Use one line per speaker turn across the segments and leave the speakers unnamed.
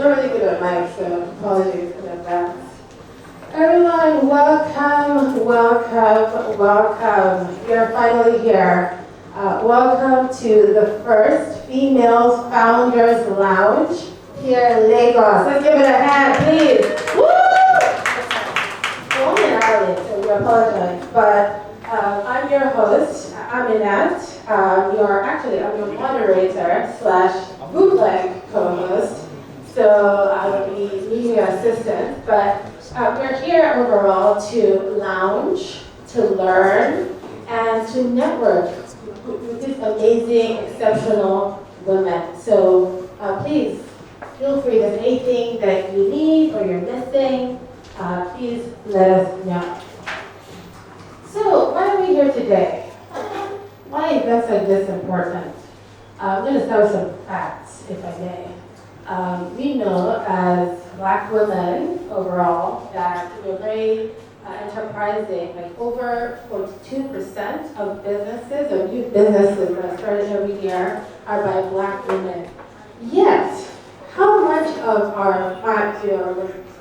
not really good at mic, so apologies in advance. Everyone, welcome, welcome, welcome. You're finally here. Welcome to the first Females Founders Lounge here in Lagos. Let's give it a hand, please. Woo! We're only an hour late, so we apologize. But I'm your host, Aminat. I'm your moderator / bootleg co-host. So I will be media assistant. But we're here overall to lounge, to learn, and to network with these amazing, exceptional women. So please feel free. If there's anything that you need or you're missing, please let us know. So why are we here today? Why events like this important? I'm going to start with some facts, if I may. We know as Black women overall that we're very enterprising. Like over 42% of businesses, or new businesses that are started every year, are by Black women. Yet, how much of our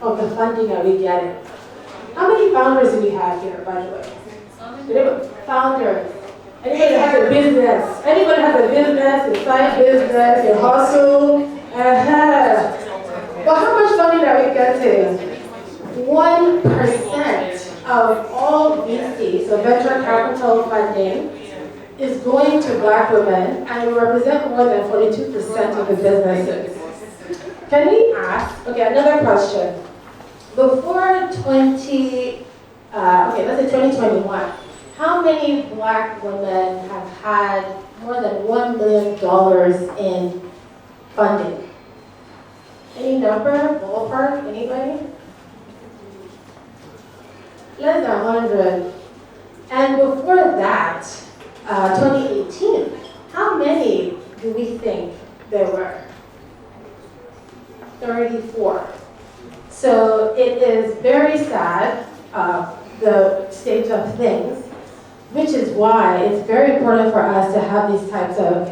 of the funding are we getting? How many founders do we have here, by the way? Founders. Anybody has a business? Anybody has a business, a side business, a hustle? But how much funding are we getting? 1% of all VC, so venture capital funding, is going to Black women, and we represent more than 42% of the businesses. Can we ask, another question. Before let's say 2021, how many Black women have had more than $1 million in funding? Any number, ballpark, anybody? Less than 100. And before that, 2018, how many do we think there were? 34. So it is very sad, the state of things, which is why it's very important for us to have these types of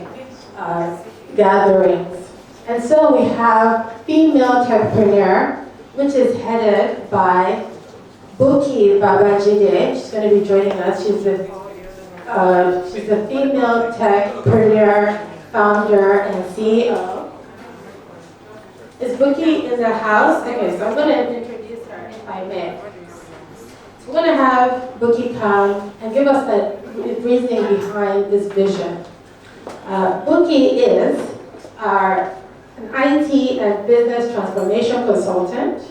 gatherings. And so we have Female Techpreneur, which is headed by Buki Babajide. She's going to be joining us. She's a Female Techpreneur founder and CEO. Is Buki in the house? Okay, so I'm going to introduce her, if I may. We're going to have Buki come and give us the reasoning behind this vision. Buki is an IT and business transformation consultant.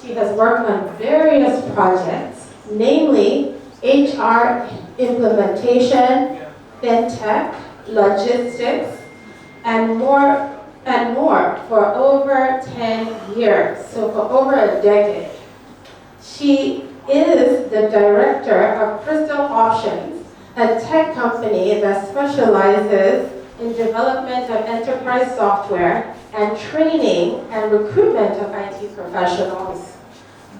She has worked on various projects, namely HR implementation, fintech, logistics, and more for over 10 years, so for over a decade. She is the director of Crystal Options, a tech company that specializes in development of enterprise software and training and recruitment of IT professionals.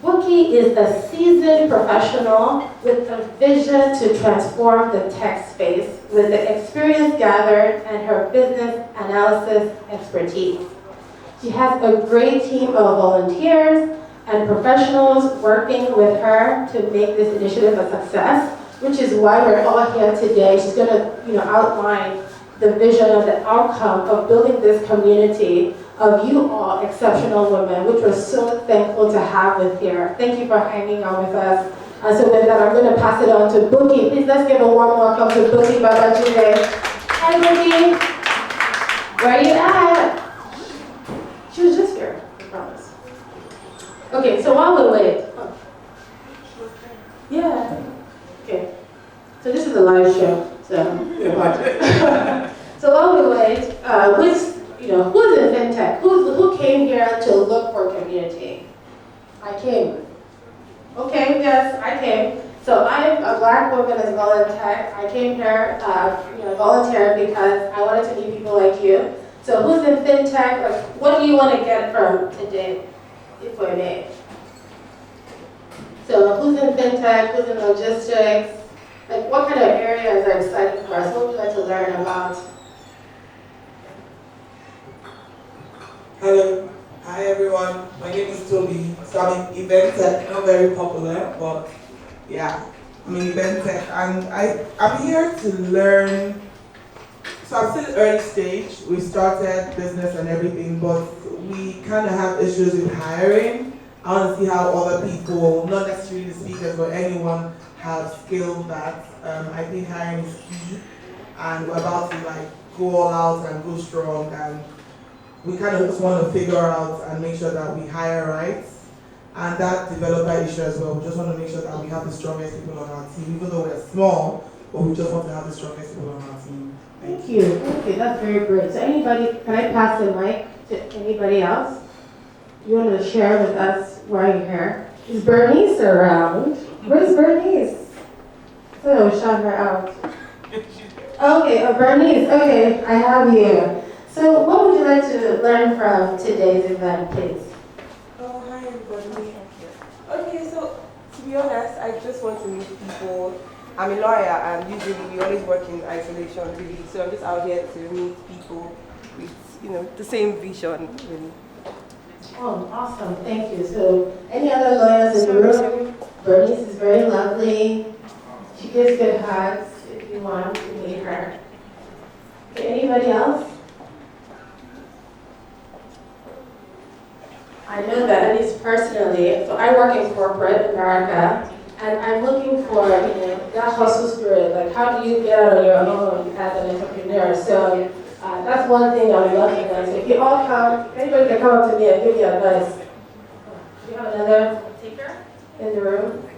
Buki is a seasoned professional with a vision to transform the tech space with the experience gathered and her business analysis expertise. She has a great team of volunteers and professionals working with her to make this initiative a success, which is why we're all here today. She's going to outline the vision of the outcome of building this community of you all exceptional women, which we're so thankful to have with here. Thank you for hanging out with us. So with that, I'm going to pass it on to Buki. Please let's give a warm welcome to Buki Babajide. Hi, Buki. Where are you at? She was just here, I promise. Okay, so while we wait. Yeah. Okay. So this is a live show. So while we wait, who's in fintech? Who came here to look for community? I came. Okay, yes, I came. So I'm a Black woman as well in tech. I came here, volunteer because I wanted to meet people like you. So who's in fintech? Like, what do you want to get from today, if I may? So who's in fintech? Who's in logistics? Like, what kind of areas are exciting for us? What would you like to learn about?
Hello. Hi everyone. My name is Toby. So I'm in event tech, not very popular, but yeah, I'm in event tech, and I'm here to learn. So I'm still early stage. We started business and everything, but we kind of have issues with hiring. I want to see how other people, not necessarily the speakers, but anyone, have skills that I think hiring is key, and we're about to like go all out and go strong, and we kind of just want to figure out and make sure that we hire right, and that developer issue as well. We just want to make sure that we have the strongest people on our team, even though we're small, but we just want to have the strongest people on our team.
Thank you. That's very great. So anybody, can I pass the mic to anybody else? You want to share with us why you're here? Is Bernice around? Where's Bernice? So shout her out. Okay, Bernice, okay, I have you. So what would you like to learn from today's event, please?
Oh, hi everybody. Okay, so to be honest, I just want to meet people. I'm a lawyer and usually we always work in isolation really. So I'm just out here to meet people with, the same vision really.
Oh, awesome, thank you. So any other lawyers in the room? Bernice is very lovely. She gives good hugs if you want to meet her. Okay, anybody else? I know that at least personally, so I work in corporate America, and I'm looking for, that hustle spirit, like how do you get out on your own as an entrepreneur? So that's one thing I would love to know. So if you all come, anybody can come up to me and give me advice. Do you have another taker in the room?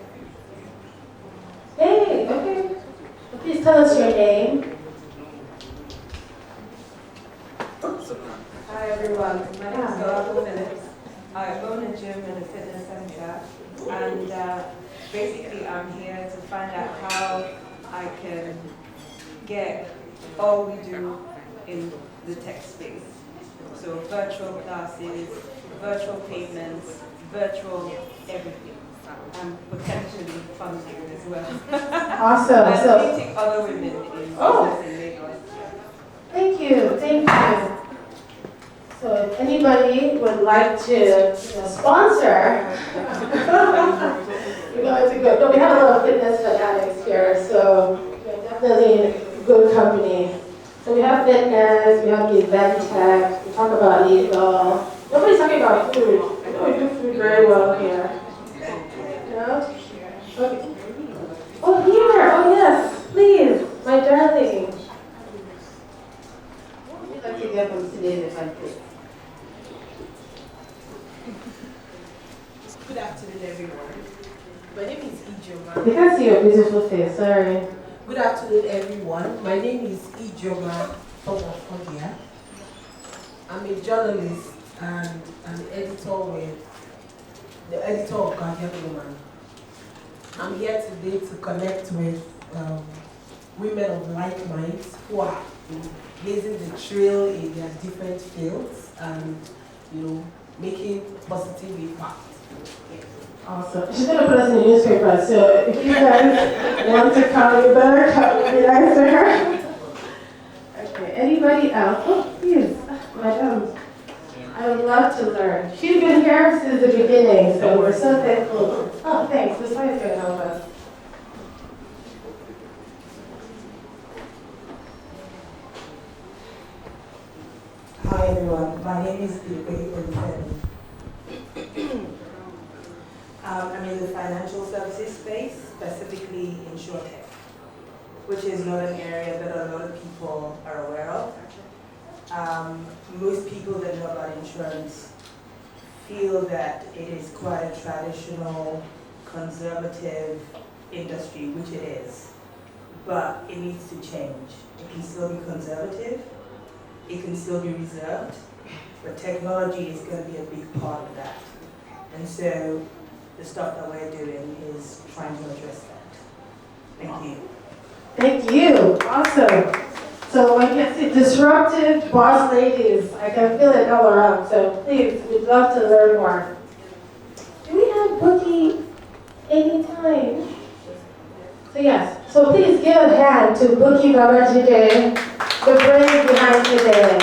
Hey, okay. Well, please tell us your name.
Hi everyone, my name is Dorothy Phillips. I own a gym and a fitness center, and basically I'm here to find out how I can get all we do in the tech space. So virtual classes, virtual payments, virtual everything, and potentially funding as well.
Awesome.
And
So,
meeting other women in
Oh.
business in Lagos.
thank you. So if anybody would like to sponsor, we're going to go. No, we have a lot of fitness fanatics here, so we're definitely in good company. So we have fitness, we have the event tech, we talk about legal. Nobody's talking about food. I know we do food very well here. No? Okay. Oh, here! Oh, yes, please, my darling. What would you like to get from today's event, please?
Good afternoon, everyone. My name is Ijoma.
You can see your beautiful face, sorry.
Good afternoon, everyone. My name is Ijoma Tomofodia. I'm a journalist and an editor the editor of Guardian Woman. I'm here today to connect with women of like minds who are blazing the trail in their different fields and making positive impact.
Awesome. She's going to put us in the newspaper, so if you guys want to come, you better come be nice to her. Okay, anybody else? Oh, please, madam. I would love to learn. She's been here since the beginning, so we're so thankful. Oh, thanks. This one is going to help us.
Hi everyone, my name is Ibe Olufemi. I'm in the financial services space, specifically InsurTech, which is not an area that a lot of people are aware of. Most people that know about insurance feel that it is quite a traditional, conservative industry, which it is, but it needs to change. It can still be conservative, it can still be reserved, but technology is going to be a big part of that. And so the stuff that we're doing is trying to address that. Thank you.
Thank you. Awesome. So when you see disruptive boss ladies, I can feel it all around. So please, we'd love to learn more. Do we have Bookie anytime? So yes. So please give a hand to Bookie Babajide, the brain behind today.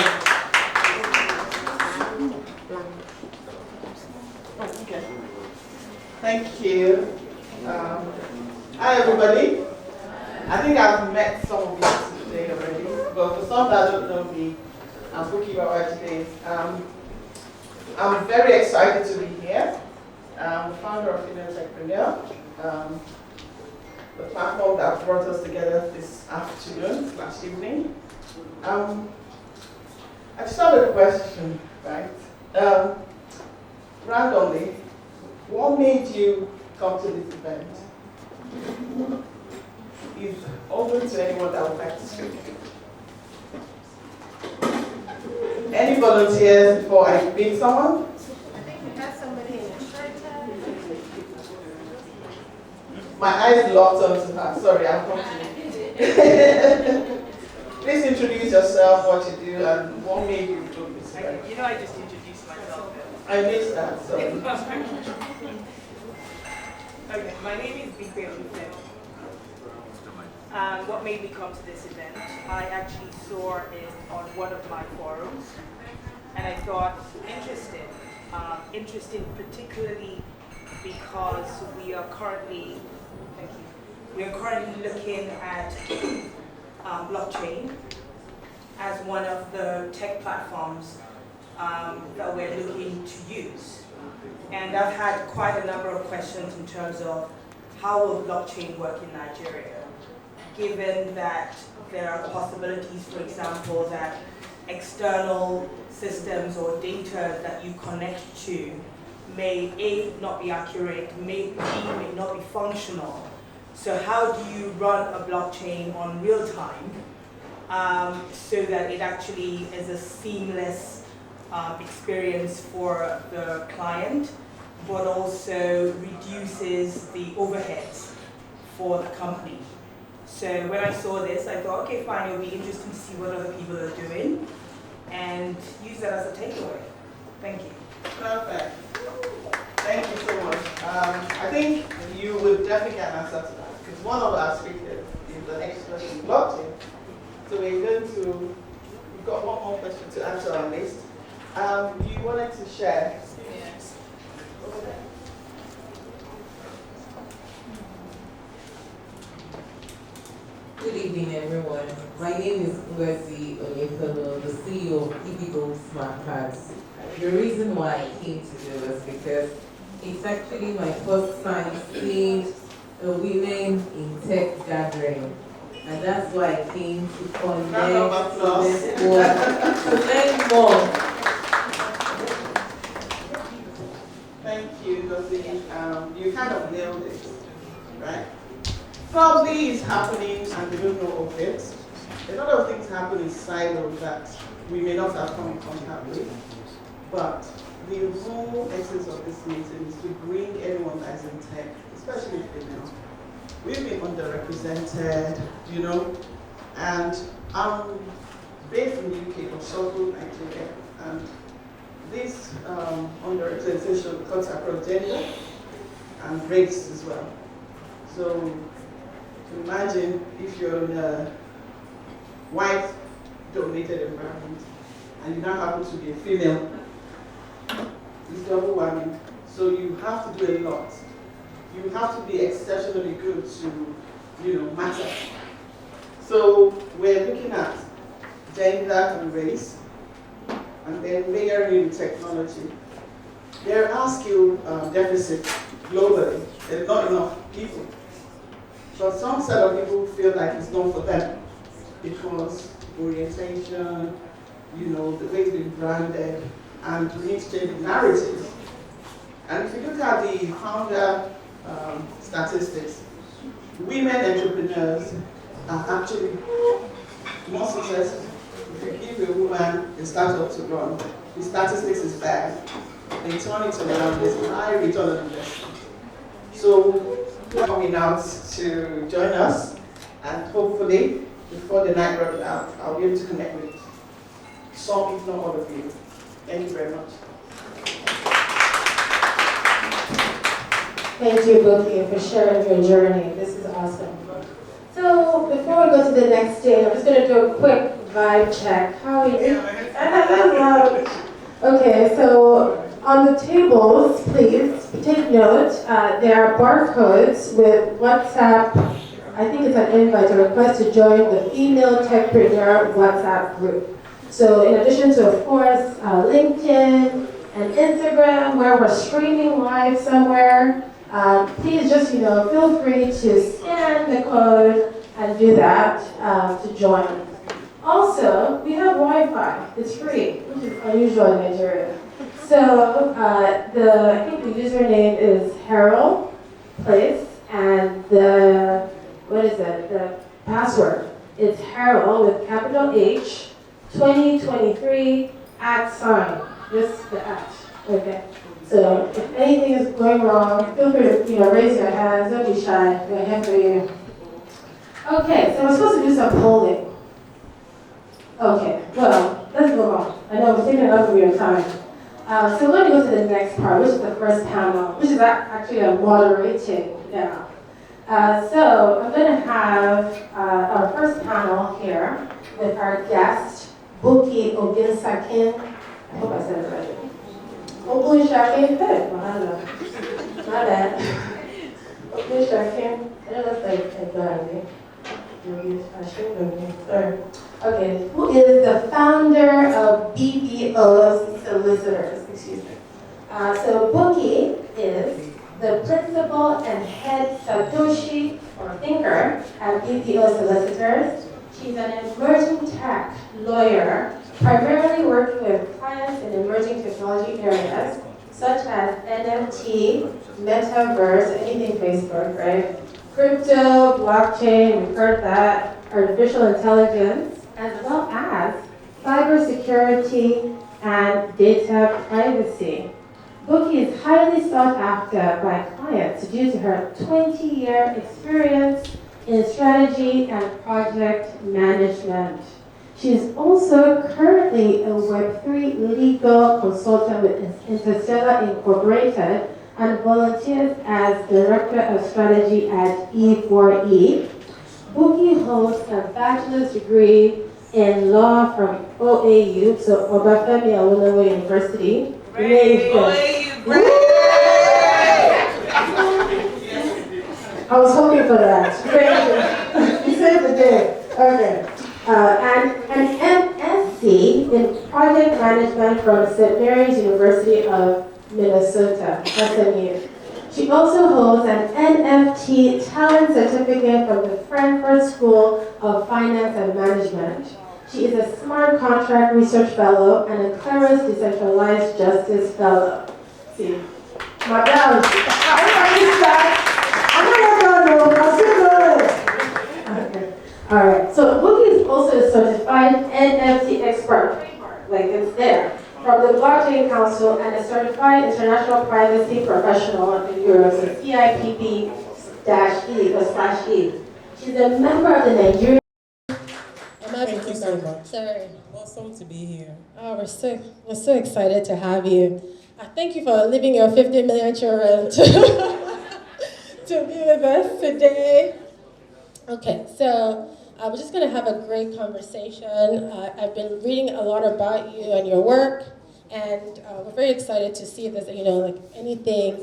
Okay. Thank you. Hi, everybody. I think I've met some of you today already, but for some that don't know me, I'm Buki Babajide. I'm very excited to be here. I'm the founder of Female Techpreneur, the platform that brought us together this afternoon, last evening. I just have a question, right? Randomly, what made you come to this event? Is open to anyone that would like to speak. Any volunteers before I meet someone?
I think we have somebody in a shirt.
My eyes locked onto her. Sorry, I'm coming to you. Please introduce yourself, what you do, and what made you do this event.
You know, I just introduced myself.
I missed that, sorry.
Okay, my name is Big Bailey. What made me come to this event? I actually saw it on one of my forums, and I thought interesting particularly because we are currently looking at blockchain as one of the tech platforms that we're looking to use. And I've had quite a number of questions in terms of how will blockchain work in Nigeria, given that there are possibilities, for example, that external systems or data that you connect to may A, not be accurate, may not be functional. So how do you run a blockchain on real time so that it actually is a seamless experience for the client, but also reduces the overheads for the company? So when I saw this, I thought, okay, fine, it'll be interesting to see what other people are doing and use that as a takeaway. Thank you.
Perfect. Thank you so much. I think you will definitely get an answer to that, because one of our speakers is an expert in blockchain. So we're going to, we've got one more question to add to our list. You wanted to share?
Yes.
Good evening, everyone. My name is Ngozi Onyekolo, the CEO of Ibigo Smart Cards. The reason why I came to do is because it's actually my first time seeing a women in tech gathering. And that's why I came to connect to this work, to learn more.
Thank you, Ngozi. You kind of nailed it, right? Probably is happening and we don't know of it. A lot of things happen in silos that we may not have come in contact with. But the whole essence of this meeting is to bring everyone that is in tech, especially female. We've been underrepresented, you know, and I'm based in the UK, but also Nigeria, and this underrepresentation cuts across gender and race as well. So imagine if you're in a white-dominated environment and you now happen to be a female. It's double whammy. So you have to do a lot. You have to be exceptionally good to, matter. So we're looking at gender and race, and then layering in technology. There are skill deficits globally. There's not enough people. But some set of people feel like it's not for them because orientation, the way it's been branded, and we need to change the narrative. And if you look at the founder statistics, women entrepreneurs are actually more successful. If you give a woman a startup to run, the statistics is bad. They turn it around, there's a high return on investment. So we're coming out to join us, and hopefully, before the night runs out, I'll be able to connect with some, if not all of you. Thank you very much.
Thank you both of you for sharing your journey. This is awesome. So before we go to the next stage, I'm just going to do a quick vibe check. How are you? Okay, so On the tables, please take note, there are barcodes with WhatsApp. I think it's an invite, a request to join the Female Techpreneur WhatsApp group. So in addition to, of course, LinkedIn and Instagram, where we're streaming live somewhere, please just, feel free to scan the code and do that to join. Also, we have Wi-Fi. It's free, which is unusual in Nigeria. So I think the username is Harold Place, and the password is Harold with capital H, 2023 @, just the @. Okay. So if anything is going wrong, feel free to raise your hands. Don't be shy. We're here for you. Okay. So we're supposed to do some polling. Okay. Well, let's move on. I know we're taking enough of your time. So we're going to go to the next part, which is the first panel, which is actually a moderating. Yeah. So I'm going to have our first panel here with our guest, Buki Oginsakin. I hope I said it right. Ogunshakin, hey, Mahalo. My bad. Ogunshakin, I know that's like a guy. Sorry. Okay, who is the founder of BBO Solicitors? Excuse me. So Buki is the principal and head Satoshi or thinker at BPO Solicitors. She's an emerging tech lawyer, primarily working with clients in emerging technology areas such as NFT, metaverse, anything Facebook, right? Crypto, blockchain, we've heard that, artificial intelligence, as well as cybersecurity and data privacy. Buki is highly sought after by clients due to her 20-year experience in strategy and project management. She is also currently a Web3 legal consultant with Interstellar Incorporated and volunteers as Director of Strategy at E4E. Buki holds a bachelor's degree in law from OAU, so Obafemi Awolowo University. I was hoping for that. Great. You saved the day. Okay. And an MSc in Project Management from St. Mary's University of Minnesota, SMU. She also holds an NFT Talent Certificate from the Frankfurt School of Finance and Management. She is a Smart Contract Research Fellow and a Claros Decentralized Justice Fellow. See, Madame, All right, so Buki is also a certified NFT expert, like it's there, from the Blockchain Council and a certified international privacy professional in Europe, so CIPP-E or /E. She's a member of the Nigerian.
Thank you so much.
Sorry.
Awesome to be here.
Oh, we're so excited to have you. Thank you for leaving your 50 million children to be with us today. Okay, so we're just going to have a great conversation. I've been reading a lot about you and your work, and we're very excited to see if there's anything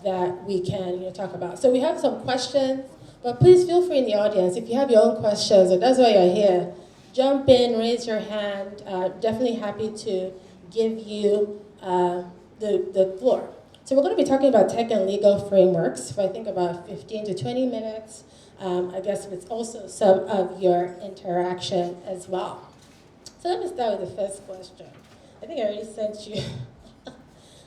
that we can talk about. So we have some questions, but please feel free in the audience if you have your own questions, and that's why you're here. Jump in, raise your hand. Definitely happy to give you the floor. So we're going to be talking about tech and legal frameworks for I think about 15 to 20 minutes. I guess it's also some of your interaction as well. So let me start with the first question. I think I already sent you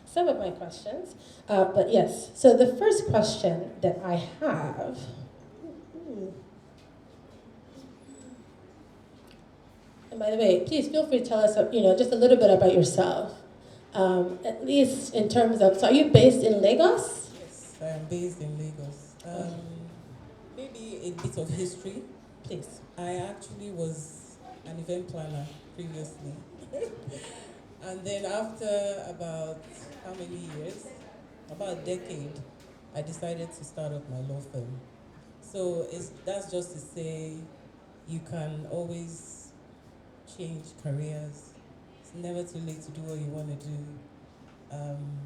some of my questions, but yes. So the first question that I have, and by the way, please feel free to tell us, just a little bit about yourself, at least in terms of, so are you based in Lagos?
Yes, I am based in Lagos. Maybe a bit of history.
Please.
I actually was an event planner previously. And then after about how many years? About a decade, I decided to start up my law firm. So that's just to say you can always change careers. It's never too late to do what you want to do. um,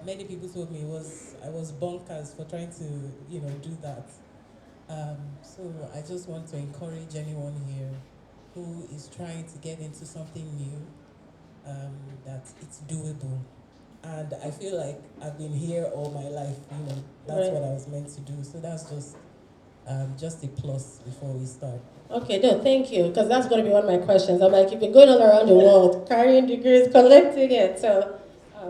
many people told me I was bonkers for trying to, do that. So I just want to encourage anyone here who is trying to get into something new, that it's doable. And I feel like I've been here all my life, that's
Right.
what I was meant to do. So that's just a plus before we start.
Okay, no, thank you, because that's going to be one of my questions. I'm like, you've been going all around the world, carrying degrees, collecting it. So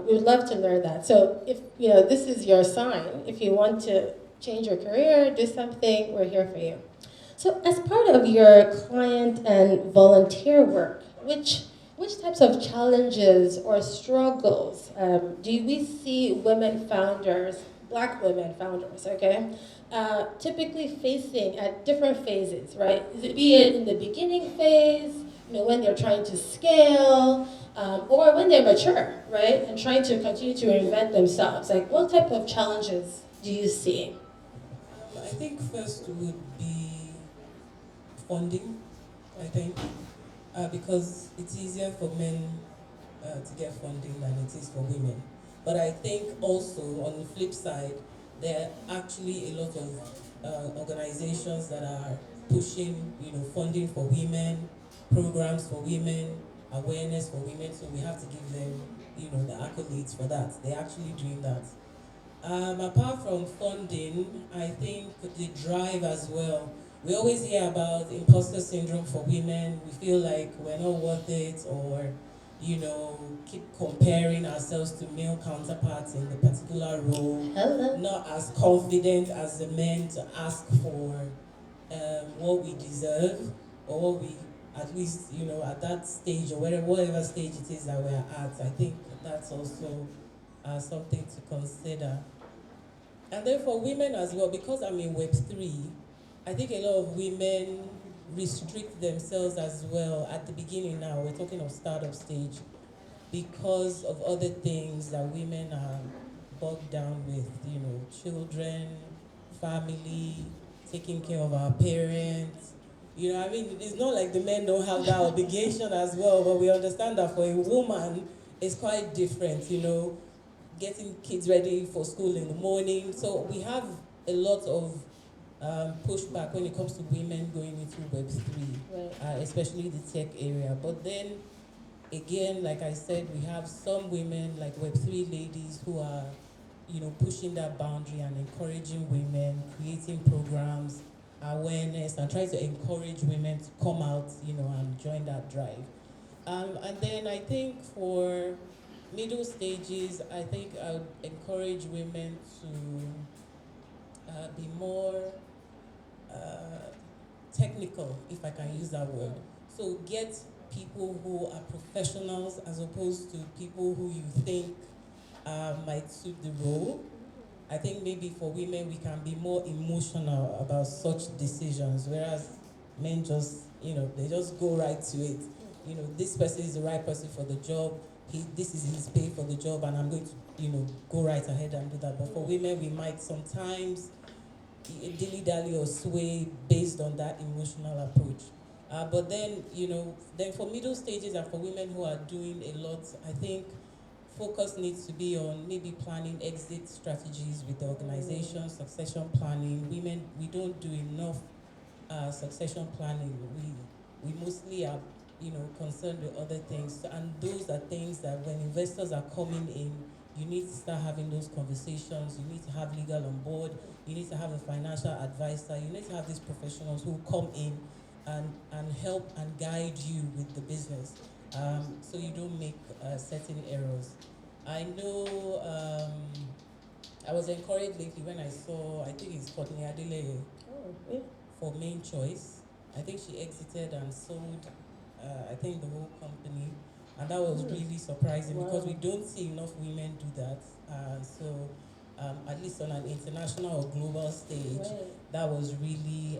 we would love to learn that. So if, this is your sign, if you want to change your career, do something, we're here for you. So as part of your client and volunteer work, which types of challenges or struggles do we see women founders, Black women founders, okay, typically facing at different phases, right? Be it in the beginning phase, when they're trying to scale, or when they're mature, right, and trying to continue to reinvent themselves. Like, what type of challenges do you see?
I think first would be funding, I think, because it's easier for men to get funding than it is for women. But I think also on the flip side, there are actually a lot of organizations that are pushing, funding for women, programs for women, awareness for women. So we have to give them, the accolades for that. They're actually doing that. Apart from funding, I think the drive as well. We always hear about imposter syndrome for women. We feel like we're not worth it, or keep comparing ourselves to male counterparts in the particular role.
Hello.
Not as confident as the men to ask for what we deserve, or what we, at least, at that stage, or whatever stage it is that we're at. I think that's also something to consider. And then for women as well, because I'm in Web3, I think a lot of women restrict themselves as well at the beginning now. We're talking of startup stage, because of other things that women are bogged down with, children, family, taking care of our parents. It's not like the men don't have that obligation as well, but we understand that for a woman, it's quite different, getting kids ready for school in the morning. So we have a lot of pushback when it comes to women going into Web3,
Right.
especially the tech area. But then, again, like I said, we have some women, like Web3 ladies, who are, pushing that boundary and encouraging women, creating programs, awareness, and trying to encourage women to come out, and join that drive. And then I think for middle stages, I think I would encourage women to be more technical, if I can use that word. So get people who are professionals as opposed to people who you think might suit the role. I think maybe for women we can be more emotional about such decisions, whereas men just, they just go right to it. This person is the right person for the job. This is his pay for the job, and I'm going to, go right ahead and do that. But for women, we might sometimes dilly-dally or sway based on that emotional approach. But then, then for middle stages and for women who are doing a lot, I think focus needs to be on maybe planning exit strategies with the organization, succession planning. Women, we don't do enough succession planning. We mostly are, concerned with other things. And those are things that when investors are coming in, you need to start having those conversations. You need to have legal on board. You need to have a financial advisor. You need to have these professionals who come in and help and guide you with the business, so you don't make certain errors. I know I was encouraged lately when I saw, I think it's Courtney Adeleye for Main Choice. I think she exited and sold, I think, the whole company. And that was really surprising because we don't see enough women do that. So at least on an international or global stage, that was really,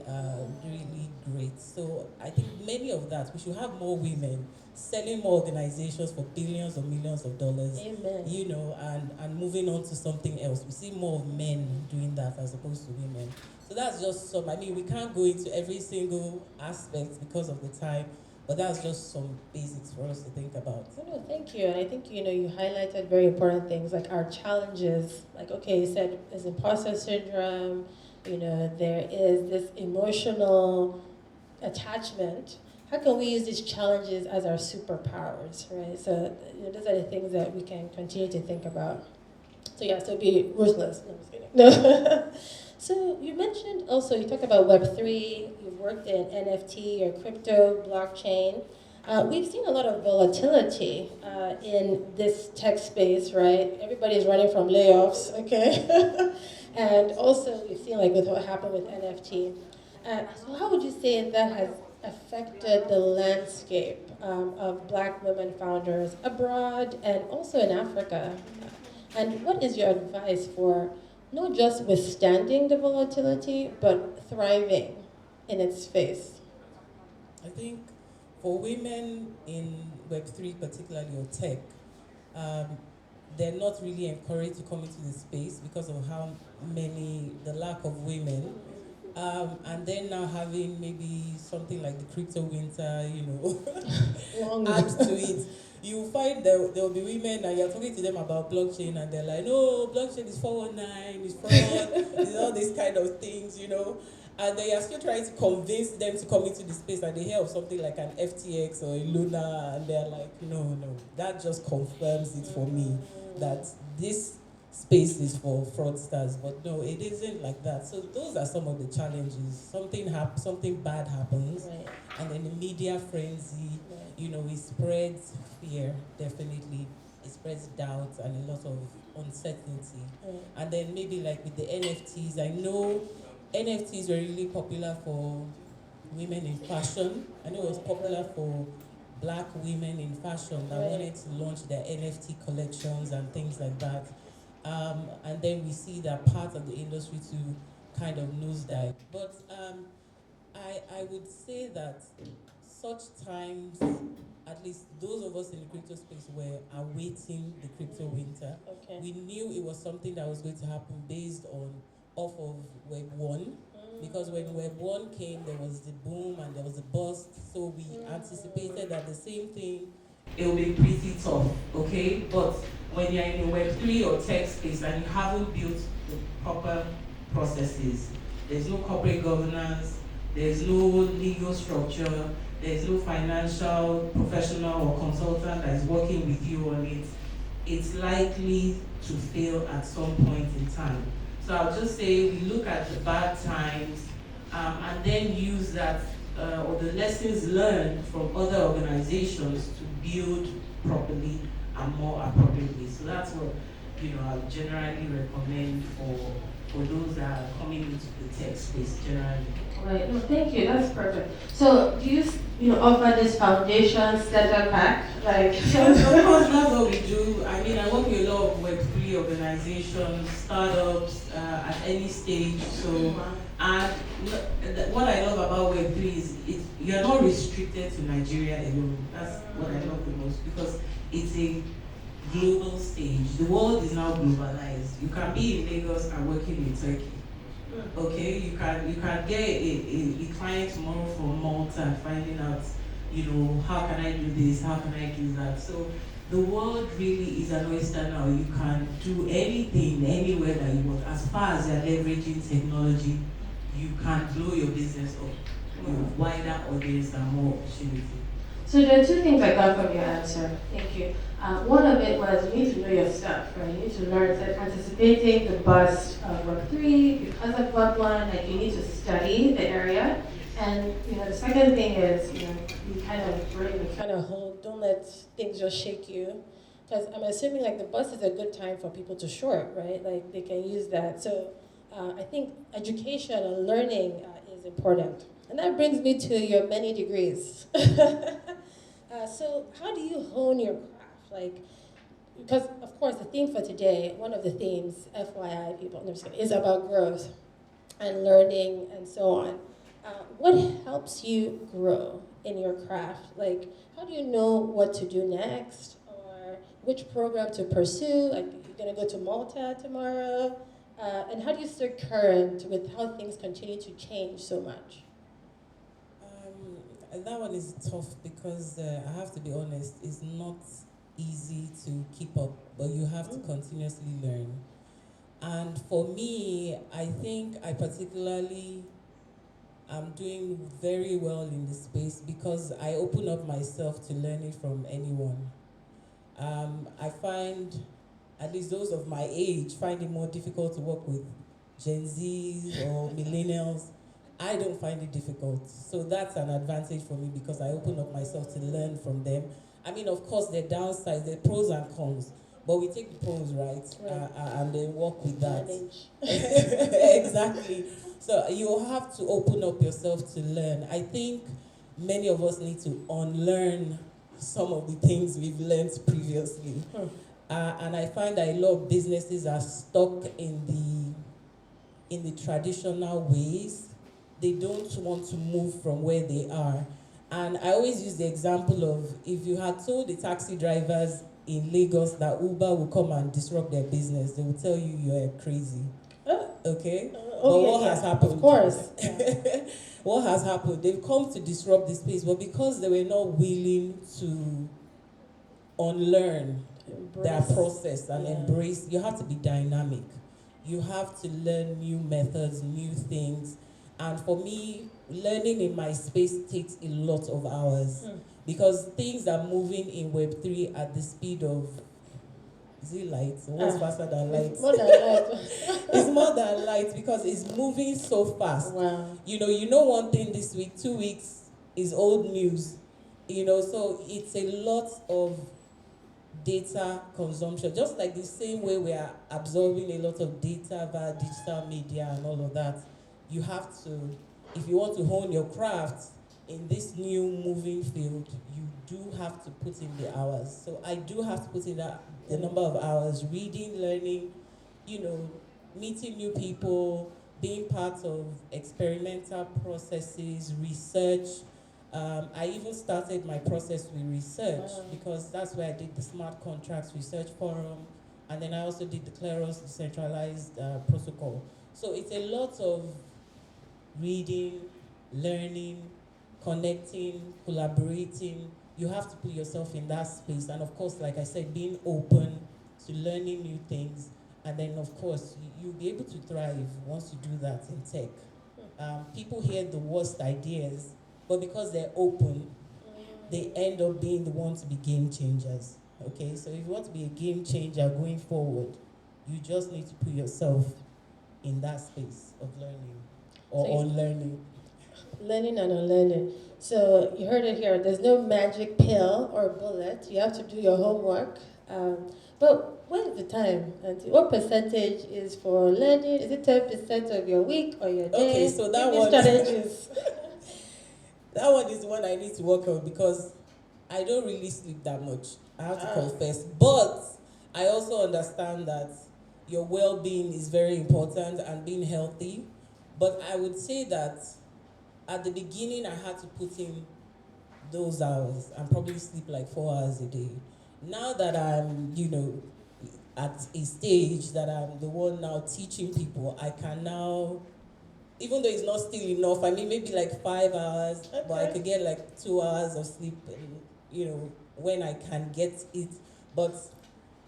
really great. So I think many of that, we should have more women selling more organizations for billions or millions of dollars.
Amen.
And moving on to something else. We see more of men doing that as opposed to women. So that's just some. We can't go into every single aspect because of the time. But that's just some basics for us to think about.
No, thank you. And I think, you highlighted very important things like our challenges. Like, okay, you said there's imposter syndrome, there is this emotional attachment. How can we use these challenges as our superpowers, right? So those are the things that we can continue to think about. So yeah, so be ruthless. No, I'm just kidding. No. So you mentioned also, you talked about Web3, you've worked in NFT or crypto, blockchain. We've seen a lot of volatility in this tech space, right? Everybody's running from layoffs, okay? And also we've seen like with what happened with NFT. So how would you say that has affected the landscape of Black women founders abroad and also in Africa? And what is your advice for not just withstanding the volatility, but thriving in its face?
I think for women in Web3, particularly or tech, they're not really encouraged to come into the space because of the lack of women. And then now having maybe something like the crypto winter, add to it. You find that there will be women and you're talking to them about blockchain and they're like, no, blockchain is 419, it's fraud, all these kind of things, And they are still trying to convince them to come into the space and they hear of something like an FTX or a Luna and they're like, no, that just confirms it for me that this space is for fraudsters, but no, it isn't like that. So those are some of the challenges. Something bad happens,
Right.
and then the media frenzy, it spreads fear, definitely. It spreads doubt and a lot of uncertainty.
Right.
And then maybe like with the NFTs, I know NFTs were really popular for women in fashion. I know it was popular for Black women in fashion that wanted to launch their NFT collections and things like that. And then we see that part of the industry to kind of nosedive. But I would say that such times, at least those of us in the crypto space were awaiting the crypto winter.
Okay.
We knew it was something that was going to happen based off of Web 1. Because when Web 1 came, there was the boom and there was the bust. So we anticipated that the same thing, it will be pretty tough, okay? But when you're in the Web 3 or tech space and you haven't built the proper processes, there's no corporate governance, there's no legal structure, there's no financial professional or consultant that is working with you on it, it's likely to fail at some point in time. So I'll just say we look at the bad times and then use that or the lessons learned from other organizations to build properly and more appropriately. So that's what I would generally recommend for those that are coming into the tech space generally.
Right. No, thank you. That's perfect. So do you offer this foundation starter pack?
Yes, of course, that's what we do. I mean, I work with a lot of Web3 organizations, startups at any stage. So, and what I love about Web3 is you're not restricted to Nigeria alone. That's what I love the most because it's a global stage. The world is now globalized. You can be in Lagos and working in Turkey. Okay, you can get a client tomorrow from Malta finding out, how can I do this, how can I do that. So the world really is an oyster now. You can do anything, anywhere that you want. As far as you're leveraging technology, you can blow your business up with wider audience and more opportunity.
So there are two things I got from your answer. Thank you. One of it was you need to know your stuff, right? You need to learn that anticipating the bust of Web3 because of Web1, like you need to study the area. And the second thing is, you kind of hold, don't let things just shake you. Because I'm assuming like the bust is a good time for people to short, right? Like they can use that. So I think education and learning is important. And that brings me to your many degrees. So how do you hone your craft? Because of course the theme for today, one of the themes, FYI people, is about growth and learning and so on. What helps you grow in your craft? How do you know what to do next or which program to pursue? You're gonna go to Malta tomorrow. And how do you stay current with how things continue to change so much?
that one is tough because I have to be honest, it's not easy to keep up, but you have to continuously learn. And for me, I think I particularly am doing very well in this space because I open up myself to learning from anyone. I find, at least those of my age, find it more difficult to work with Gen Zs or millennials. I don't find it difficult. So that's an advantage for me because I open up myself to learn from them. I mean, of course, there are downsides, there are pros and cons, but we take the pros, right? And then work with that. Exactly. So you have to open up yourself to learn. I think many of us need to unlearn some of the things we've learned previously. And I find that a lot of businesses are stuck in the traditional ways. They don't want to move from where they are. And I always use the example of if you had told the taxi drivers in Lagos that Uber will come and disrupt their business, they will tell you you're crazy. Okay? But what has happened?
Of course.
What has happened? They've come to disrupt the space, but because they were not willing to unlearn their process and embrace, you have to be dynamic. You have to learn new methods, new things. And for me, learning in my space takes a lot of hours because things are moving in Web3 at the speed of, is it light? What's faster than light?
It's more than light.
It's more than light because it's moving so fast.
Wow.
You know one thing this week, 2 weeks is old news. So it's a lot of data consumption, just like the same way we are absorbing a lot of data via digital media and all of that. You have to, if you want to hone your craft in this new moving field, you do have to put in the hours. So I do have to put in the number of hours, reading, learning, meeting new people, being part of experimental processes, research. I even started my process with research because that's where I did the Smart Contracts Research Forum, and then I also did the Kleros Decentralized Protocol. So it's a lot of reading, learning, connecting, collaborating. You have to put yourself in that space. And of course, like I said, being open to learning new things. And then, of course, you'll be able to thrive once you do that in tech. People hear the worst ideas, but because they're open, they end up being the ones to be game changers. Okay, so if you want to be a game changer going forward, you just need to put yourself in that space of learning or unlearning.
Learning and unlearning. So you heard it here. There's no magic pill or bullet. You have to do your homework. But what is the time? And what percentage is for learning? Is it 10% of your week or your day?
Okay, so that
Give me
one.
strategies.
That one is the one I need to work on because I don't really sleep that much. I have to confess. But I also understand that your well-being is very important and being healthy. But I would say that at the beginning, I had to put in those hours and probably sleep like 4 hours a day. Now that I'm, at a stage that I'm the one now teaching people, I can now, even though it's not still enough, I mean, maybe like 5 hours, but I could get like 2 hours of sleep, when I can get it. But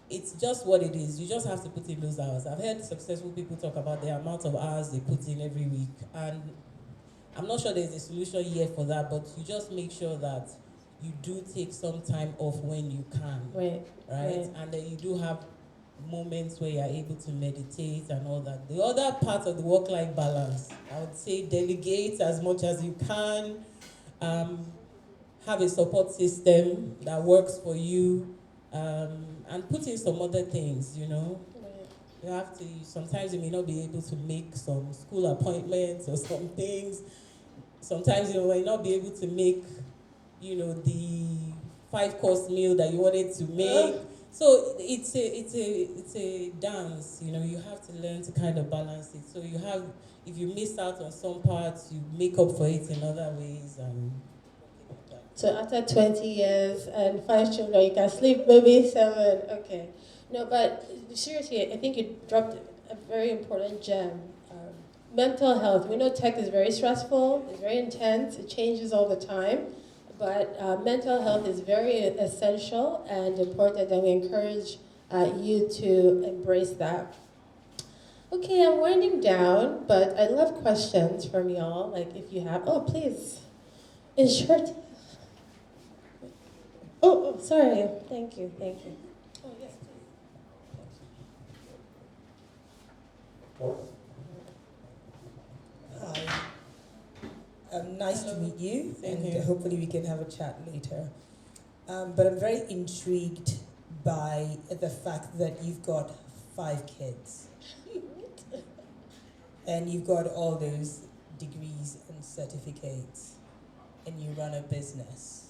it's just what it is. You just have to put in those hours. I've heard successful people talk about the amount of hours they put in every week. And I'm not sure there's a solution yet for that, but you just make sure that you do take some time off when you can. Right. And then you do have moments where you're able to meditate and all that. The other part of the work-life balance, I would say delegate as much as you can. Have a support system that works for you. And put in some other things, You have to, sometimes you may not be able to make some school appointments or some things. Sometimes you may not be able to make, the 5-course meal that you wanted to make. So it's a dance, you have to learn to kind of balance it. So if you miss out on some parts, you make up for it in other ways.
So after 20 years and 5 children, you can sleep maybe 7. Okay. No, but seriously, I think you dropped a very important gem. Mental health. We know tech is very stressful, it's very intense, it changes all the time. but mental health is very essential and important, and we encourage you to embrace that. Okay, I'm winding down, but I love questions from y'all. Like if you have, oh please, in short. Oh, sorry. Thank you. Oh yes, please.
Hi. Nice to meet you,
Same
and
here.
hopefully we can have a chat later. But I'm very intrigued by the fact that you've got 5 kids and you've got all those degrees and certificates and you run a business.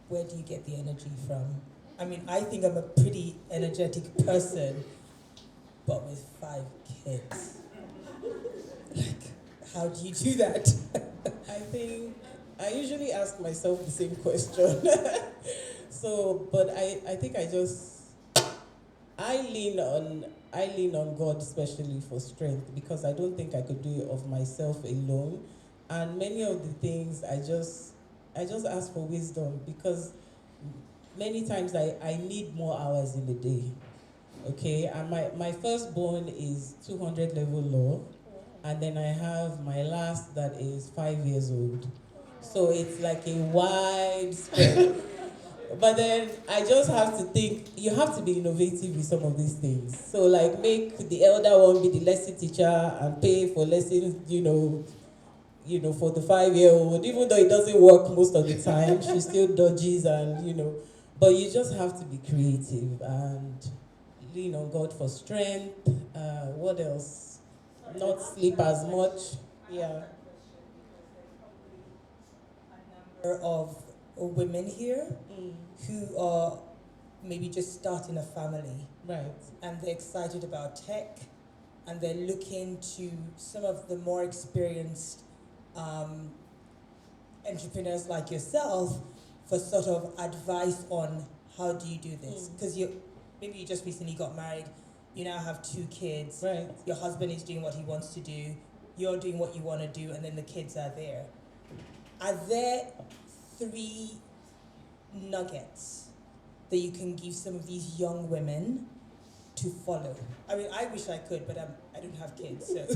Where do you get the energy from? I mean, I think I'm a pretty energetic person, but with 5 kids. Like, how do you do that?
I think I usually ask myself the same question. So, but I think I lean on God especially for strength, because I don't think I could do it of myself alone. And many of the things I just ask for wisdom, because many times I need more hours in the day. Okay, and my firstborn is 200 level law, and then I have my last that is 5 years old. So it's like a wide spread. But then I just have to think, you have to be innovative with some of these things. So like make the elder one be the lesson teacher and pay for lessons, for the 5-year-old, even though it doesn't work most of the time, she still dodges but you just have to be creative and lean on God for strength. What else? Not sleep as much. Yeah.
Of women here
Mm.
who are maybe just starting a family
Right.
and they're excited about tech and they're looking to some of the more experienced entrepreneurs like yourself for sort of advice on how do you do this, because maybe you just recently got married, you now have 2 kids,
Right.
your husband is doing what he wants to do, you're doing what you want to do, and then the kids are there. Are there 3 nuggets that you can give some of these young women to follow? I mean, I wish I could, but I don't have kids, so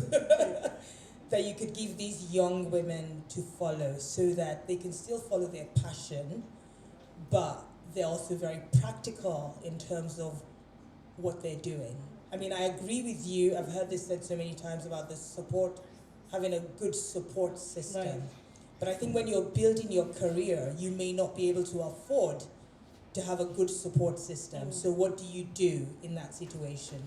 that you could give these young women to follow so that they can still follow their passion, but they're also very practical in terms of what they're doing. I mean, I agree with you. I've heard this said so many times about the support, having a good support system.
Right.
But I think when you're building your career, you may not be able to afford to have a good support system. So what do you do in that situation?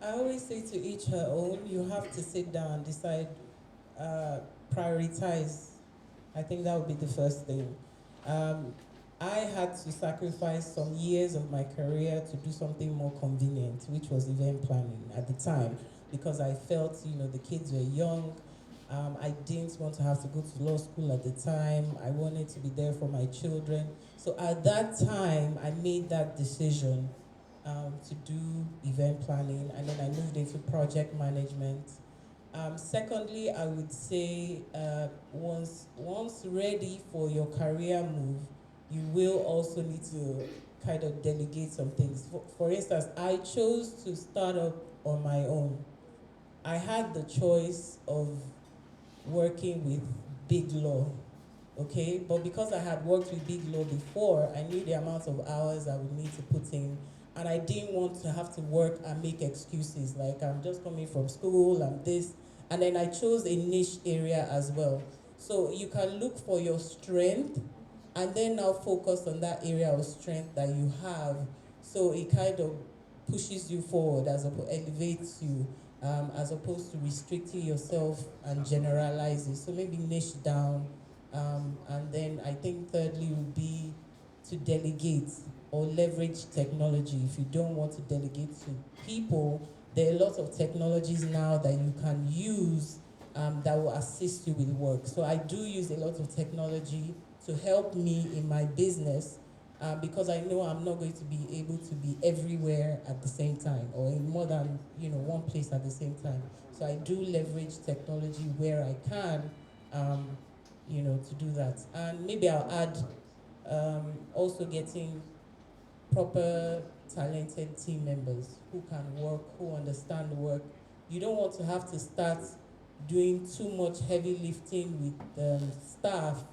I always say to each her own. You have to sit down and decide, prioritize. I think that would be the first thing. I had to sacrifice some years of my career to do something more convenient, which was event planning at the time, because I felt, the kids were young. I didn't want to have to go to law school at the time. I wanted to be there for my children. So at that time, I made that decision to do event planning, and then I moved into project management. Secondly, I would say once ready for your career move, you will also need to kind of delegate some things. For instance, I chose to start up on my own. I had the choice of working with big law, okay? But because I had worked with big law before, I knew the amount of hours I would need to put in, and I didn't want to have to work and make excuses, like I'm just coming from school, I'm this, and then I chose a niche area as well. So you can look for your strength, and then now focus on that area of strength that you have, so it kind of pushes you forward, elevates you, as opposed to restricting yourself and generalizing. So maybe niche down, and then I think thirdly would be to delegate or leverage technology. If you don't want to delegate to people, there are a lot of technologies now that you can use that will assist you with work. So I do use a lot of technology to help me in my business, because I know I'm not going to be able to be everywhere at the same time, or in more than one place at the same time. So I do leverage technology where I can, to do that. And maybe I'll add also getting proper talented team members who can work, who understand the work. You don't want to have to start doing too much heavy lifting with staff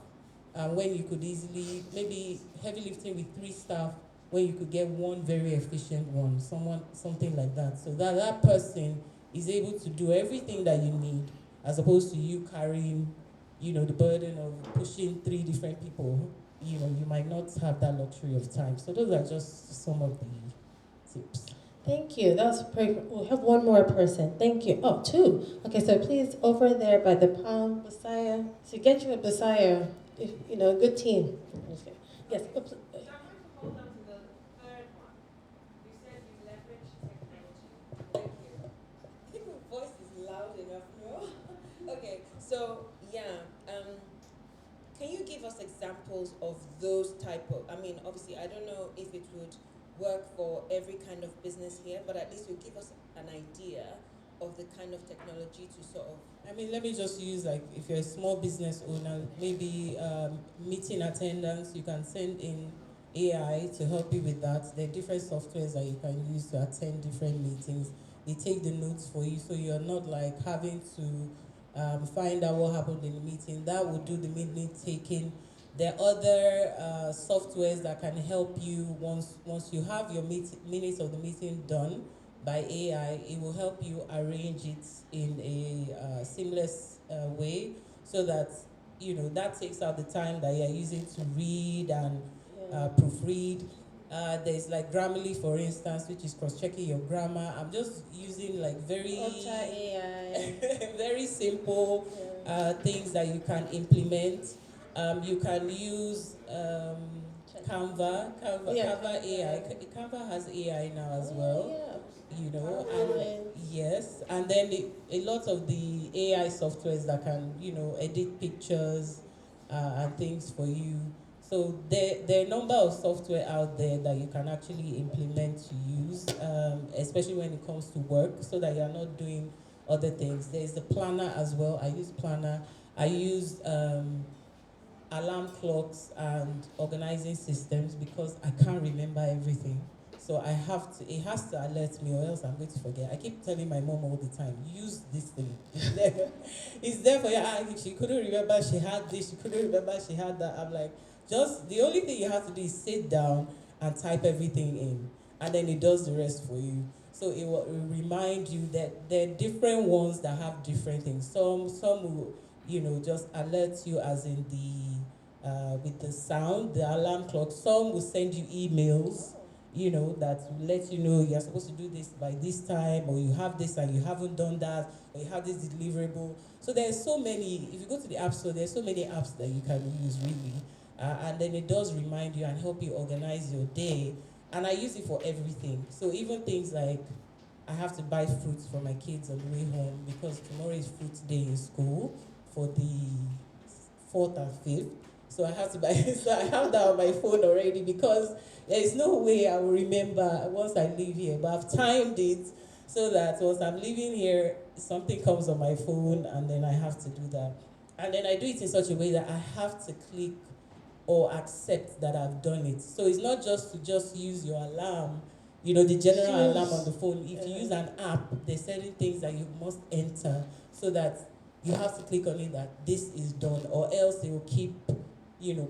when you could easily, maybe heavy lifting with 3 staff when you could get one very efficient one, something like that. So that person is able to do everything that you need, as opposed to you carrying, the burden of pushing 3 different people. You might not have that luxury of time. So those are just some of the tips.
Thank you. That was perfect. We'll have one more person. Thank you. Oh, 2. Okay, so please over there by the palm, Messiah. So get you a Messiah. Good team. Yes. Oops.
Hold on to the third one. You said you leverage technology. Thank you.
I think my voice is loud enough, no? Okay, so can you give us examples of those type of, obviously I don't know if it would work for every kind of business here, but at least you give us an idea of the kind of technology to sort of.
Let me just use, like, if you're a small business owner, maybe meeting attendance, you can send in AI to help you with that. There are different softwares that you can use to attend different meetings. They take the notes for you, so you're not like having to find out what happened in the meeting. That will do the minute taking. There are other softwares that can help you once you have your minutes of the meeting done by AI. It will help you arrange it in a seamless way, so that that takes out the time that you're using to read and proofread. There's like Grammarly, for instance, which is cross-checking your grammar. I'm just using like very
AI.
very simple things that you can implement. You can use Canva. Canva AI. Canva has AI now as well. And yes, and then a lot of the AI softwares that can edit pictures and things for you. So there are a number of software out there that you can actually implement to use, especially when it comes to work, so that you're not doing other things. There's the planner as well. I use planner. I use alarm clocks and organizing systems, because I can't remember everything. So it has to alert me, or else I'm going to forget. I keep telling my mom all the time, use this thing. It's there for you. If she couldn't remember she had this, she couldn't remember she had that. I'm like, just the only thing you have to do is sit down and type everything in, and then it does the rest for you. So it will remind you that there are different ones that have different things. Some will, just alert you as in with the sound, the alarm clock. Some will send you emails, that will let you know you're supposed to do this by this time, or you have this and you haven't done that, or you have this deliverable. So there's so many. If you go to the App Store, there's so many apps that you can use, really. And then it does remind you and help you organize your day. And I use it for everything. So even things like, I have to buy fruits for my kids on the way home, because tomorrow is fruit day in school for the 4th and 5th. So I have to buy, so I have that on my phone already, because there is no way I will remember once I leave here. But I've timed it so that once I'm leaving here, something comes on my phone, and then I have to do that. And then I do it in such a way that I have to click or accept that I've done it. So it's not just to use your alarm, the general alarm on the phone. If you use an app, there's certain things that you must enter, so that you have to click on it that this is done, or else they will keep,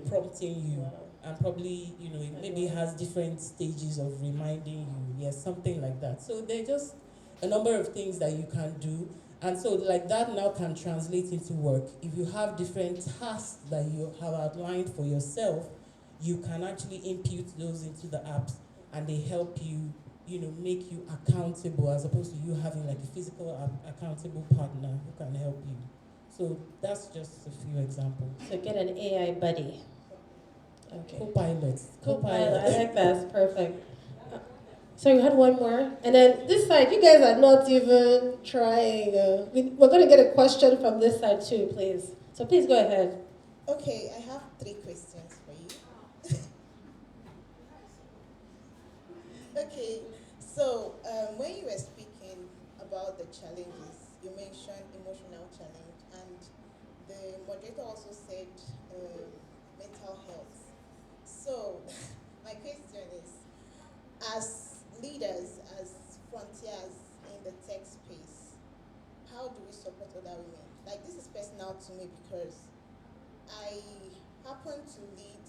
prompting you. And probably, it maybe has different stages of reminding you. Yes, something like that. So there are just a number of things that you can do. And so like that now can translate into work. If you have different tasks that you have outlined for yourself, you can actually impute those into the apps, and they help you, make you accountable, as opposed to you having like a physical accountable partner who can help you. So that's just a few examples.
So get an AI buddy. Okay.
Copilot.
I like that. It's perfect. So you had one more, and then this side, you guys are not even trying. We're going to get a question from this side too, please. So please go ahead.
Okay, I have 3 questions for you. Okay, so when you were speaking about the challenges, you mentioned emotional challenge, and the moderator also said mental health. So, my question is, as leaders, as frontiers in the tech space, how do we support other women? Like, this is personal to me because I happen to lead,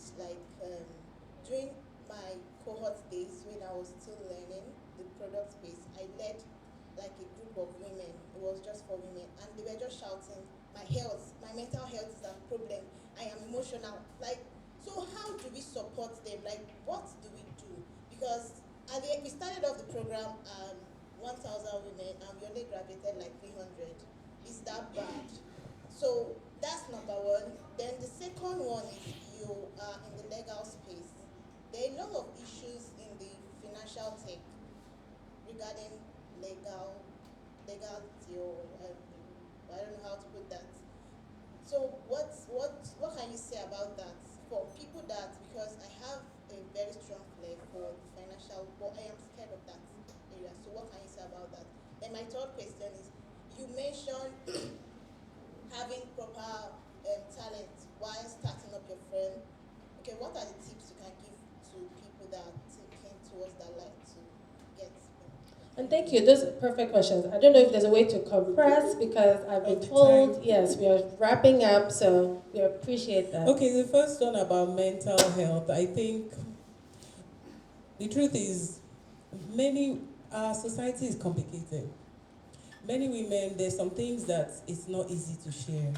during my cohort days when I was still learning the product space, I led like a group of women. It was just for women, and they were just shouting, "My health, my mental health is a problem. I am emotional." Like, so how do we support them? Like, what do we do? Because we started off the program 1,000 women, and we only graduated like 300. Is that bad? So that's number one. Then the second one is you are in the legal space. There are a lot of issues in the financial tech regarding legality, or I don't know how to put that. So what can you say about that for people that, because I have a very strong flair for financial, but I am scared of that area. So what can you say about that? Then my third question is, you mentioned having proper talent while starting up your firm. Okay, what are the tips you can give to people that are thinking towards that line to get?
And thank you. Those are perfect questions. I don't know if there's a way to compress because I've been told, yes, we are wrapping up, so we appreciate that.
Okay, the first one about mental health. I think the truth is, our society is complicated. Many women, there's some things that it's not easy to share.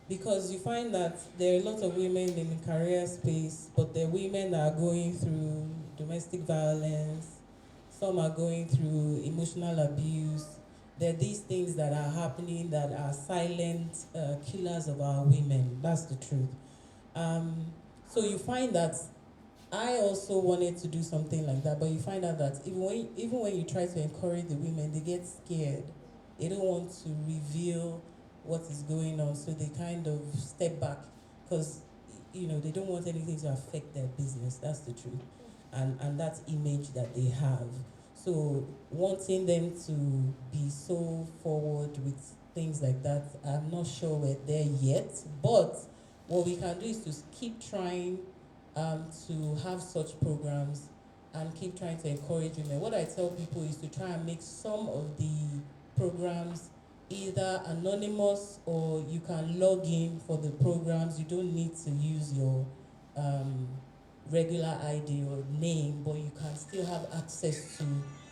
Because you find that there are a lot of women in the career space, but the women are going through domestic violence, some are going through emotional abuse. There are these things that are happening that are silent killers of our women. That's the truth. So you find that I also wanted to do something like that, but you find out that even when you try to encourage the women, they get scared. They don't want to reveal what is going on, so they kind of step back because they don't want anything to affect their business. That's the truth, and that image that they have. So wanting them to be so forward with things like that, I'm not sure we're there yet. But what we can do is to keep trying to have such programs and keep trying to encourage women. What I tell people is to try and make some of the programs either anonymous, or you can log in for the programs. You don't need to use your regular ID or name, but you can still have access to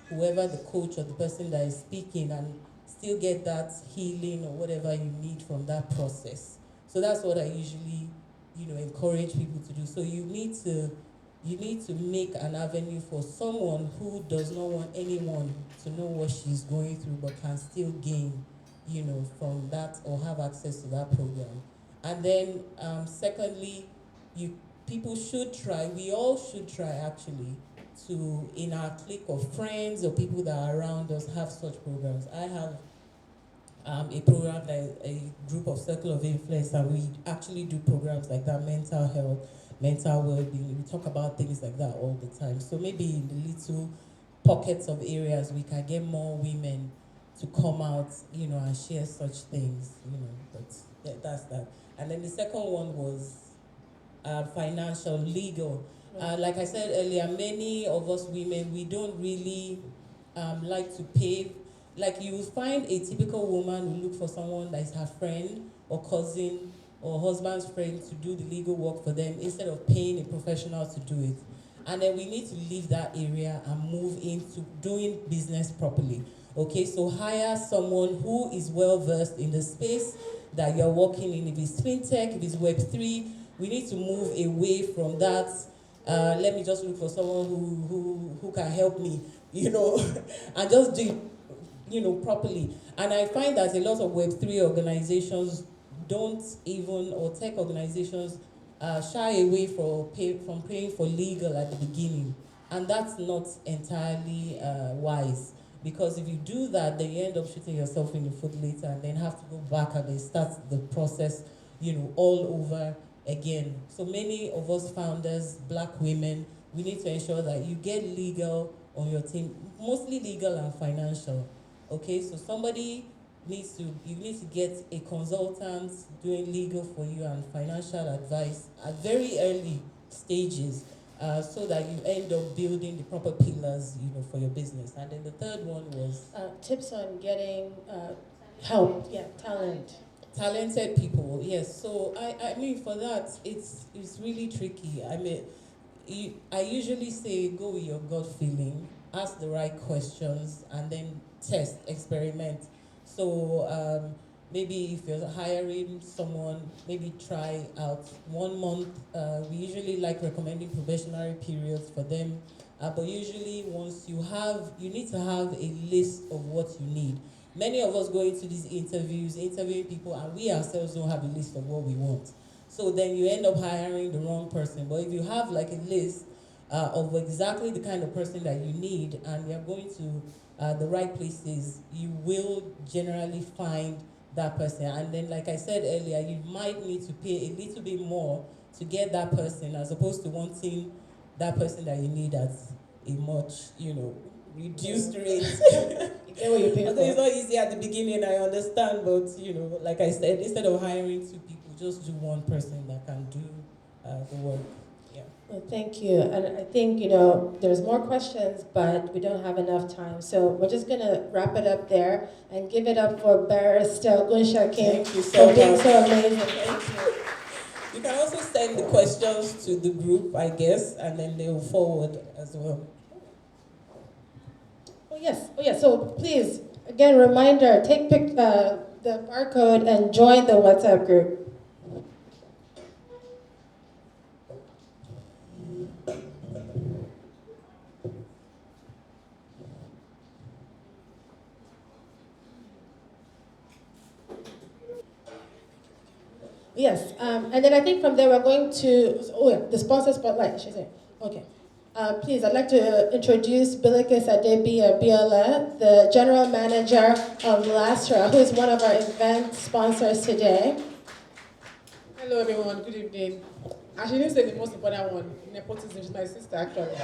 whoever the coach or the person that is speaking and still get that healing or whatever you need from that process. So that's what I usually, encourage people to do. So you need to make an avenue for someone who does not want anyone to know what she's going through, but can still gain, from that or have access to that program. And then, secondly, people should try. We all should try actually to, in our clique of friends or people that are around us, have such programs. I have a program, like a group of circle of influence, and we actually do programs like that, mental health, mental well-being. We talk about things like that all the time. So maybe in the little pockets of areas, we can get more women to come out, and share such things, but that's that. And then the second one was financial, legal. Like I said earlier, many of us women, we don't really like to pay. Like, you will find a typical woman who look for someone that is her friend or cousin or husband's friend to do the legal work for them instead of paying a professional to do it. And then we need to leave that area and move into doing business properly. Okay, so hire someone who is well versed in the space that you're working in. If it's fintech, if it's Web3, we need to move away from that. Let me just look for someone who can help me, and just do it, properly. And I find that a lot of Web3 organizations don't even, or tech organizations, shy away from paying for legal at the beginning. And that's not entirely wise. Because if you do that, then you end up shooting yourself in the foot later and then have to go back and then start the process, all over again. So many of us founders, Black women, we need to ensure that you get legal on your team, mostly legal and financial. Okay, so somebody you need to get a consultant doing legal for you and financial advice at very early stages, so that you end up building the proper pillars, for your business. And then the third one was
Tips on getting help, talent.
talented people. Yes. So I mean, for that, it's really tricky. I mean, I usually say go with your gut feeling, ask the right questions, and then test, experiment. So maybe if you're hiring someone, maybe try out 1 month. We usually like recommending probationary periods for them. But usually once you need to have a list of what you need. Many of us go into these interviews, interviewing people, and we ourselves don't have a list of what we want. So then you end up hiring the wrong person. But if you have like a list of exactly the kind of person that you need, and you're going to the right places, you will generally find that person. And then, like I said earlier, you might need to pay a little bit more to get that person, as opposed to wanting that person that you need at a much, reduced rate.
You get what you pay
Although it's
for.
not easy at the beginning, I understand, but like I said, instead of hiring two people, just do one person that can do the work. Yeah.
Well, thank you. And I think, there's more questions, but we don't have enough time. So we're just going to wrap it up there and give it up for Barrister Gunshakin
Thank you so
for being
much.
so amazing.
Thank you. You can also send the questions to the group, I guess, and then they will forward as well.
Oh, yes. So please, again, reminder, take the barcode and join the WhatsApp group. Yes, and then I think from there we're going to, the sponsor spotlight, she said. Okay. Please, I'd like to introduce Bilikis Adebi Abiola, the General Manager of Lastra, who is one of our event sponsors today.
Hello everyone, good evening. I shouldn't say the most important one, nepotism is my sister actually.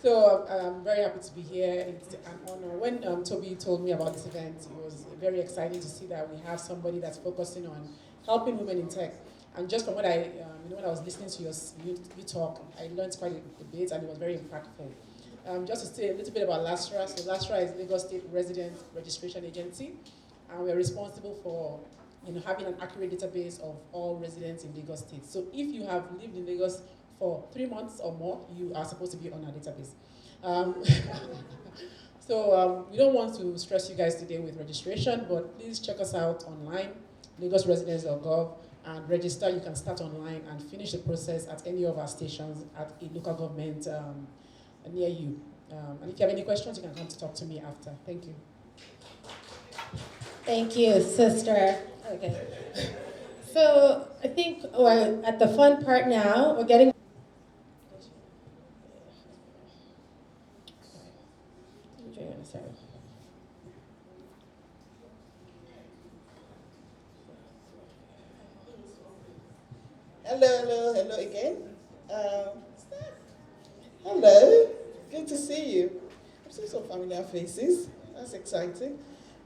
So I'm very happy to be here. It's an honor. When Toby told me about this event, it was very exciting to see that we have somebody that's focusing on helping women in tech. And just from what when I was listening to you talk, I learned quite a bit, and it was very impactful. Just to say a little bit about Lastra. So Lastra is Lagos State Resident Registration Agency, and we're responsible for having an accurate database of all residents in Lagos State. So if you have lived in Lagos for 3 months or more, you are supposed to be on our database. We don't want to stress you guys today with registration, but please check us out online, lagosresidents.gov, and register. You can start online and finish the process at any of our stations at a local government near you. And if you have any questions, you can come to talk to me after. Thank you.
Thank you, sister. Okay. So I think we're at the fun part now. We're getting. Sorry.
Hello again. Hello, good to see you. I'm seeing some familiar faces. That's exciting.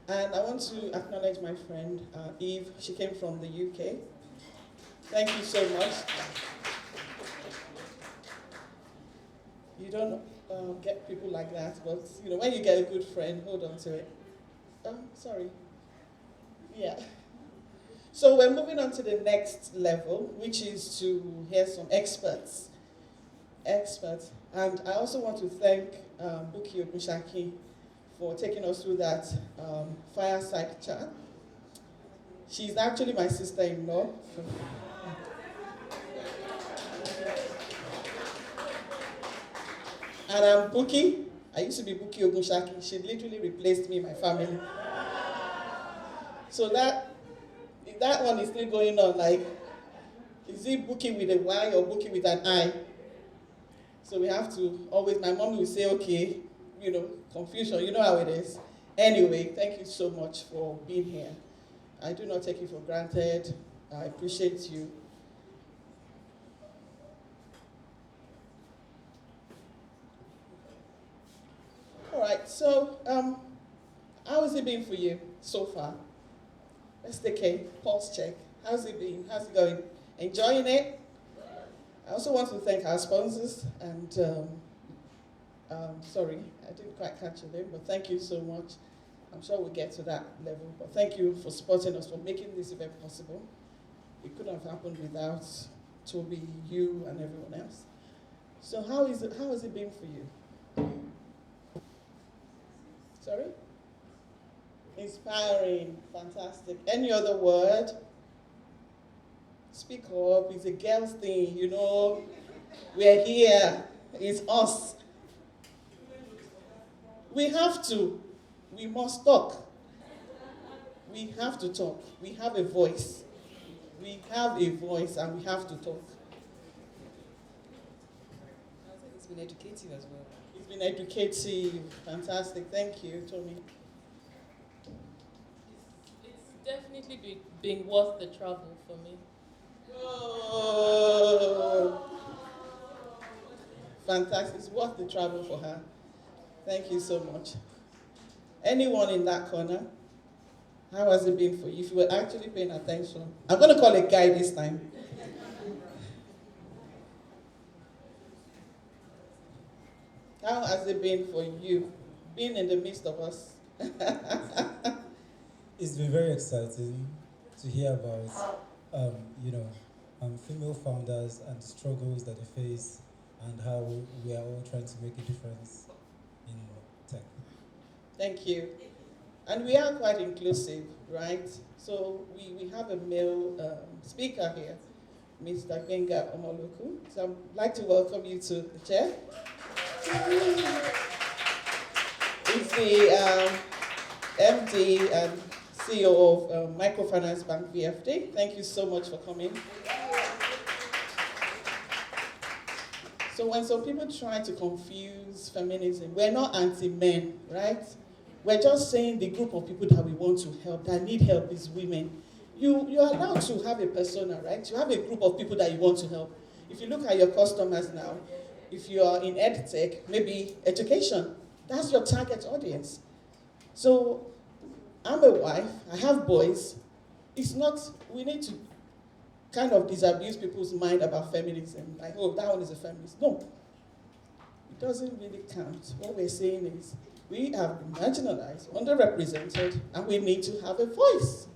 And I want to acknowledge my friend Eve. She came from the UK. Thank you so much. You don't get people like that, but when you get a good friend, hold on to it. Sorry. Yeah. So we're moving on to the next level, which is to hear some experts. And I also want to thank Buki Ogunsaki for taking us through that fireside chat. She's actually my sister-in-law. And I'm Buki. I used to be Buki Ogunsaki. She literally replaced me in my family. So that one is still going on, like, is it Buki with a Y or Buki with an I? So we have to always, my mom will say, okay, confusion, you know how it is. Anyway, thank you so much for being here. I do not take you for granted. I appreciate you. All right, So, how has it been for you so far? Let's take a pulse check. How's it been? How's it going? Enjoying it? I also want to thank our sponsors and, sorry, I didn't quite catch your name, but thank you so much. I'm sure we'll get to that level, but thank you for supporting us, for making this event possible. It couldn't have happened without Toby, you, and everyone else. So how has it been for you? Sorry? Inspiring, fantastic. Any other word? Speak up, it's a girl's thing, you know. We're here, it's us. We have to, we must talk. We have to talk. We have a voice. We have a voice and we have to talk.
It's been educative as well.
It's been educative, fantastic. Thank you, Tommy.
It's definitely been worth the travel for me.
Oh, fantastic. It's worth the travel for her. Thank you so much. Anyone in that corner? How has it been for you? If you were actually paying attention. I'm going to call a guy this time. How has it been for you, being in the midst of us?
It's been very exciting to hear about, female founders and struggles that they face and how we are all trying to make a difference in tech.
Thank you. And we are quite inclusive, right? So we have a male speaker here, Mr. Gbenga Omoloku. So I'd like to welcome you to the chair. He's the MD and CEO of Microfinance Bank VFD. Thank you so much for coming. So when some people try to confuse feminism, we're not anti-men, right? We're just saying the group of people that we want to help, that need help, is women. You're allowed to have a persona, right? You have a group of people that you want to help. If you look at your customers now, if you are in EdTech, maybe education, that's your target audience. So I'm a wife, I have boys. It's not, we need to kind of disabuse people's mind about feminism. Like, oh, that one is a feminist. No, it doesn't really count. What we're saying is we have been marginalized, underrepresented, and we need to have a voice.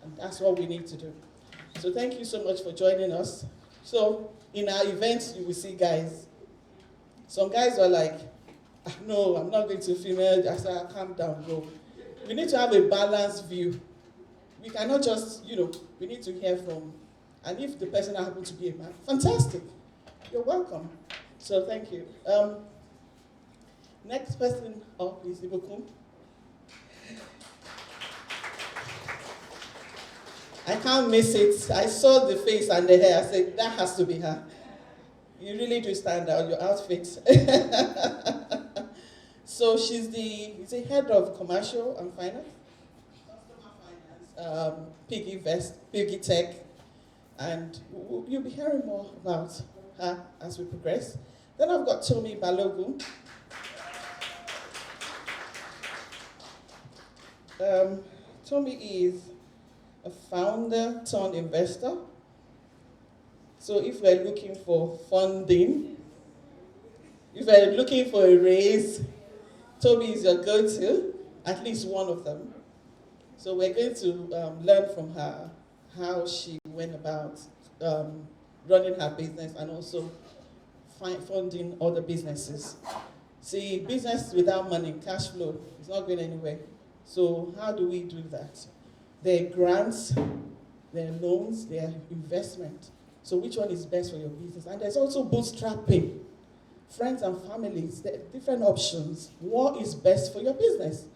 And that's what we need to do. So thank you so much for joining us. So in our events, you will see guys. Some guys are like, no, I'm not going to female. I said, calm down, bro. We need to have a balanced view. We cannot just, we need to hear from, and if the person happens to be a man, fantastic. You're welcome. So thank you. Next person up is Ibokum. I can't miss it. I saw the face and the hair. I said, that has to be her. You really do stand out, your outfit. So she's the head of commercial and finance, customer finance, Piggy Tech, and you'll be hearing more about her as we progress. Then I've got Tomi Balogun. Tomi is a founder turned investor. So if we're looking for funding, if we're looking for a raise, Toby is your go-to, at least one of them. So we're going to learn from her how she went about running her business and also funding other businesses. See, business without money, cash flow, is not going anywhere. So how do we do that? There are grants, there are loans, there are investment. So which one is best for your business? And there's also bootstrapping. Friends and families, there are different options. What is best for your business?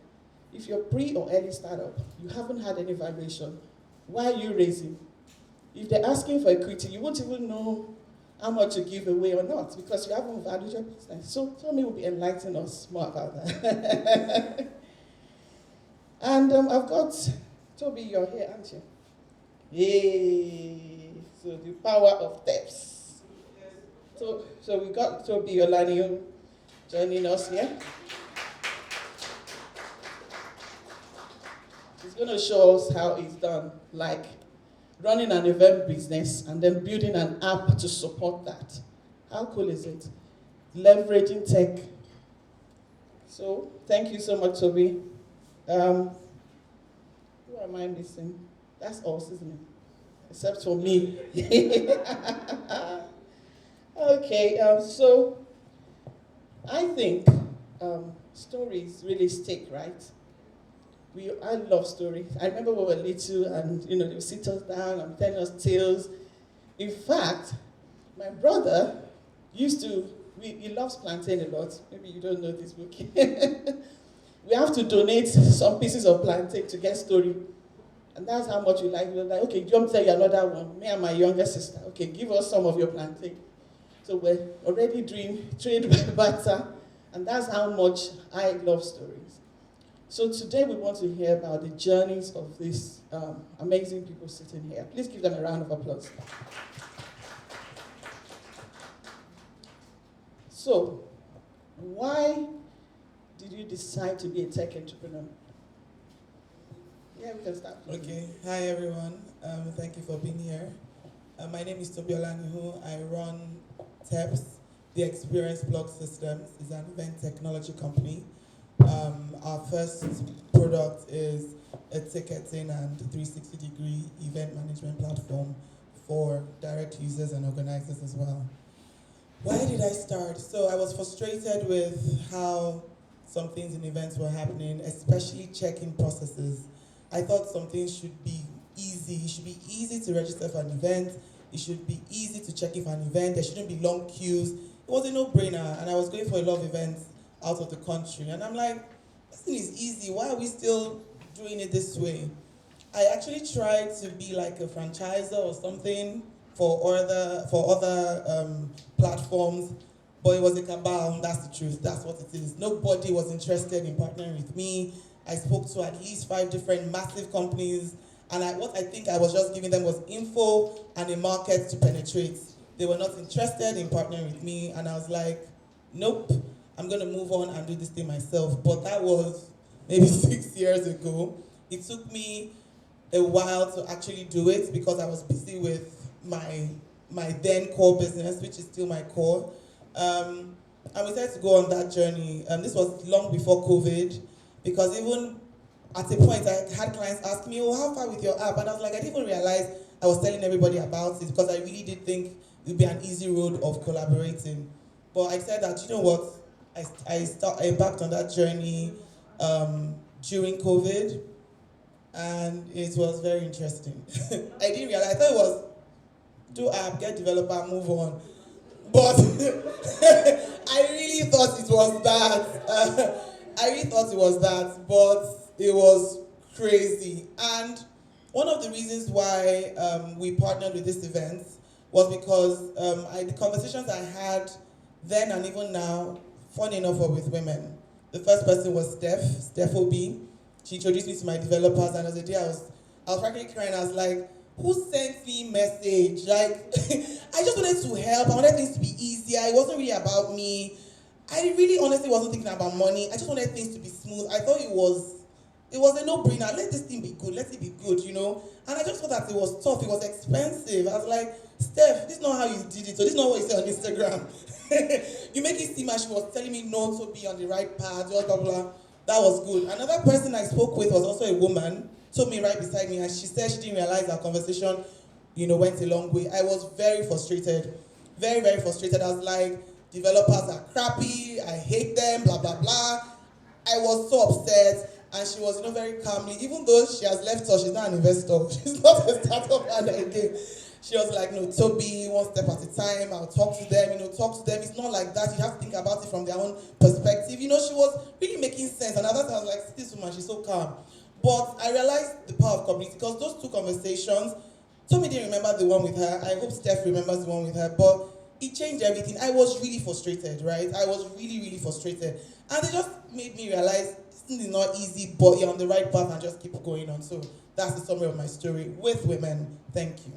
If you're pre or early startup, you haven't had any valuation, why are you raising? If they're asking for equity, you won't even know how much to give away or not because you haven't valued your business. So Tommy will be enlightening us more about that. And I've got Toby, you're here, aren't you? Yay! So the power of steps. So we got Toby Olaniyan joining us here. She's going to show us how it's done, like running an event business and then building an app to support that. How cool is it? Leveraging tech. So, thank you so much, Toby. Who am I missing? That's us, isn't it? Except for me. Okay, so I think stories really stick, right? I love stories. I remember when we were little and, they would sit us down and tell us tales. In fact, my brother he loves plantain a lot. Maybe you don't know this book. We have to donate some pieces of plantain to get story. And that's how much we like. We're like, okay, do you want me to tell you another one? Me and my younger sister. Okay, give us some of your plantain. So we're already doing trade by barter. And that's how much I love stories. So today we want to hear about the journeys of these amazing people sitting here. Please give them a round of applause. So, why did you decide to be a tech entrepreneur? Yeah, we can start.
Okay, hi everyone. Thank you for being here. My name is Tobi Olanihu. I run TEPS, the Experience Blog Systems. It's an event technology company. Our first product is a ticketing and 360-degree event management platform for direct users and organizers as well. Why did I start? So I was frustrated with how some things in events were happening, especially check-in processes. I thought some things should be easy. It should be easy to register for an event. It should be easy to check in for an event. There shouldn't be long queues. It was a no-brainer, and I was going for a lot of events out of the country. And I'm like, this thing is easy. Why are we still doing it this way? I actually tried to be like a franchisor or something for other platforms, but it was a cabal. That's the truth. That's what it is. Nobody was interested in partnering with me. I spoke to at least 5 different massive companies, and what I think I was just giving them was info and a market to penetrate. They were not interested in partnering with me, and I was like, nope, I'm going to move on and do this thing myself. But that was maybe 6 years ago. It took me a while to actually do it because I was busy with my then core business, which is still my core. And we decided to go on that journey. This was long before COVID, because even at a point I had clients ask me, oh, how far with your app? And I was like, I didn't even realize I was telling everybody about it, because I really did think it would be an easy road of collaborating. But I said that, you know what, I embarked on that journey during COVID, and it was very interesting. I didn't realize, I thought it was do app, get developer, move on. But I really thought it was that. But it was crazy. And one of the reasons why we partnered with this event was because the conversations I had then and even now, funny enough, were with women. The first person was Steph Obi. She introduced me to my developers, and there was a day I was practically crying. I was like, who sent me message? Like, I just wanted to help. I wanted things to be easier. It wasn't really about me. I really honestly wasn't thinking about money. I just wanted things to be smooth. I thought it was a no-brainer. Let this thing be good. Let it be good, And I just thought that it was tough. It was expensive. I was like, Steph, this is not how you did it. So this is not what you say on Instagram. You make it seem like she was telling me not to be on the right path, blah, blah, blah. That was good. Another person I spoke with was also a woman, told me right beside me, and she said she didn't realize our conversation, went a long way. I was very frustrated. Very, very frustrated. I was like, developers are crappy, I hate them, blah, blah, blah. I was so upset, and she was, very calmly, even though she has left us, she's not an investor, she's not a startup owner again. She was like, no, Toby, one step at a time, I'll talk to them, talk to them. It's not like that, you have to think about it from their own perspective. She was really making sense, and at that time I was like, this woman, she's so calm. But I realized the power of community, because those 2 conversations, Tommy didn't remember the one with her. I hope Steph remembers the one with her, but it changed everything. I was really frustrated, right? I was really, really frustrated. And it just made me realize this thing is not easy, but you're on the right path and just keep going on. So that's the summary of my story with women. Thank you.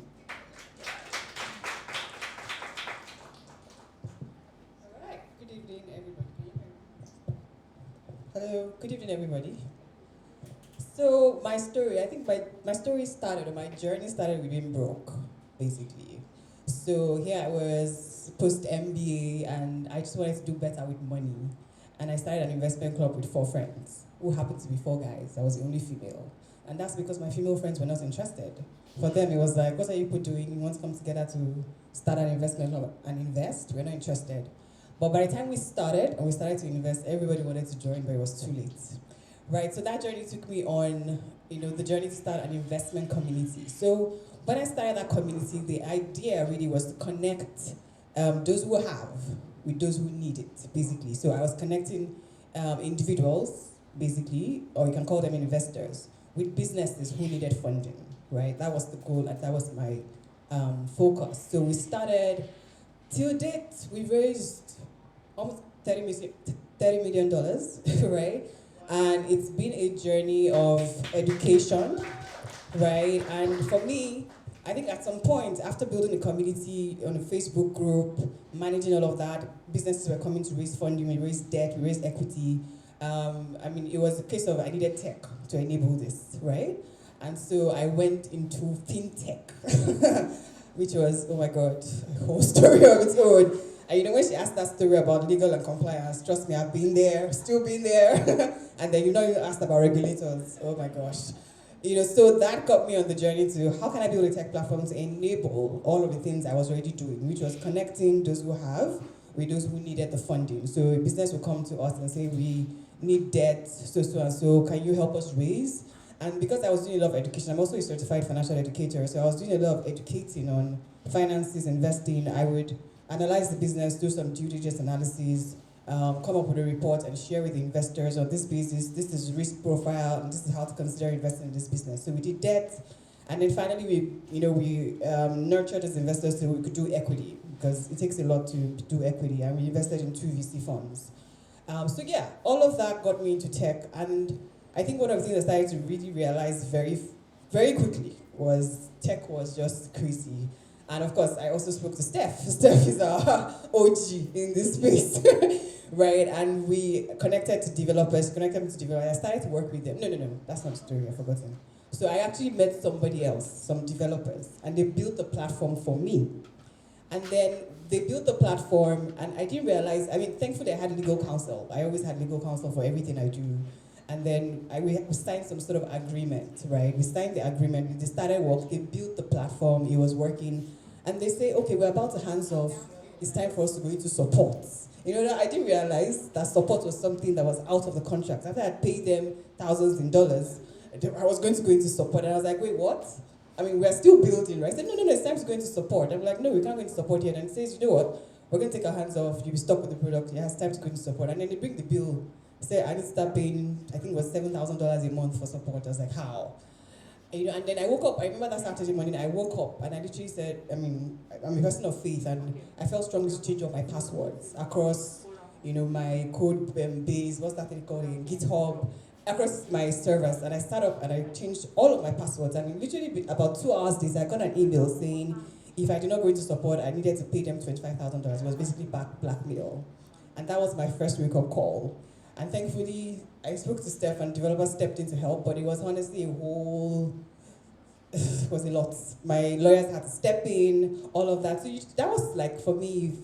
All right. Good evening, everybody. Hello. Good evening, everybody. So So my story, I think my story started, or my journey started with being broke, basically. So here I was post MBA, and I just wanted to do better with money. And I started an investment club with 4 friends, who happened to be 4 guys. I was the only female. And that's because my female friends were not interested. For them, it was like, what are you people doing? You want to come together to start an investment club and invest? We're not interested. But by the time we started, and we started to invest, everybody wanted to join, but it was too late. Right, so that journey took me on, the journey to start an investment community. So when I started that community, the idea really was to connect those who have with those who need it, basically. So I was connecting individuals, basically, or you can call them investors, with businesses who needed funding, right? That was the goal, and that was my focus. So we started, till date, we raised almost $30 million, right? And it's been a journey of education, right? And for me, I think at some point, after building a community on a Facebook group, managing all of that, businesses were coming to raise funding, we raised debt, we raised equity. It was a case of I needed tech to enable this, right? And so I went into fintech, which was, oh my God, a whole story of its own. And when she asked that story about legal and compliance, trust me, I've been there, still been there. And then you asked about regulators, oh my gosh. So that got me on the journey to how can I build a tech platform to enable all of the things I was already doing, which was connecting those who have with those who needed the funding. So a business will come to us and say, we need debt, so and so, can you help us raise? And because I was doing a lot of education, I'm also a certified financial educator, so I was doing a lot of educating on finances, investing. I would analyze the business, do some due diligence analysis, come up with a report and share with the investors on this basis, this is risk profile, and this is how to consider investing in this business. So we did debt, and then finally we nurtured as investors so we could do equity, because it takes a lot to do equity, and we invested in 2 VC funds. So yeah, all of that got me into tech, and I think one of the things I started to really realize very, very quickly was tech was just crazy. And of course, I also spoke to Steph. Steph is our OG in this space, right? And we connected to developers, I started to work with them. No, that's not the story, I've forgotten. So I actually met somebody else, some developers, and they built the platform for me. And then they built the platform, and I didn't realize, thankfully I had legal counsel. I always had legal counsel for everything I do. And then we signed some sort of agreement, right? We signed the agreement, they started work, they built the platform, it was working. And they say, okay, we're about to hands off, it's time for us to go into support. I didn't realize that support was something that was out of the contract. After I had paid them thousands in dollars, I was going to go into support. And I was like, wait, what? We're still building, right? I said, no, it's time to go into support. I'm like, no, we can't go into support yet. And it says, you know what? We're going to take our hands off, you'll be stuck with the product, yeah, it's time to go into support. And then they bring the bill, say I need to start paying, I think it was $7,000 a month for support. I was like, how? And then I woke up, I remember that Saturday morning, I woke up and I literally said, I'm a person of faith, and I felt strongly to change all my passwords across, my code base, what's that thing called again, GitHub, across my servers. And I started up and I changed all of my passwords. And literally about 2 hours later, I got an email saying, if I did not go into support, I needed to pay them $25,000. It was basically blackmail. And that was my first wake-up call. And thankfully, I spoke to Steph and developers stepped in to help, but it was honestly it was a lot. My lawyers had to step in, all of that. So that was like, for me,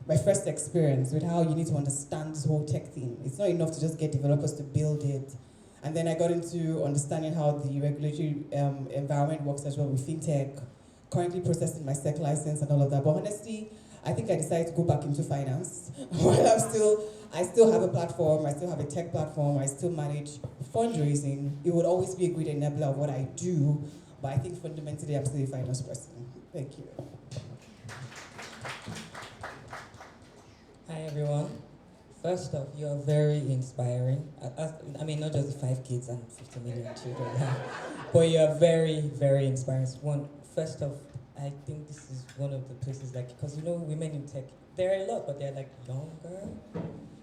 my first experience with how you need to understand this whole tech thing. It's not enough to just get developers to build it. And then I got into understanding how the regulatory environment works as well with fintech, currently processing my SEC license and all of that. But honestly, I think I decided to go back into finance while I still have a platform, I still have a tech platform, I still manage fundraising. It would always be a great enabler of what I do, but I think fundamentally I'm still a finance person. Thank you.
Hi everyone. First off, you're very inspiring. Not just the 5 kids and 50 million children, but you're very, very inspiring. First off, I think this is one of the places, because women in tech, there are a lot, but they're younger.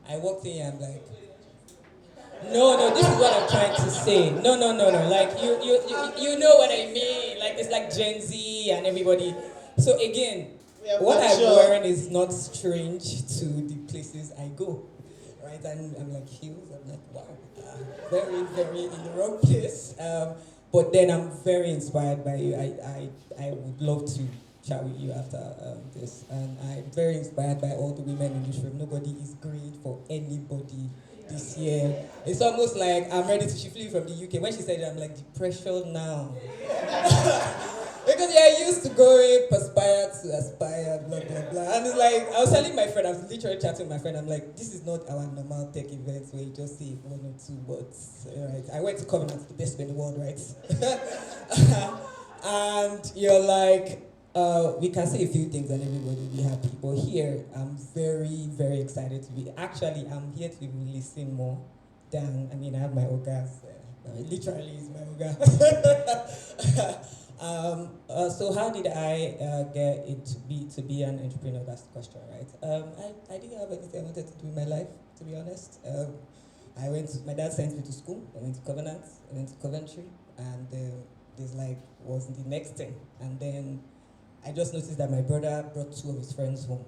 I walked in and I'm like, no, this is what I'm trying to say. No. You know what I mean. It's Gen Z and everybody. So again, what I'm wearing is not strange to the places I go, right? And I'm like, heels? I'm like, wow, very, very in the wrong place. But then I'm very inspired by you. I would love to chat with you after this. And I'm very inspired by all the women in this room. Nobody is great for anybody this year. It's almost like I'm ready to, she flew from the UK. When she said it, I'm like, the pressure now. Because you're used to going perspire to aspire, blah, blah, blah. And it's like, I was telling my friend, I was literally chatting with my friend, I'm like, this is not our normal tech events where you just say one or two words, right? I went to Covenant, the best in the world, right? And you're like, we can say a few things and everybody will be happy. But here, I'm very, very excited to be, actually, I'm here to listen more than, I mean, I have my orgas, literally is my orgas. So how did I get it to be an entrepreneur? That's the question, right? I didn't have anything I wanted to do in my life, to be honest. My dad sent me to school. I went to Covenant, I went to Coventry, and this was the next thing. And then I just noticed that my brother brought 2 of his friends home,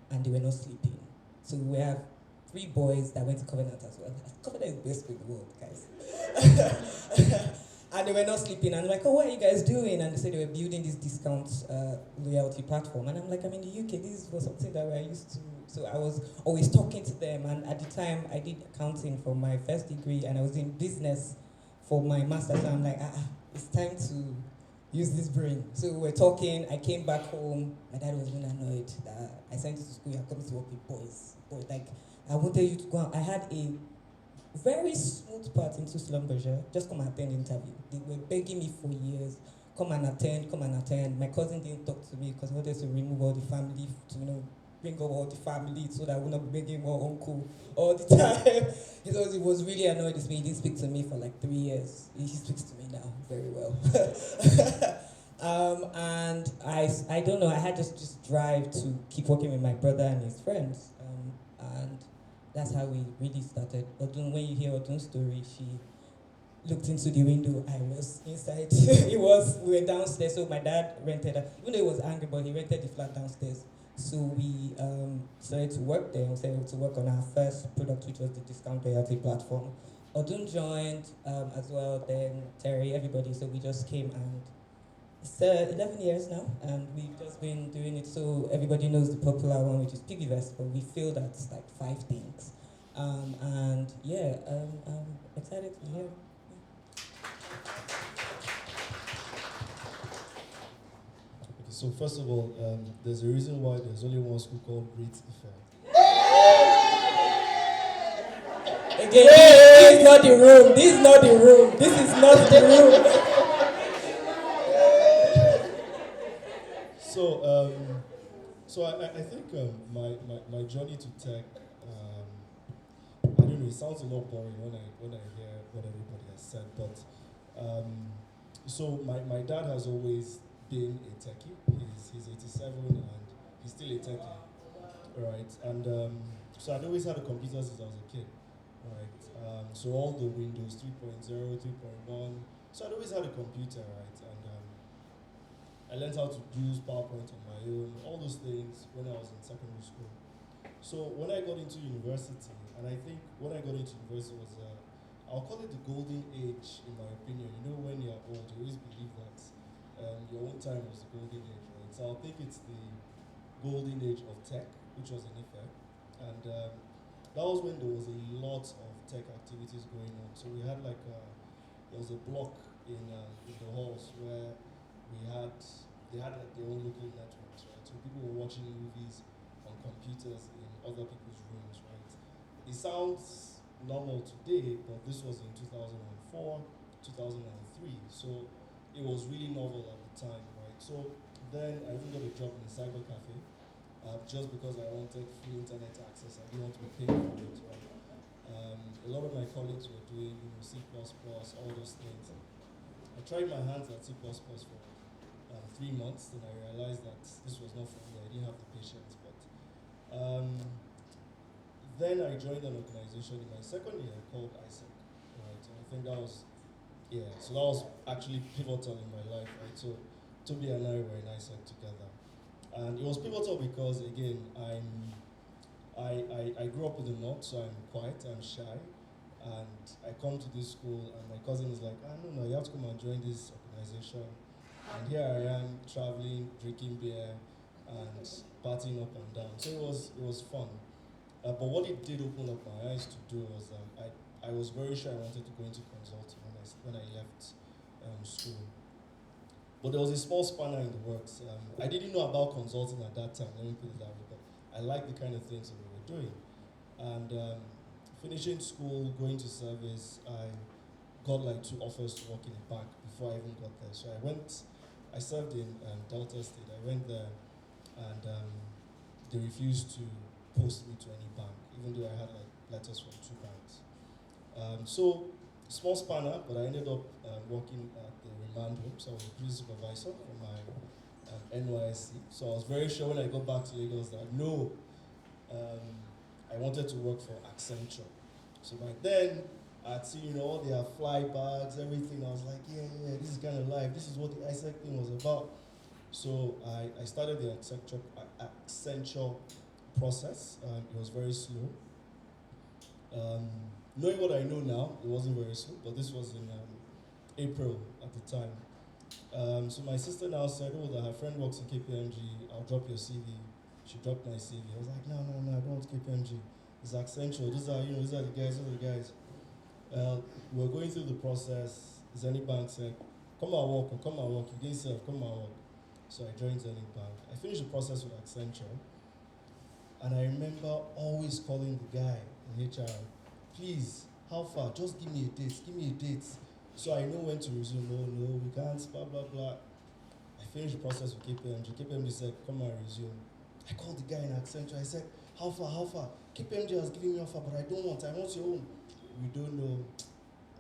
and they were not sleeping. So we have 3 boys that went to Covenant as well. Covenant is the best school in the world, guys. And they were not sleeping. And I'm like, oh, what are you guys doing? And they said they were building this discount loyalty platform. And I'm like, I'm in the UK. This was something that we're used to. So I was always talking to them. And at the time, I did accounting for my first degree. And I was in business for my master's. So I'm like, it's time to use this brain. So we were talking. I came back home. My dad was really annoyed that I sent you to school. You're coming to work with boys. But like, I wanted you to go out. I had a very smooth part into Schlumberger. Just come and attend the interview. They were begging me for years. Come and attend. My cousin didn't talk to me because he wanted to remove all the family, to bring up all the family so that I would not be begging my uncle all the time. He was really annoyed with me. He didn't speak to me for like 3 years. He speaks to me now very well. And I don't know, I had just this drive to keep working with my brother and his friends. And that's how we really started. Odun, when you hear Odun's story, she looked into the window. I was inside. We were downstairs. So my dad rented, even though he was angry, but he rented the flat downstairs. So we started to work there. We started to work on our first product, which was the discount loyalty platform. Odun joined as well, then Terry, everybody. So we just came, and it's 11 years now, and we've just been doing it. So everybody knows the popular one, which is Piggyvest, but we feel that's like 5 things. And yeah, I'm excited to be here.
Okay, so first of all, there's a reason why there's only one school called Great Ife.
Again, this is not the room. This is not the room. This is not the room.
So I think my journey to tech, I don't know, it sounds a lot boring when I hear what everybody has said, but so my dad has always been a techie. He's 87 and he's still a techie, right? And so I'd always had a computer since I was a kid, right? So all the Windows 3.0, 3.1, so I'd always had a computer, right? And I learned how to use PowerPoint on my own, all those things when I was in secondary school. So when I got into university, and I think when I got into university was, I'll call it the golden age in my opinion. You know, when you're old, you always believe that your own time was the golden age, right? So I think it's the golden age of tech, which was in Ife. And that was when there was a lot of tech activities going on. So we had there was a block in the halls where they had like their own local networks, right? So people were watching movies on computers in other people's rooms, right? It sounds normal today, but this was in 2004, 2003. So it was really novel at the time, right? So then I even got a job in a cyber cafe, just because I wanted free internet access. I didn't want to be paying for it, right? A lot of my colleagues were doing, C++, all those things. I tried my hands at C++ for 3 months, then I realized that this was not for me. I didn't have the patience, but then I joined an organization in my second year called ISEC, right? And I think that was, so that was actually pivotal in my life, right? So Toby and I were in ISEC together. And it was pivotal because, again, I grew up in the north, so I'm quiet, I'm shy. And I come to this school, and my cousin is like, no, you have to come and join this organization. And here I am, traveling, drinking beer, and partying up and down. So it was fun. But what it did open up my eyes to do was I was very sure I wanted to go into consulting when I left school. But there was a small spanner in the works. I didn't know about consulting at that time, let me put it that way, but I liked the kind of things that we were doing. And finishing school, going to service, I got like 2 offers to work in a bank before I even got there. So I served in Delta State. I went there and they refused to post me to any bank, even though I had like letters from 2 banks. So small spanner, but I ended up working at the remand home. So I was a prison supervisor for my NYSC. So I was very sure when I got back to Lagos that no, I wanted to work for Accenture. So by then, I'd seen all their fly bags, everything. I was like, yeah, this is kind of life. This is what the ISEC thing was about. So I started the Accenture process. It was very slow. Knowing what I know now, it wasn't very slow, but this was in April at the time. So my sister now said, that her friend works in KPMG, I'll drop your CV. She dropped my CV. I was like, no, I don't want KPMG. It's Accenture. These are the guys. We're going through the process. Zenith Bank said, come and work. You didn't serve, come and work. So I joined Zenith Bank. I finished the process with Accenture. And I remember always calling the guy in HR, please, how far? Just give me a date. So I know when to resume. No, we can't, blah, blah, blah. I finished the process with KPMG. KPMG said, come and resume. I called the guy in Accenture. I said, how far? KPMG has given me an offer, but I don't want. I want your own. We don't know.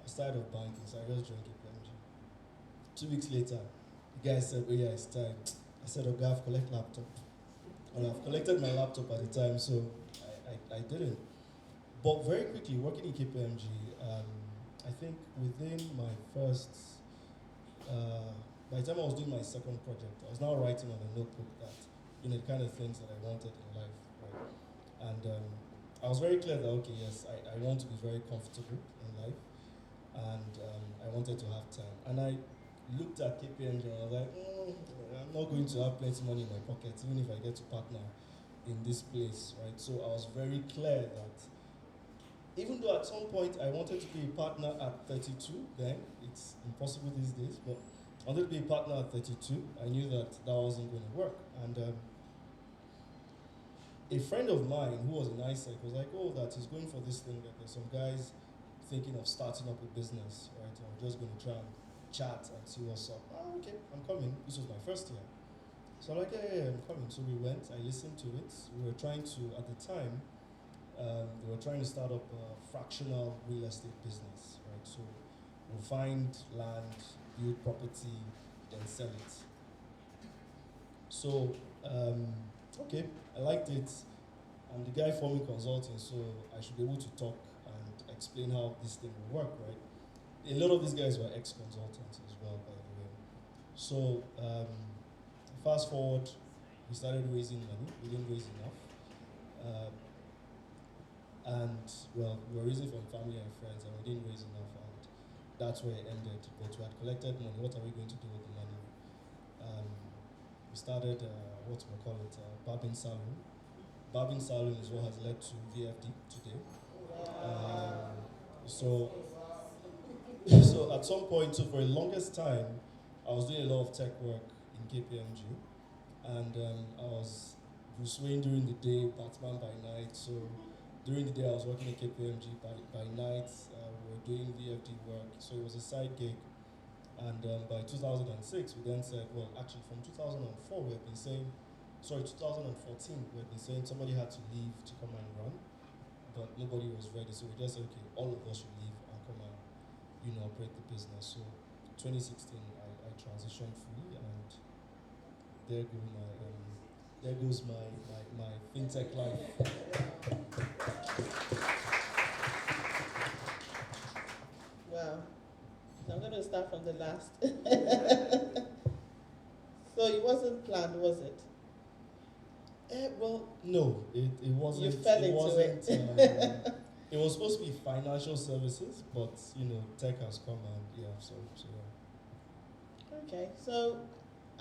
I started off banking, so I just joined KPMG. 2 weeks later, the guy said, yeah, it's time. I said, okay, I've collected laptop. And I've collected my laptop at the time, so I didn't. But very quickly, working in KPMG, I think within my first, by the time I was doing my second project, I was now writing on a notebook that, the kind of things that I wanted in life, right? And I was very clear that, okay, yes, I want to be very comfortable in life, and I wanted to have time. And I looked at KPMG and I was like, I'm not going to have plenty of money in my pocket, even if I get to partner in this place, right? So I was very clear that even though at some point I wanted to be a partner at 32, then it's impossible these days, but I wanted to be a partner at 32. I knew that wasn't going to work. And a friend of mine who was in ISEC was like, that he's going for this thing, that there's some guys thinking of starting up a business, right? I'm just going to try and chat and see what's up. Okay, I'm coming. This was my first year. So I'm like, yeah, I'm coming. So we went, I listened to it. We were trying to, at the time, they were trying to start up a fractional real estate business, right? So we'll find land, build property, then sell it. So, okay, I liked it. I'm the guy for me consulting, so I should be able to talk and explain how this thing will work, right? A lot of these guys were ex-consultants as well, by the way. So, fast forward, we started raising money. We didn't raise enough. And, well, we were raising from family and friends, and we didn't raise enough, and that's where it ended. But we had collected money. What are we going to do with the money? We started, Barbing Salon. Barbing Salon is what has led to VFD today. So at some point, so for the longest time, I was doing a lot of tech work in KPMG, and I was Bruce Wayne during the day, Batman by night. So during the day, I was working at KPMG. By night, we were doing VFD work. So it was a side gig. And by 2006, we then said, well, actually from 2004, 2014, we had been saying somebody had to leave to come and run, but nobody was ready. So we just said, okay, all of us should leave and come and, operate the business. So 2016, I transitioned fully, and there goes my fintech life.
Wow. I'm going to start from the last. So it wasn't planned, was it?
Well, no, it wasn't.
You fell
it
into
wasn't.
it.
It was supposed to be financial services, but tech has come and so yeah.
Okay, so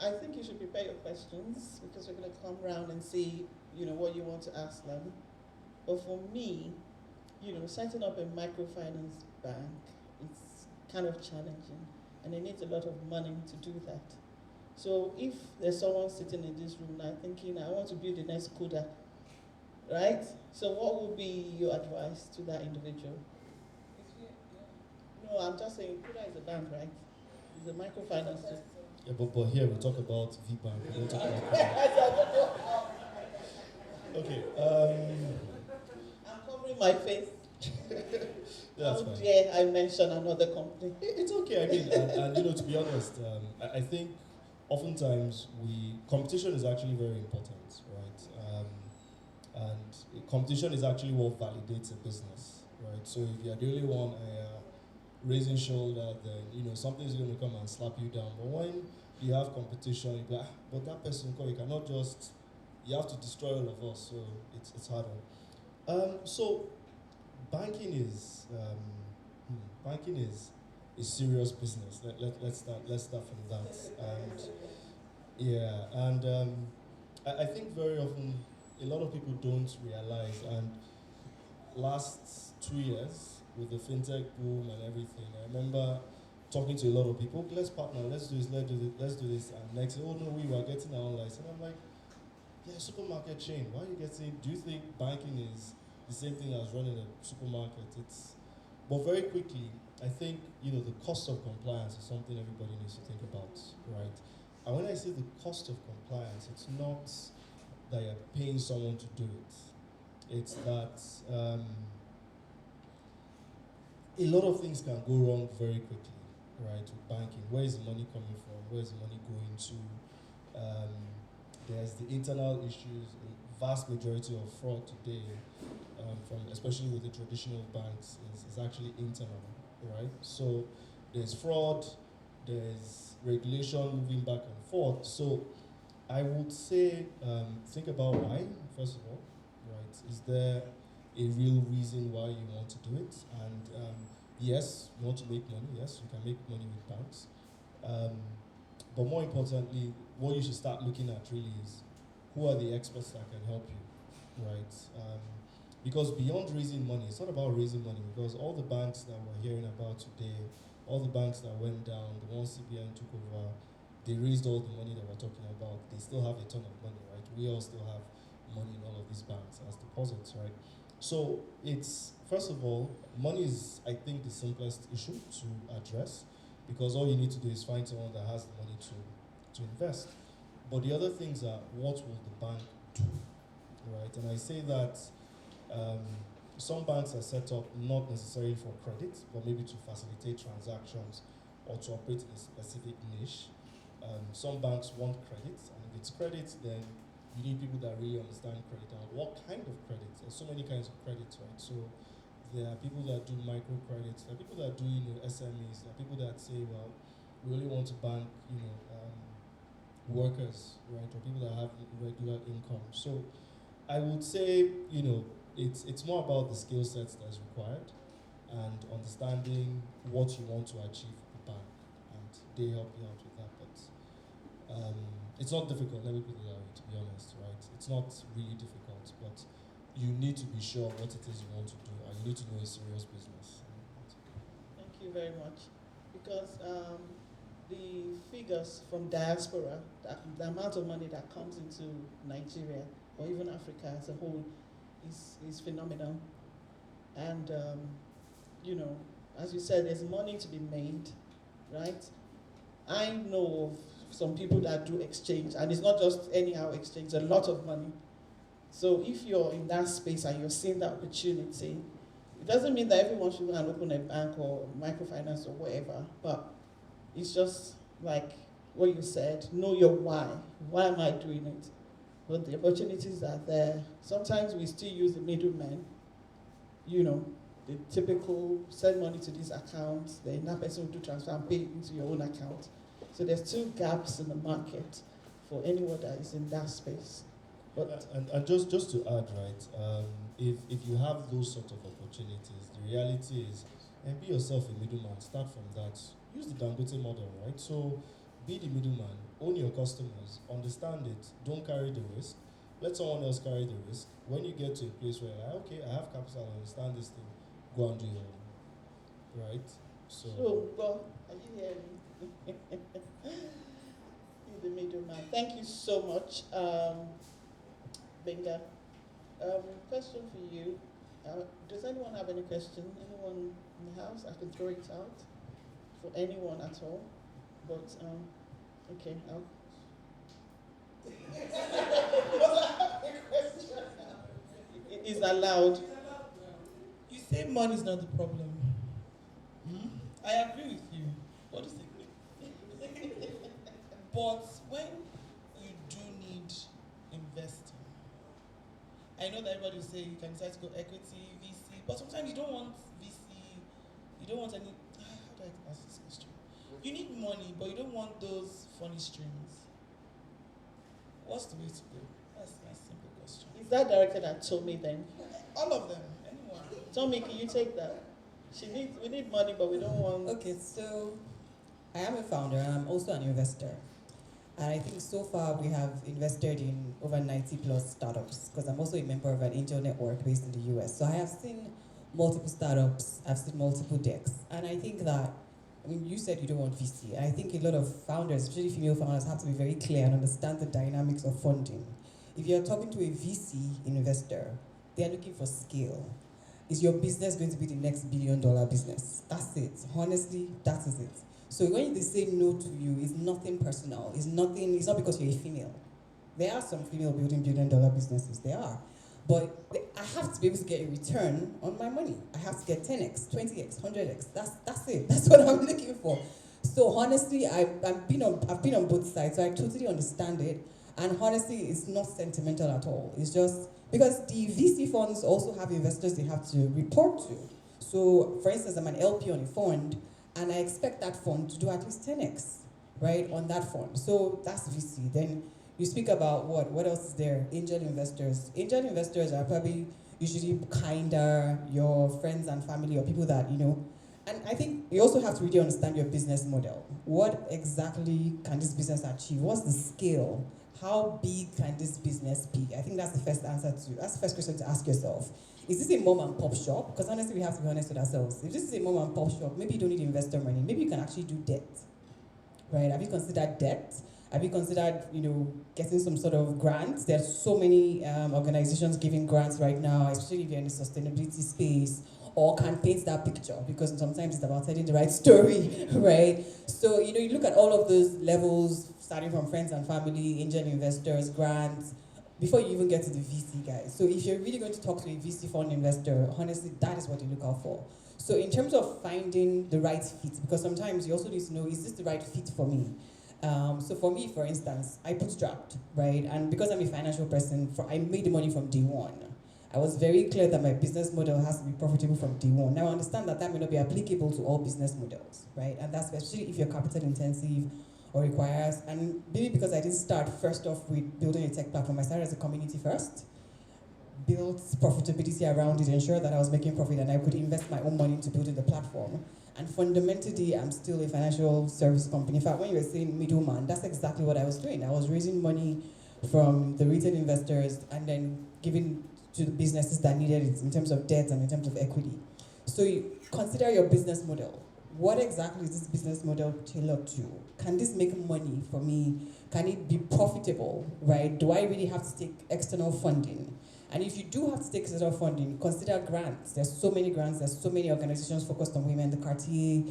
I think you should prepare your questions because we're going to come round and see, what you want to ask them. But for me, setting up a microfinance bank is kind of challenging and it needs a lot of money to do that. So if there's someone sitting in this room now thinking, I want to build the next Kuda, right? So what would be your advice to that individual? No, I'm just saying Kuda is a bank, right? It's a microfinance too.
Yeah, but here we talk about VBank. We don't talk about. Okay.
I'm covering my face.
That's
How
fine.
dare I mention another company?
It's okay. I mean, and to be honest, I think oftentimes competition is actually very important, right? And competition is actually what validates a business, right? So if you're the only one raising shoulder, then something's going to come and slap you down. But when you have competition, you be like, but that person, you cannot just. You have to destroy all of us, so it's harder. So banking is serious business. Let's start from that. And I think very often a lot of people don't realize. And last 2 years with the fintech boom and everything, I remember talking to a lot of people. Let's partner. Let's do this. Let's do this. And next, we were getting our own license. And I'm like, yeah, supermarket chain. Why are you getting? Do you think banking is the same thing as running a supermarket? But very quickly, I think the cost of compliance is something everybody needs to think about, right? And when I say the cost of compliance, it's not that you're paying someone to do it. It's that a lot of things can go wrong very quickly, right? With banking, where is the money coming from? Where is the money going to? There's the internal issues. The vast majority of fraud today, especially with the traditional banks, is actually internal, right? So there's fraud, there's regulation moving back and forth. So I would say think about why, first of all, right? Is there a real reason why you want to do it? And yes, you want to make money. Yes, you can make money with banks. But more importantly, what you should start looking at really is who are the experts that can help you, right? Because beyond raising money, it's not about raising money, because all the banks that we're hearing about today, all the banks that went down, the ones CBN took over, they raised all the money that we're talking about. They still have a ton of money, right? We all still have money in all of these banks as deposits, right? So it's, first of all, money is, I think, the simplest issue to address, because all you need to do is find someone that has the money to invest. But the other things are, what will the bank do, right? And I say that some banks are set up not necessarily for credit, but maybe to facilitate transactions or to operate in a specific niche. Some banks want credit, and if it's credit, then you need people that really understand credit and what kind of credit. There's so many kinds of credit, right? So there are people that do microcredits, there are people that do SMEs, there are people that say, well, we only want to bank workers, right, or people that have regular income. So I would say it's more about the skill sets that's required and understanding what you want to achieve with the bank, and they help you out with that. But it's not difficult, let me put it that way, to be honest, right? It's not really difficult, but you need to be sure what it is you want to do, and you need to know a serious business.
Thank you very much. Because the figures from diaspora, the amount of money that comes into Nigeria or even Africa as a whole is phenomenal. And, as you said, there's money to be made, right? I know of some people that do exchange, and it's not just anyhow exchange, a lot of money. So if you're in that space and you're seeing that opportunity, it doesn't mean that everyone should go and open a bank or microfinance or whatever, but it's just like what you said, know your why. Why am I doing it? But the opportunities are there. Sometimes we still use the middlemen, the typical send money to this account, then that person will do transfer and pay into your own account. So there's two gaps in the market for anyone that is in that space.
And just to add, right, if you have those sort of opportunities, the reality is, and be yourself a middleman, start from that. Use the Dangote model, right? So be the middleman, own your customers, understand it, don't carry the risk, let someone else carry the risk. When you get to a place where, like, okay, I have capital, I understand this thing, go and do your own, right?
So, well, are you hearing me? You're the middleman. Thank you so much, Benga. Question for you. Does anyone have any question? Anyone in the house? I can throw it out for anyone at all. But, okay, it is allowed.
You say money is not the problem. I agree with you. What is it? But when you do need investing, I know that everybody will say you can decide to go equity, VC, but sometimes you don't want VC, you don't want any, how do I ask this question? You need money, but you don't want those funny strings. What's the way to go? That's my simple question.
Is that directed at Tommy then?
All of them, anyone.
Tommy, can you take that? We need money, but we don't want...
Okay, so I am a founder and I'm also an investor. And I think so far we have invested in over 90 plus startups because I'm also a member of an angel network based in the US. So I have seen multiple startups, I've seen multiple decks. And I think that, I mean, you said you don't want VC. I think a lot of founders, especially female founders, have to be very clear and understand the dynamics of funding. If you're talking to a VC investor, they're looking for scale. Is your business going to be the next $1 billion business? That's it. Honestly, that is it. So when they say no to you, it's nothing personal. It's not because you're a female. There are some female building $1 billion businesses. There are. But I have to be able to get a return on my money. I have to get 10x, 20x, 100x. That's it. That's what I'm looking for. So honestly, I've been on both sides, so I totally understand it. And honestly, it's not sentimental at all. It's just because the VC funds also have investors they have to report to. So for instance, I'm an LP on a fund, and I expect that fund to do at least 10x, right, on that fund. So that's VC. Then you speak about what else is there? Angel investors. Angel investors are probably usually kinder, your friends and family or people that, and I think you also have to really understand your business model. What exactly can this business achieve? What's the scale? How big can this business be? I think that's the first that's the first question to ask yourself. Is this a mom and pop shop? Because honestly, we have to be honest with ourselves. If this is a mom and pop shop, maybe you don't need investor money. Maybe you can actually do debt, right? Have you considered debt? Have you considered, getting some sort of grants? There's so many organizations giving grants right now, especially if you're in the sustainability space, or can paint that picture, because sometimes it's about telling the right story, right? So, you look at all of those levels, starting from friends and family, angel investors, grants, before you even get to the VC guys. So if you're really going to talk to a VC fund investor, honestly, that is what you look out for. So in terms of finding the right fit, because sometimes you also need to know, is this the right fit for me? So for me, for instance, I bootstrapped, right? And because I'm a financial person, I made the money from day one. I was very clear that my business model has to be profitable from day one. Now I understand that may not be applicable to all business models, right? And that's especially if you're capital intensive or requires, and maybe because I didn't start first off with building a tech platform, I started as a community first, built profitability around it, ensure that I was making profit and I could invest my own money into building the platform. And fundamentally, I'm still a financial service company. In fact, when you were saying middleman, that's exactly what I was doing. I was raising money from the retail investors and then giving to the businesses that needed it in terms of debt and in terms of equity. So you consider your business model. What exactly is this business model tailored to? Can this make money for me? Can it be profitable, right? Do I really have to take external funding? And if you do have to take external funding, consider grants. There's so many grants, there's so many organizations focused on women, the Cartier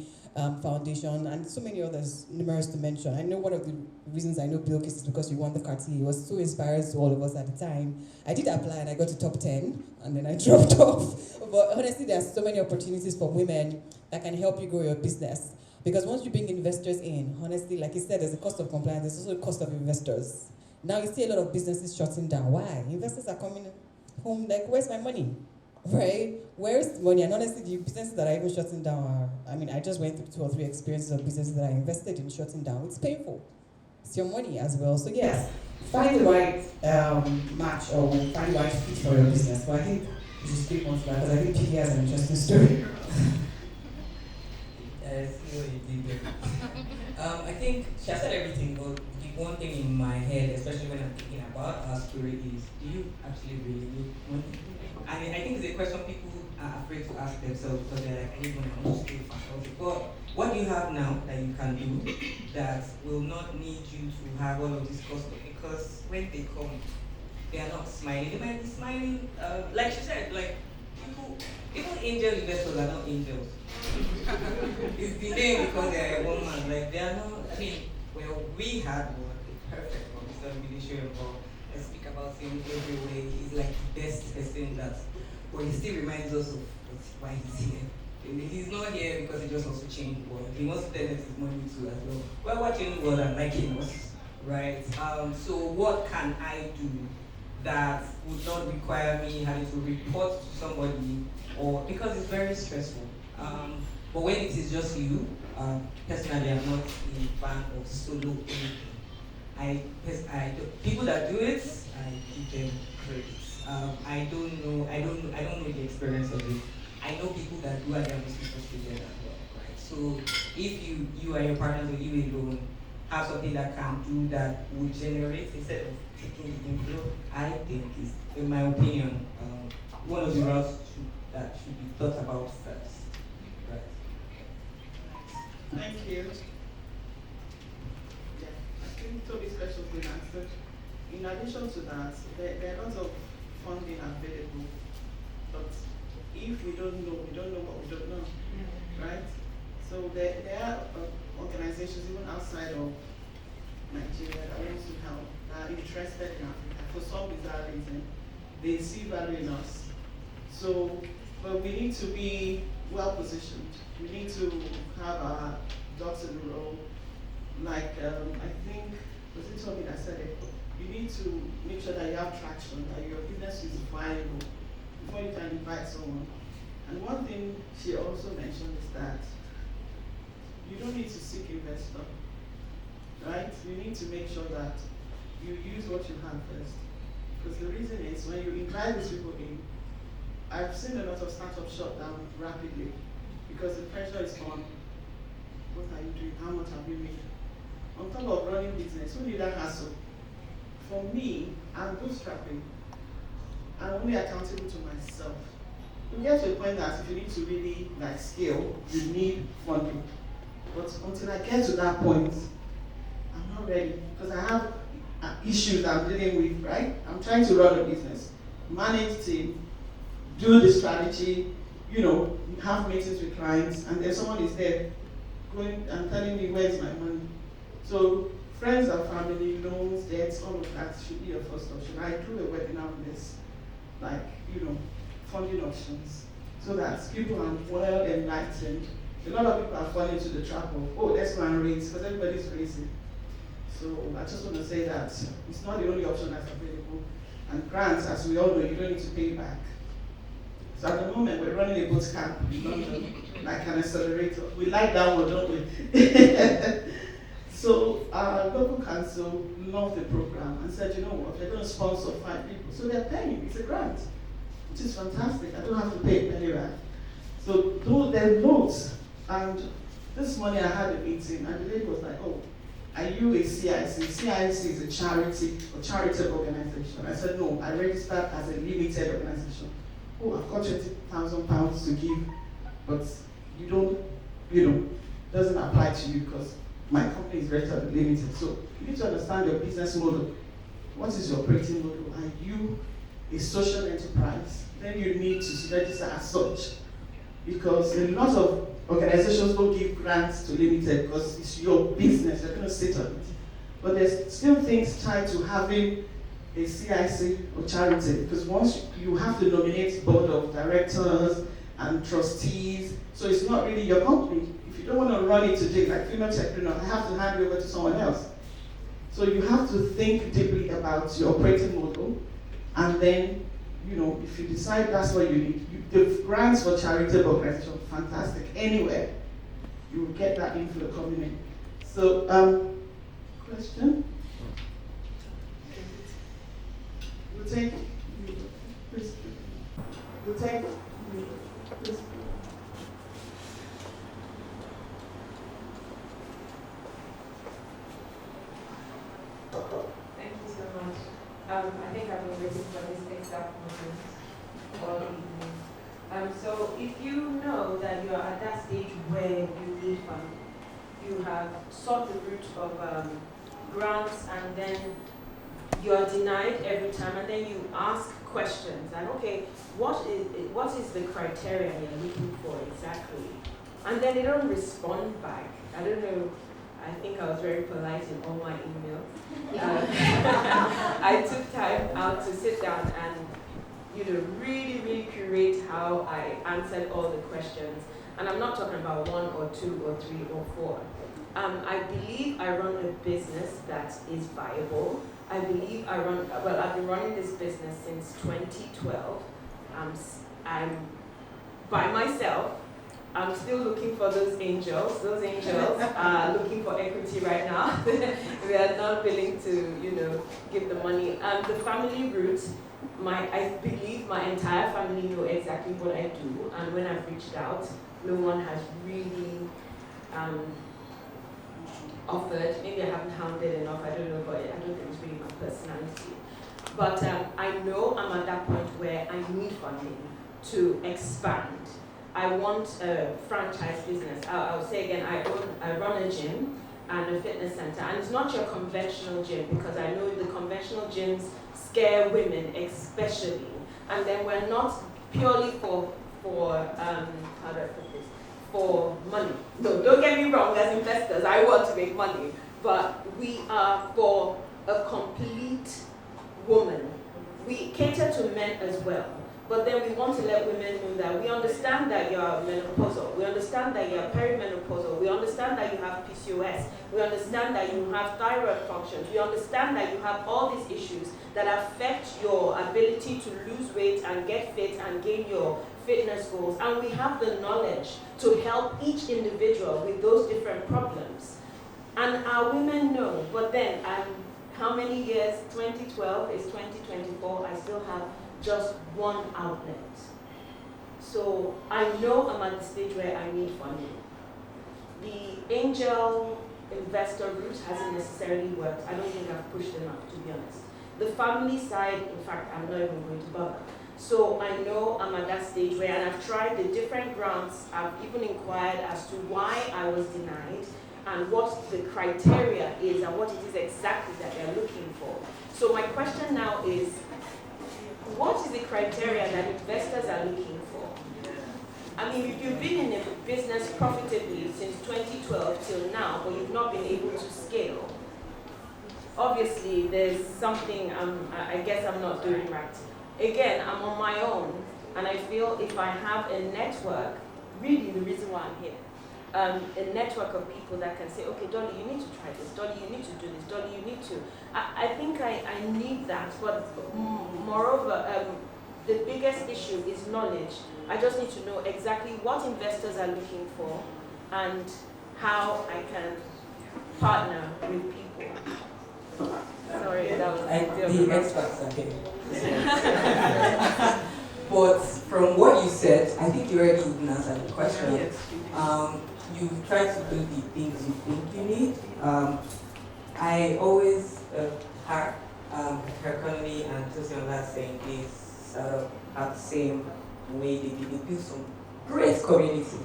Foundation, and so many others, numerous to mention. I know one of the reasons I know Bill Gates is because you won the Cartier. It was so inspiring to all of us at the time. I did apply and I got to top 10, and then I dropped off. But honestly, there's so many opportunities for women that can help you grow your business. Because once you bring investors in, honestly, like you said, there's a cost of compliance, there's also a cost of investors. Now you see a lot of businesses shutting down. Why? Investors are coming home like, where's my money? Right? Where's the money? And honestly, the businesses that are even shutting down I just went through 2 or 3 experiences of businesses that I invested in shutting down. It's painful. it's your money as well. So yes, find the right match or find the right fit for your business. But I think you should speak more to that because I think PD has an interesting story.
I see what you did there. I think she has said everything, but the one thing in my head, especially when I'm thinking about our story, is do you actually really need money? And I think it's a question people are afraid to ask themselves because they're like, I need money, I want to stay faculty. But what do you have now that you can do that will not need you to have all of this cost? Because when they come, they are not smiling. They might be smiling, like she said, like people, even angel investors are not angels. It's the name because they are a woman. Like they are not. I mean, well, we had one perfect one. Mr. Ministry of I speak about him every way. He's like the best person that, but he still reminds us of why he's here. And he's not here because he just wants to change the world. He wants to tell us his money too as well. We're watching the world and liking us, right? So what can I do that would not require me having to report to somebody, or because it's very stressful. But when it is just you, personally, I'm not a fan of solo anything. People that do it, I give them credit. I don't know the experience of it. I know people that do and they're mostly frustrated as well, right? So if you and your partners or you alone have something that can do that would generate instead of taking the inflow, I think is, in my opinion, one of the routes that should be thought about first. Right.
Thank you. Yeah, I think Toby's question has been answered. In addition to that, there are lots of funding available, but if we don't know what we don't know, right? So there are organizations even outside of Nigeria that want to help, that are interested in Africa for some bizarre reason. They see value in us. So, but we need to be well positioned. We need to have our ducks in a row. Like I think, was it Tommy that said it? You need to make sure that you have traction, that your business is viable before you can invite someone. And one thing she also mentioned is that you don't need to seek investor, right? You need to make sure that you use what you have first. Because the reason is when you invite these people in, I've seen a lot of startups shut down rapidly because the pressure is on. What are you doing? How much have you made? On top of running business, who need that hassle? For me, I'm bootstrapping. I'm only accountable to myself. You get to a point that if you need to really like scale, you need funding. But until I get to that point, I'm not ready because I have issues I'm dealing with, right? I'm trying to run a business, manage team, do the strategy, have meetings with clients, and then someone is there going and telling me where's my money. So friends and family, loans, debts, all of that should be your first option. I do a webinar on this, like, funding options, so that people are well enlightened. A lot of people are falling into the trap of, oh, let's go and raise, because everybody's raising. So I just want to say that it's not the only option that's available. And grants, as we all know, you don't need to pay back. So at the moment, we're running a boot camp in London, like an accelerator. We like that one, don't we? So our local council loved the program and said, you know what, they're going to sponsor 5 people. So they're paying, it's a grant, which is fantastic. I don't have to pay a penny back. So there's loads. And this morning I had a meeting and the lady was like, oh, are you a CIC? CIC is a charity or charitable organization. I said, no, I registered as a limited organization. Oh, I've got £20,000 to give, but you don't, doesn't apply to you because my company is registered as limited. So you need to understand your business model. What is your operating model? Are you a social enterprise? Then you need to register as such. Because a lot of organizations don't give grants to limited because it's your business, you're going to sit on it. But there's still things tied to having a CIC or charity, because once you have to nominate board of directors and trustees, so it's not really your company. If you don't want to run it today, like female techpreneur, I have to hand it over to someone else. So you have to think deeply about your operating model, and then, if you decide that's what you need, the grants for charitable organizations, fantastic. Anywhere, you will get that inflow coming in. So,
question. We'll take Chris. We'll take Chris.
Thank you so much. I think I've been waiting for this exact moment all evening. So if you know that you are at that stage where you need funding, you have sought the route of grants and then you are denied every time, and then you ask questions and okay, what is the criteria you're looking for exactly? And then they don't respond back. I don't know. I think I was very polite in all my emails. I took time out to sit down and really curate how I answered all the questions. And I'm not talking about 1 or 2 or 3 or 4. I believe I run a business that is viable. I believe I've been running this business since 2012. I'm by myself. I'm still looking for those angels. Those angels are looking for equity right now. They are not willing to, give the money. The family route, I believe my entire family know exactly what I do. And when I've reached out, no one has really offered. Maybe I haven't hounded enough. I don't know, but I don't think it's really my personality. But I know I'm at that point where I need funding to expand. I want a franchise business. I'll say again, I run a gym and a fitness center. And it's not your conventional gym, because I know the conventional gyms scare women especially. And then we're not purely for how do I put this? For money. No, don't get me wrong, as investors, I want to make money. But we are for a complete woman. We cater to men as well. But then we want to let women know that we understand that you're menopausal, we understand that you're perimenopausal, we understand that you have PCOS, we understand that you have thyroid functions, we understand that you have all these issues that affect your ability to lose weight and get fit and gain your fitness goals. And we have the knowledge to help each individual with those different problems. And our women know, but then how many years? 2012 is 2024, I still have just one outlet. So I know I'm at the stage where I need funding. The angel investor route hasn't necessarily worked. I don't think I've pushed enough, to be honest. The family side, in fact, I'm not even going to bother. So I know I'm at that stage where, and I've tried the different grants, I've even inquired as to why I was denied and what the criteria is and what it is exactly that they're looking for. So my question now is, what is the criteria that investors are looking for? I mean, if you've been in a business profitably since 2012 till now, but you've not been able to scale, obviously there's something I guess I'm not doing right. Again, I'm on my own, and I feel if I have a network, really the reason why I'm here, a network of people that can say, okay, Dolly, you need to try this, Dolly, you need to do this, Dolly, you need to. I think I need that, but moreover, the biggest issue is knowledge. I just need to know exactly what investors are looking for and how I can partner with people. Sorry, that was
the experts are here. But from what you said, I think you already even answered the question.
Yes.
You try to do the things you think you need. I always hack Hercules and Tosionla saying this at the same way they did. They built some great community.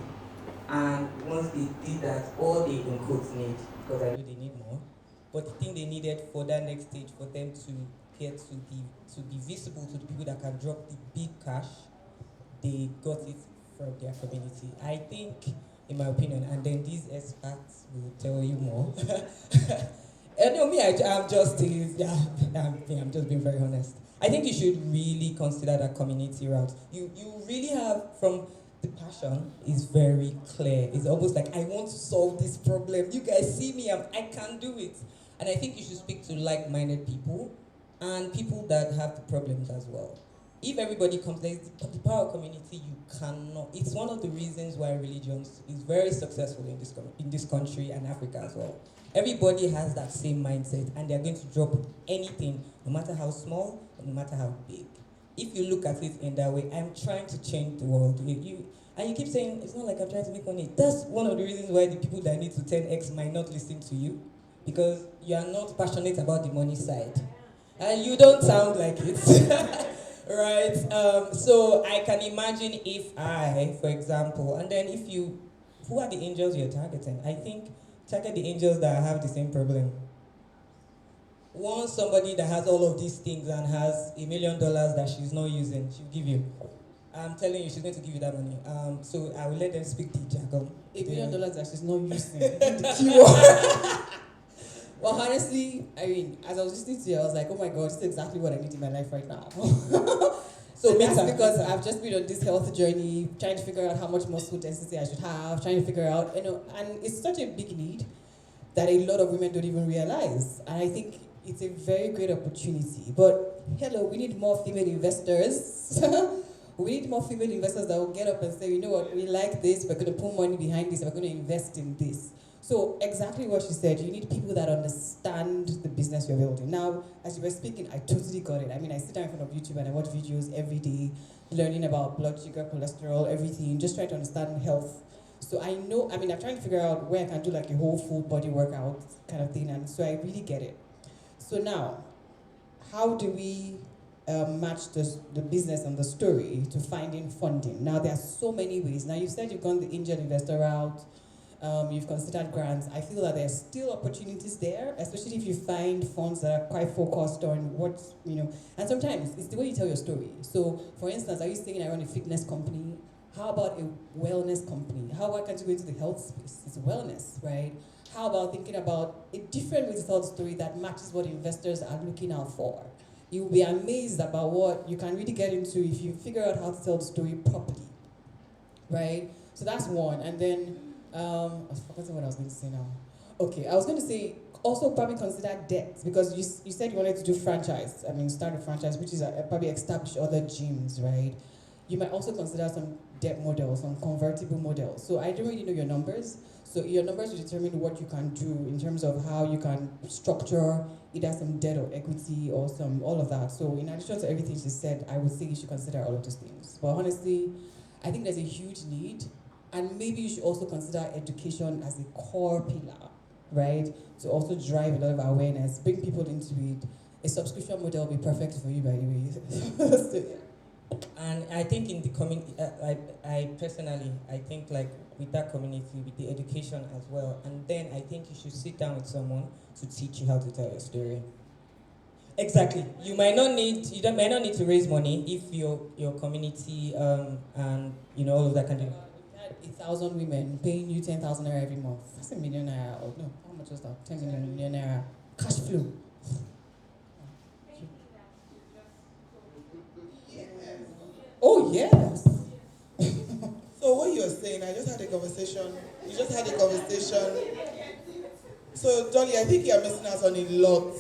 And once they did that, all they in quotes need, because I know they need more, but the thing they needed for that next stage, for them to get to be visible to the people that can drop the big cash, they got it from their community. I think, in my opinion, and then these experts will tell you more. And no, I'm just being very honest. I think you should really consider that community route. You really have, from the passion is very clear. It's almost like, I want to solve this problem. You guys see me, I can do it. And I think you should speak to like-minded people and people that have the problems as well.
if everybody comes, the power of community, you cannot. It's one of the reasons why religions is very successful in this country and Africa as well. Everybody has that same mindset, and they're going to drop anything, no matter how small, no matter how big. If you look at it in that way, I'm trying to change the world. And you keep saying, it's not like I'm trying to make money. That's one of the reasons why the people that need to 10x might not listen to you, because you are not passionate about the money side. And you don't sound like it. Right? So I can imagine if I, for example, and then who are the angels you're targeting? I think target the angels that have the same problem. Want somebody that has all of these things and has $1 million that she's not using, she'll give you. I'm telling you, she's going to give you that money. So I will let them speak the jargon.
$1 million that she's not using. The keyword. Well, honestly, I mean, as I was listening to you, I was like, oh my God, this is exactly what I need in my life right now. So that's because I've just been on this health journey, trying to figure out how much muscle density I should have, trying to figure out, and it's such a big need that a lot of women don't even realize. And I think it's a very great opportunity. But hello, we need more female investors. We need more female investors that will get up and say, you know what, we like this, we're going to put money behind this, we're going to invest in this. So exactly what she said, you need people that understand the business you're building. Now, as you were speaking, I totally got it. I mean, I sit down in front of YouTube and I watch videos every day, learning about blood sugar, cholesterol, everything, just trying to understand health. So I know, I mean, I'm trying to figure out where I can do like a whole full body workout kind of thing, and so I really get it. So now, how do we match the business and the story to finding funding? Now, there are so many ways. Now, you said you've gone the angel investor route. You've considered grants. I feel that there's still opportunities there, especially if you find funds that are quite focused on what, and sometimes it's the way you tell your story. So, for instance, are you saying I run a fitness company? How about a wellness company? How about can't you go into the health space? It's wellness, right? How about thinking about a different way to tell the story that matches what investors are looking out for? You'll be amazed about what you can really get into if you figure out how to tell the story properly, right? So that's one. And then, I've forgotten what I was going to say now. Okay, I was going to say also probably consider debt, because you said you wanted to do franchise. I mean, start a franchise, which is probably establish other gyms, right? You might also consider some debt models, some convertible models. So I don't really know your numbers. So your numbers will determine what you can do in terms of how you can structure either some debt or equity or all of that. So in addition to everything she said, I would say you should consider all of those things. But honestly, I think there's a huge need. And maybe you should also consider education as a core pillar, right? To also drive a lot of awareness, bring people into it. A subscription model will be perfect for you, by the way. So, yeah.
And I think in the community, I personally, I think like with that community, with the education as well, and then I think you should sit down with someone to teach you how to tell your story. Exactly. You might not need to raise money if your community and all of that kind of.
1,000 women paying you 10,000 naira every month. That's $1 million naira. Oh, no, how much was that? 10 million naira cash flow. Oh yes.
So what you're saying, I just had a conversation. You just had a conversation. So Dolly, I think you're missing out on a lot.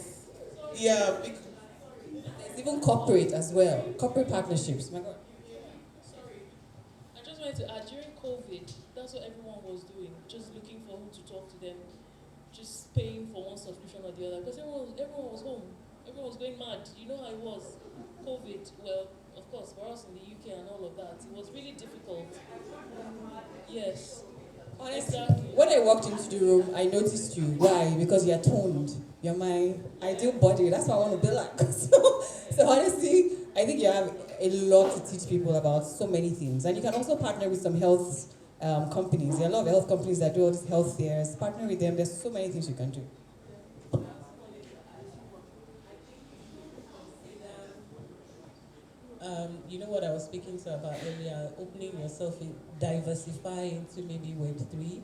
Yeah.
There's even corporate as well. Corporate partnerships. My God.
I just wanted to add, during COVID, that's what everyone was doing, just looking for who to talk to them, just paying for one subscription or the other, because everyone was home. Everyone was going mad. You know how it was. COVID, well, of course, for us in the UK and all of that, it was really difficult. Yes.
Honestly,
exactly.
when I walked into the room, I noticed you. Why? Because you're toned. You're my ideal body. That's what I want to be like. So honestly, I think you have a lot to teach people about so many things. And you can also partner with some health companies. There are a lot of health companies that do all these health fairs. Partner with them. There's so many things you can do.
You know what I was speaking to about earlier, opening yourself in, diversify into maybe Web3.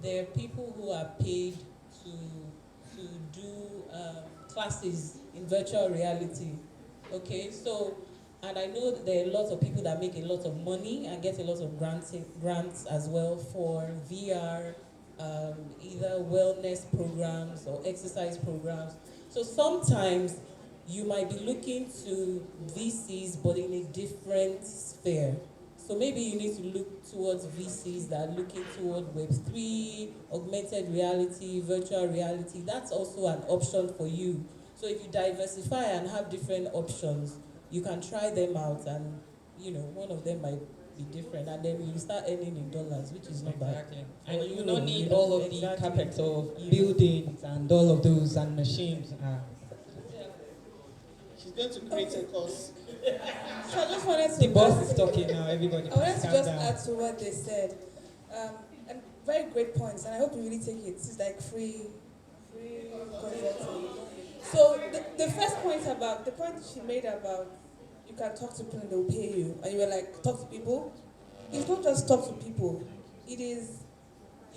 There are people who are paid to do classes in virtual reality. Okay, so, and I know that there are lots of people that make a lot of money and get a lot of grants as well for VR, either wellness programs or exercise programs. So sometimes you might be looking to VCs, but in a different sphere. So maybe you need to look towards VCs that are looking toward Web3, augmented reality, virtual reality. That's also an option for you. So if you diversify and have different options, you can try them out, and one of them might be different, and then you start earning in dollars, which is not
Exactly.
bad.
And you don't need all of the capital buildings and all of those and machines.
She's going to create a course.
So I just wanted to.
The boss is talking now, everybody.
I wanted to
calm
just
down.
add to what they said. And very great points, and I hope you really take it. It's like free consulting. So the first point about, the point she made about you can talk to people and they'll pay you, and you were like, talk to people. It's not just talk to people. It is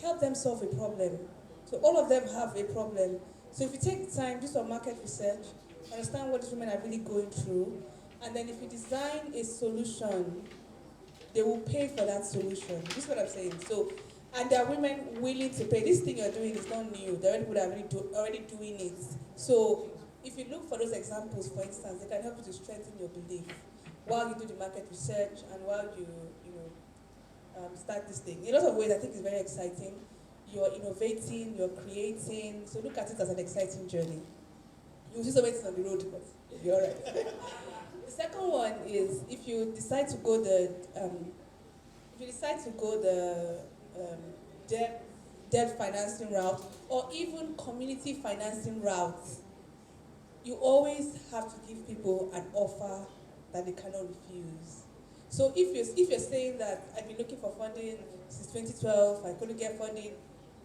help them solve a problem. So all of them have a problem. So if you take time, do some market research, understand what these women are really going through, and then if you design a solution, they will pay for that solution. This is what I'm saying. So, and there are women willing to pay. This thing you're doing is not new. There are people that are already doing it. So if you look for those examples, for instance, they can help you to strengthen your belief while you do the market research and while you start this thing. In a lot of ways, I think it's very exciting. You're innovating, you're creating. So look at it as an exciting journey. You'll see some things on the road, but you're all right. The second one is if you decide to go the debt financing route or even community financing route, you always have to give people an offer that they cannot refuse. So if you're saying that I've been looking for funding since 2012, I couldn't get funding,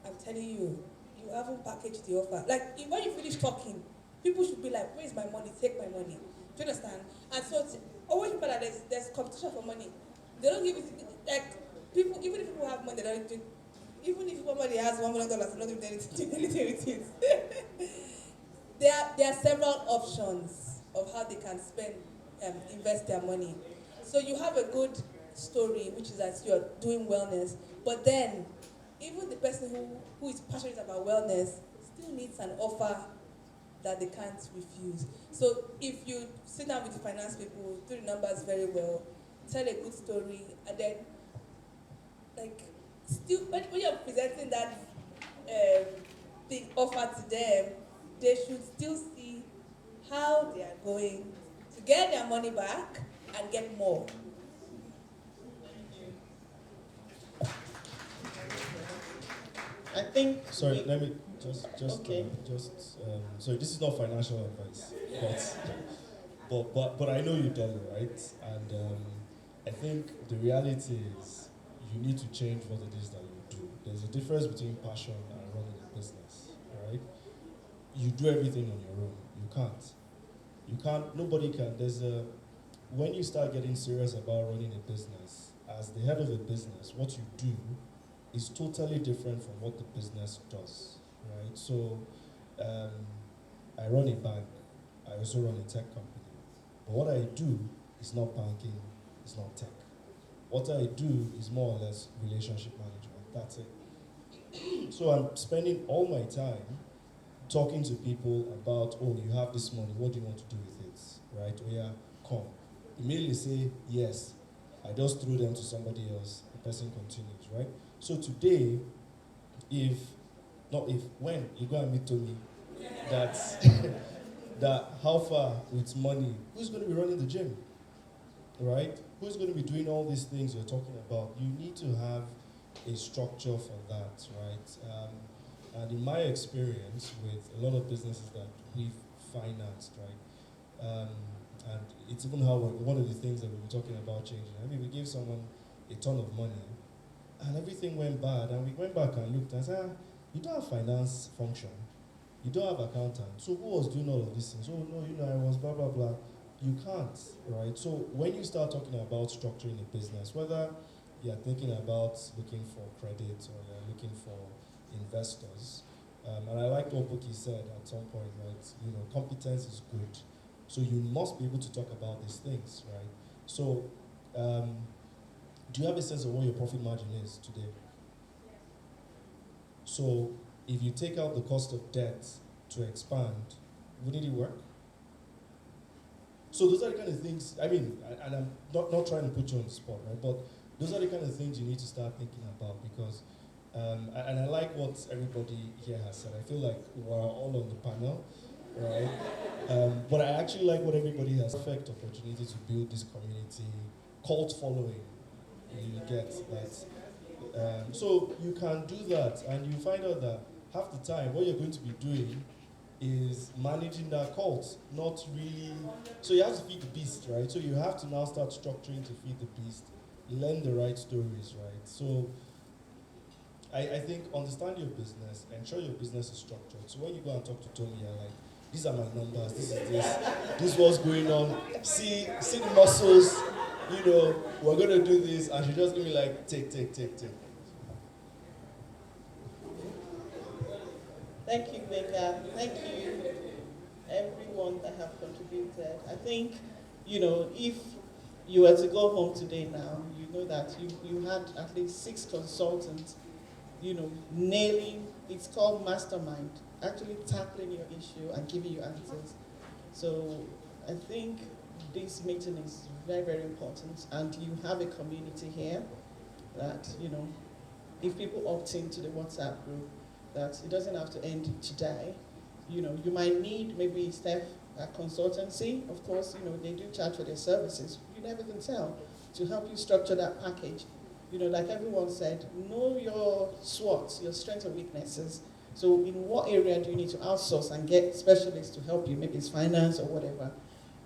I'm telling you, you haven't packaged the offer. Like when you finish talking, people should be like, where's my money? Take my money. Do you understand? And so it's always remember that there's competition for money. They don't give it, like people, even if people have money, they don't do, even if somebody has $1 million, they're not doing anything with it. There are several options of how they can invest their money. So you have a good story, which is that you're doing wellness, but then even the person who is passionate about wellness still needs an offer that they can't refuse. So if you sit down with the finance people, do the numbers very well, tell a good story, and then still when you're presenting that thing offer to them, they should still see how they are going to get their money back and get more.
I think.
Sorry, let me just.
Okay.
Sorry, this is not financial advice, but I know you, Dolly, right? And I think the reality is you need to change what it is that you do. There's a difference between passion and running a business, right? You do everything on your own. You can't. You can't. Nobody can. When you start getting serious about running a business, as the head of a business, what you do is totally different from what the business does, right? So, I run a bank. I also run a tech company. But what I do is not banking, it's not tech. What I do is more or less relationship management. That's it. So I'm spending all my time talking to people about, oh, you have this money, what do you want to do with it, right? Oh yeah, come. Immediately say yes. I just throw them to somebody else. The person continues, right? So today, when you go and meet Tommy, that how far with money, who's going to be running the gym, right? Who's going to be doing all these things you're talking about? You need to have a structure for that, right? And in my experience with a lot of businesses that we've financed, right? And it's even how one of the things that we were talking about changing. I mean, we gave someone a ton of money, and everything went bad. And we went back and looked and said, you don't have finance function. You don't have accountant. So who was doing all of these things? Oh, no, I was blah, blah, blah. You can't, right? So when you start talking about structuring a business, whether you're thinking about looking for credit or you're looking for investors, and I like what Boki said at some point, right? Competence is good. So you must be able to talk about these things, right? So do you have a sense of what your profit margin is today? So if you take out the cost of debt to expand, wouldn't it work? So those are the kind of things, I mean, and I'm not trying to put you on the spot, right? But those are the kind of things you need to start thinking about because, and I like what everybody here has said. I feel like we're all on the panel, right? But I actually like what everybody has. Perfect opportunity to build this community, cult following, you get that. So you can do that, and you find out that half the time what you're going to be doing is managing that cult, not really. So you have to feed the beast, right? So you have to now start structuring to feed the beast, learn the right stories, right? So I think understand your business, ensure your business is structured. So when you go and talk to Tony, you're like, these are my numbers, this is this is what's going on. See the muscles, you know, we're gonna do this, and she just give me like, take.
Thank you, Becca. Thank you, everyone that have contributed. I think, you know, if you were to go home today now, you know that you had at least 6 consultants, you know, nailing, it's called mastermind, actually tackling your issue and giving you answers. So I think this meeting is very, very important, and you have a community here that, you know, if people opt into the WhatsApp group, that it doesn't have to end today. You know, you might need maybe staff consultancy. Of course, you know, they do charge for their services. You never can tell, to help you structure that package. You know, like everyone said, know your SWOTs, your strengths and weaknesses. So in what area do you need to outsource and get specialists to help you? Maybe it's finance or whatever.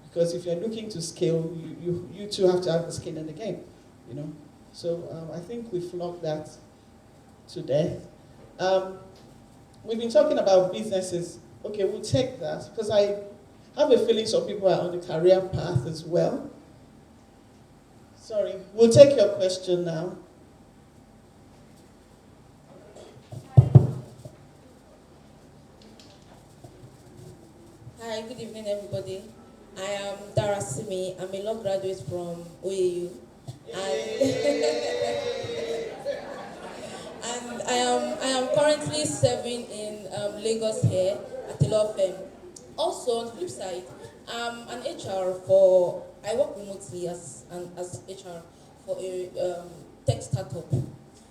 Because if you're looking to scale, you too have to have the skin in the game, you know. So I think we flogged that to death. We've been talking about businesses. Okay, we'll take that, because I have a feeling some people are on the career path as well. Sorry, we'll take your question now.
Hi, good evening, everybody. I am Dara Simi. I'm a law graduate from OAU. And I am currently serving in Lagos here at a law firm. Also, on the flip side, I'm an HR I work remotely as HR for a tech startup.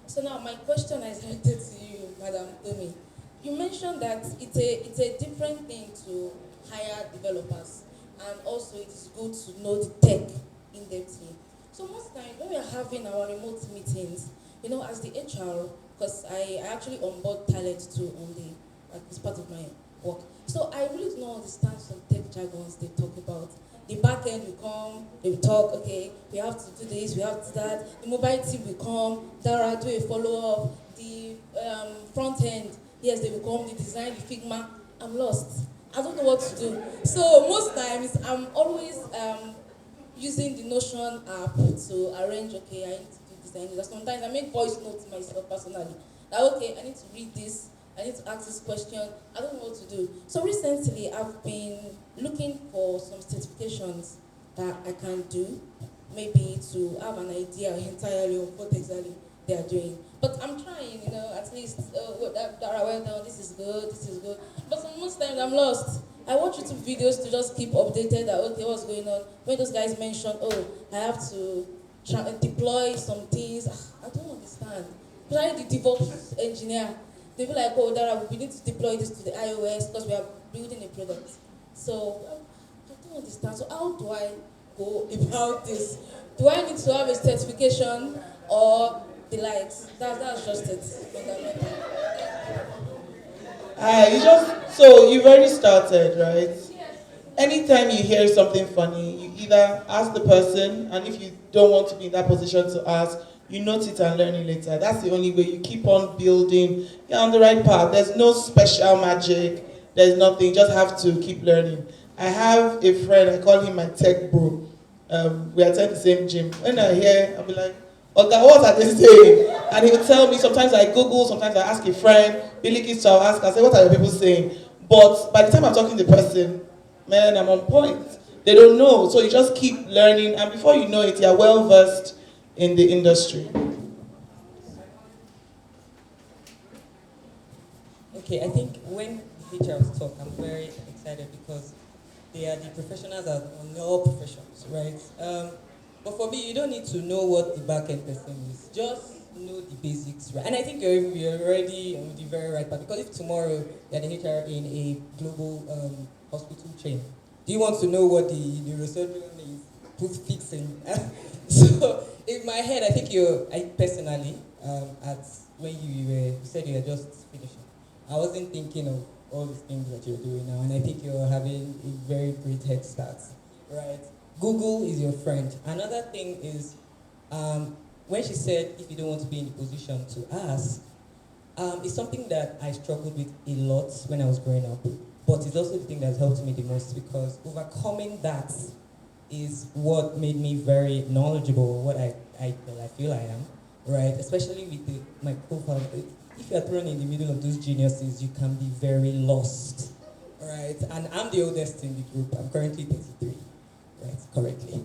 So now my question is directed to you, Madam Tomi. You mentioned that it's a different thing to hire developers, and also it is good to know the tech in depthly. So most times when we are having our remote meetings, you know, as the HR, because I actually onboard talent too on it's part of my work. So I really do not understand some tech jargons they talk about. The back end will come, they will talk, okay, we have to do this, we have to do that. The mobile team will come, Dara, do a follow-up. The front end, yes, they will come, the design, the Figma. I'm lost. I don't know what to do. So most times I'm always using the Notion app to arrange, okay, I need to do this, I need that. Sometimes I make voice notes myself personally. That, okay, I need to read this, I need to ask this question, I don't know what to do. So recently I've been looking for some certifications that I can do, maybe to have an idea entirely of what exactly they are doing. But I'm trying, you know, at least, Dara, well done, this is good, this is good. But most times I'm lost. I watch YouTube videos to just keep updated that, okay, what's going on. When those guys mention, oh, I have to deploy some things, I don't understand. Especially the DevOps engineer. They be like, oh, Dara, we need to deploy this to the iOS because we are building a product. So, I don't understand. So how do I go about this? Do I need to have a certification or the likes? That's just it.
So you've already started, right? Anytime you hear something funny, you either ask the person, and if you don't want to be in that position to ask, you note it and learn it later. That's the only way. You keep on building. You're on the right path. There's no special magic. There's nothing. You just have to keep learning. I have a friend, I call him my tech bro. We attend the same gym. When I hear, I'll be like, okay, what are they saying? And he'll tell me, sometimes I Google, sometimes I ask a friend, Billy Kids, I'll ask, I say, what are the people saying? But by the time I'm talking to the person, man, I'm on point. They don't know. So you just keep learning, and before you know it, you're well versed in the industry.
Okay, I think when HRs talk, I'm very excited because They are the professionals on all professions, right? But for me, you don't need to know what the back end person is. Just know the basics, right? And I think you're already on the very right path. Because if tomorrow you're the HR in a global hospital chain, do you want to know what the neurosurgeon is fixing? So in my head, I think I personally, when you said you were just finishing, I wasn't thinking of all the things that you're doing now, and I think you're having a very great head start, right? Google is your friend. Another thing is, when she said, if you don't want to be in the position to ask, it's something that I struggled with a lot when I was growing up, but it's also the thing that's helped me the most, because overcoming that is what made me very knowledgeable, what I feel I am, right? Especially with my profile. If you're thrown in the middle of those geniuses, you can be very lost, right? And I'm the oldest in the group. I'm currently 33, right? Correctly.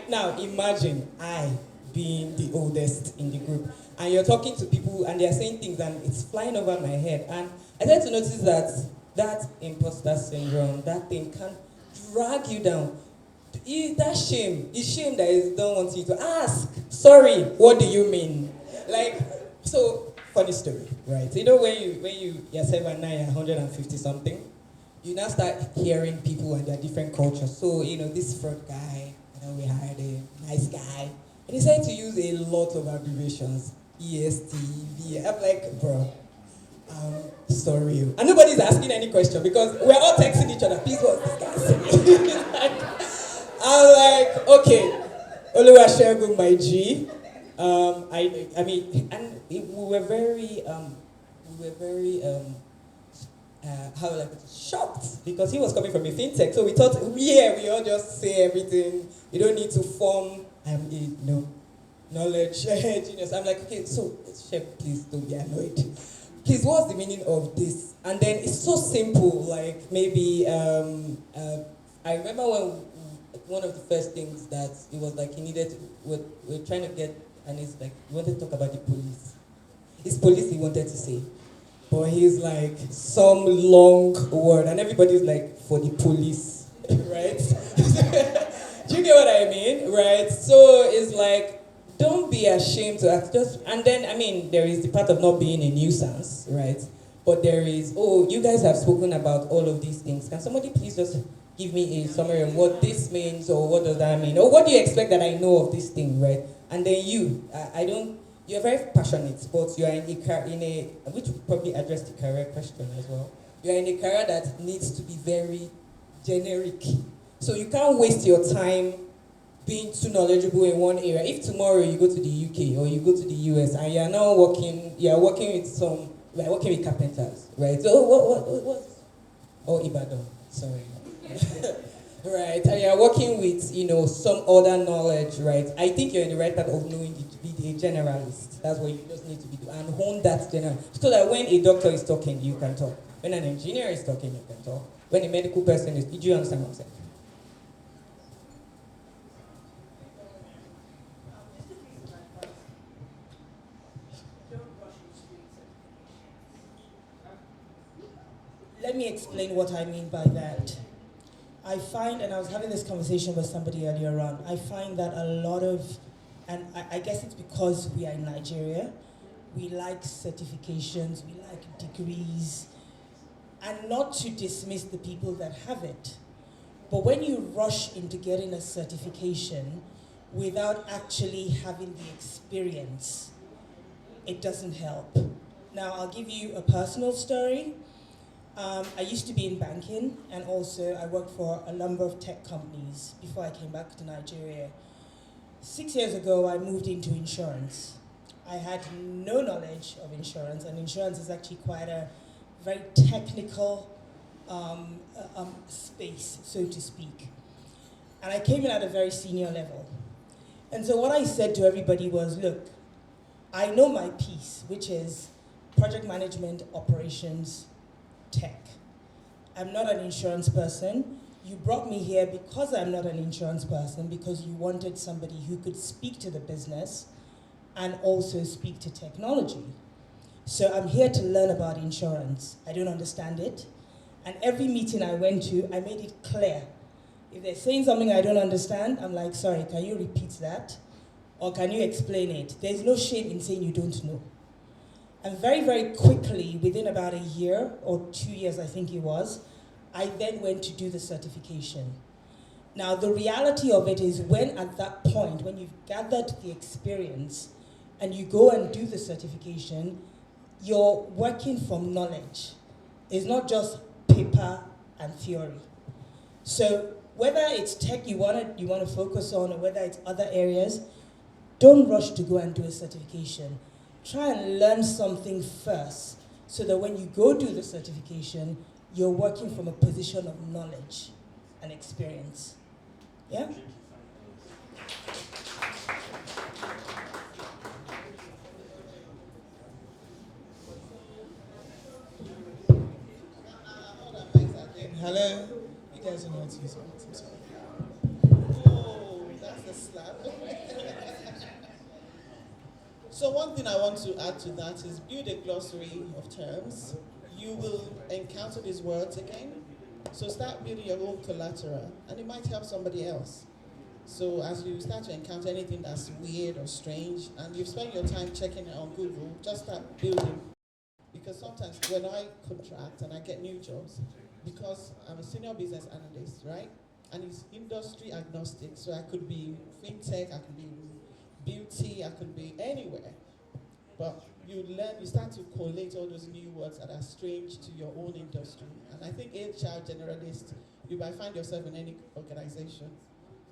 Now imagine I being the oldest in the group, and you're talking to people, and they're saying things, and it's flying over my head. And I started to notice that imposter syndrome, that thing can drag you down. It's shame that is don't want you to ask. Sorry, what do you mean? Like, so funny story, right? You know when you're 7, 9, 150 something, you now start hearing people and their different cultures. So this fraud guy, we hired a nice guy, and he started to use a lot of abbreviations, EST, VA. I'm like, bro, sorry, and nobody's asking any question because we're all texting each other. Please, what's this guy saying? I'm like, okay, Oluwasegun, my G. I mean, and we were very, how will I put it, shocked, because he was coming from a fintech. So we thought, we all just say everything. You don't need to form. I'm knowledge genius. I'm like, okay, so chef, please don't be annoyed. Please, what's the meaning of this? And then it's so simple. Like maybe I remember when one of the first things that it was like he needed to, we're trying to get, and it's like, he wanted to talk about the police. It's police he wanted to say. But he's like, some long word, and everybody's like, for the police, right? Do you get what I mean, right? So it's like, don't be ashamed to ask, and then, I mean, there is the part of not being a nuisance, right? But there is, you guys have spoken about all of these things. Can somebody please just give me a summary of what this means, or what does that mean? Or what do you expect that I know of this thing, right? And then you're very passionate, but you are in a, which would probably address the career question as well. You're in a career that needs to be very generic. So you can't waste your time being too knowledgeable in one area. If tomorrow you go to the UK or you go to the US and you're working with carpenters, right? So what? Oh, Ibadan, sorry. Right, and you're working with, some other knowledge, right? I think you're in the right part of knowing to be a generalist. That's what you just need to be doing, and hone that general. So that when a doctor is talking, you can talk. When an engineer is talking, you can talk. When a medical person is, did you understand what I'm saying?
Let me explain what I mean by that. I find, and I was having this conversation with somebody earlier on, I find that a lot of, and I guess it's because we are in Nigeria, we like certifications, we like degrees, and not to dismiss the people that have it. But when you rush into getting a certification without actually having the experience, it doesn't help. Now, I'll give you a personal story. I used to be in banking, and also I worked for a number of tech companies before I came back to Nigeria. 6 years ago, I moved into insurance. I had no knowledge of insurance, and insurance is actually quite a very technical space, so to speak. And I came in at a very senior level. And so what I said to everybody was, look, I know my piece, which is project management, operations, tech. I'm not an insurance person. You brought me here because I'm not an insurance person, because you wanted somebody who could speak to the business and also speak to technology. So I'm here to learn about insurance. I don't understand it. And every meeting I went to, I made it clear. If they're saying something I don't understand, I'm like, sorry, can you repeat that? Or can you explain it? There's no shame in saying you don't know. And very, very quickly, within about a year or 2 years, I think it was, I then went to do the certification. Now, the reality of it is when at that point, when you've gathered the experience and you go and do the certification, you're working from knowledge. It's not just paper and theory. So whether it's tech you want to focus on or whether it's other areas, don't rush to go and do a certification. Try and learn something first so that when you go do the certification, you're working from a position of knowledge and experience. Yeah?
Hello? You guys are not using it. I'm sorry.
Oh, that's a slap. So one thing I want to add to that is build a glossary of terms. You will encounter these words again. So start building your own collateral, and it might help somebody else. So as you start to encounter anything that's weird or strange, and you've spent your time checking it on Google, just start building. Because sometimes when I contract and I get new jobs, because I'm a senior business analyst, right? And it's industry agnostic, so I could be fintech, I could be beauty, I could be anywhere. But you learn, you start to collate all those new words that are strange to your own industry. And I think HR generalist, you might find yourself in any organization.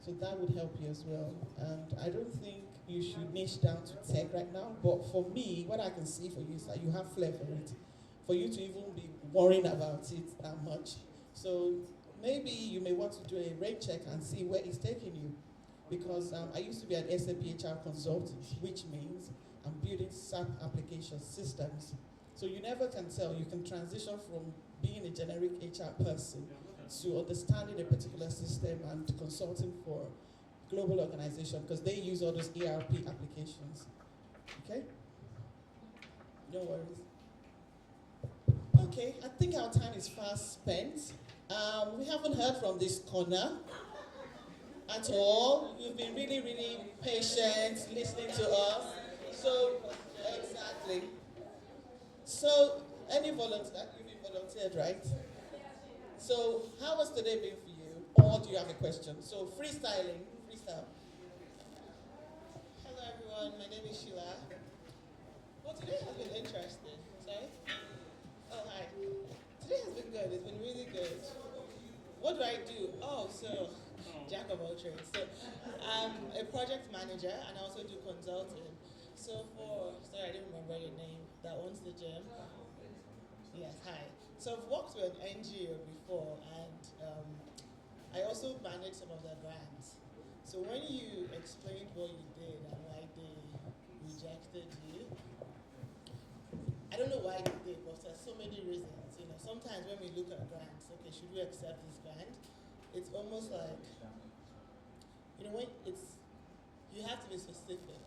So that would help you as well. And I don't think you should niche down to tech right now, but for me, what I can see for you is that you have flair for it. For you to even be worrying about it that much. So maybe you may want to do a rate check and see where it's taking you. Because I used to be an SAP HR consultant, which means I'm building SAP application systems. So you never can tell. You can transition from being a generic HR person to understanding a particular system and consulting for global organization because they use all those ERP applications. Okay? No worries. Okay, I think our time is fast spent. We haven't heard from this corner at all. You've been really, really patient listening to us. So, exactly. So, any volunteer, you've been volunteered, right? So, how has today been for you? Or do you have a question? So, freestyle.
Hello everyone, my name is Sheila. Well, today has been interesting. Sorry? Oh, hi. Today has been good. It's been really good. What do I do? Oh, so, jack of all trades. So, I'm a project manager and I also do consulting. So sorry, I didn't remember your name. That owns the gym. Yes, hi. So I've worked with an NGO before and I also manage some of their grants. So when you explained what you did and why they rejected you, I don't know why they did, but there's so many reasons. You know, sometimes when we look at grants, okay, should we accept this grant? It's almost like, you know, when you have to be specific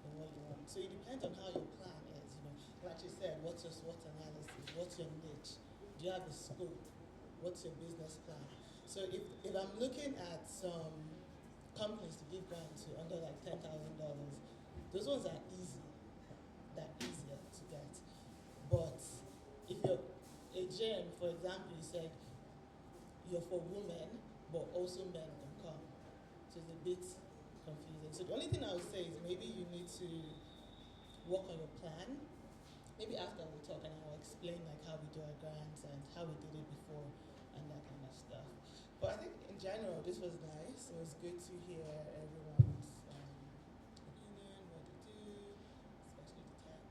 in what you want. So it depends on how your plan is. You know, like you said, what's your SWOT analysis? What's your niche? Do you have a scope? What's your business plan? So if I'm looking at some companies to give grants to under like $10,000, those ones are easy. They're easier to get. But if you're a gym, for example, you said you're for women, but also men can come. So it's a bit confusing. So the only thing I would say is maybe you need to work on your plan. Maybe after we talk and I'll explain like how we do our grants and how we did it before and that kind of stuff. But I think in general this was nice. It was good to hear everyone's opinion, what to do, especially the tech.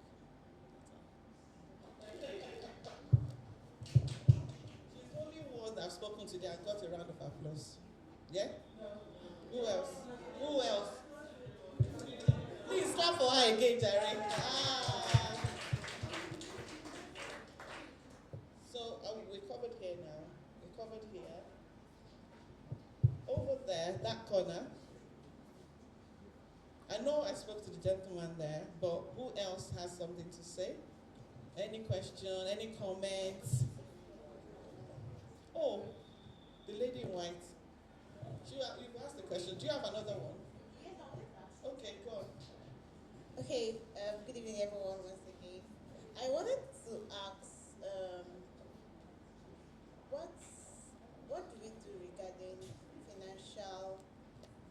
She's the only one I've spoken to that got a round of applause. Yeah? Who else? Who else? Please clap for her again, Jerry. So we covered here now. We covered here. Over there, that corner. I know I spoke to the gentleman there, but who else has something to say? Any question, any comments? Oh, the lady in white. You've asked the question. Do you have another one? Okay, go on.
Okay, good evening everyone once again. I wanted to ask, what do we do regarding financial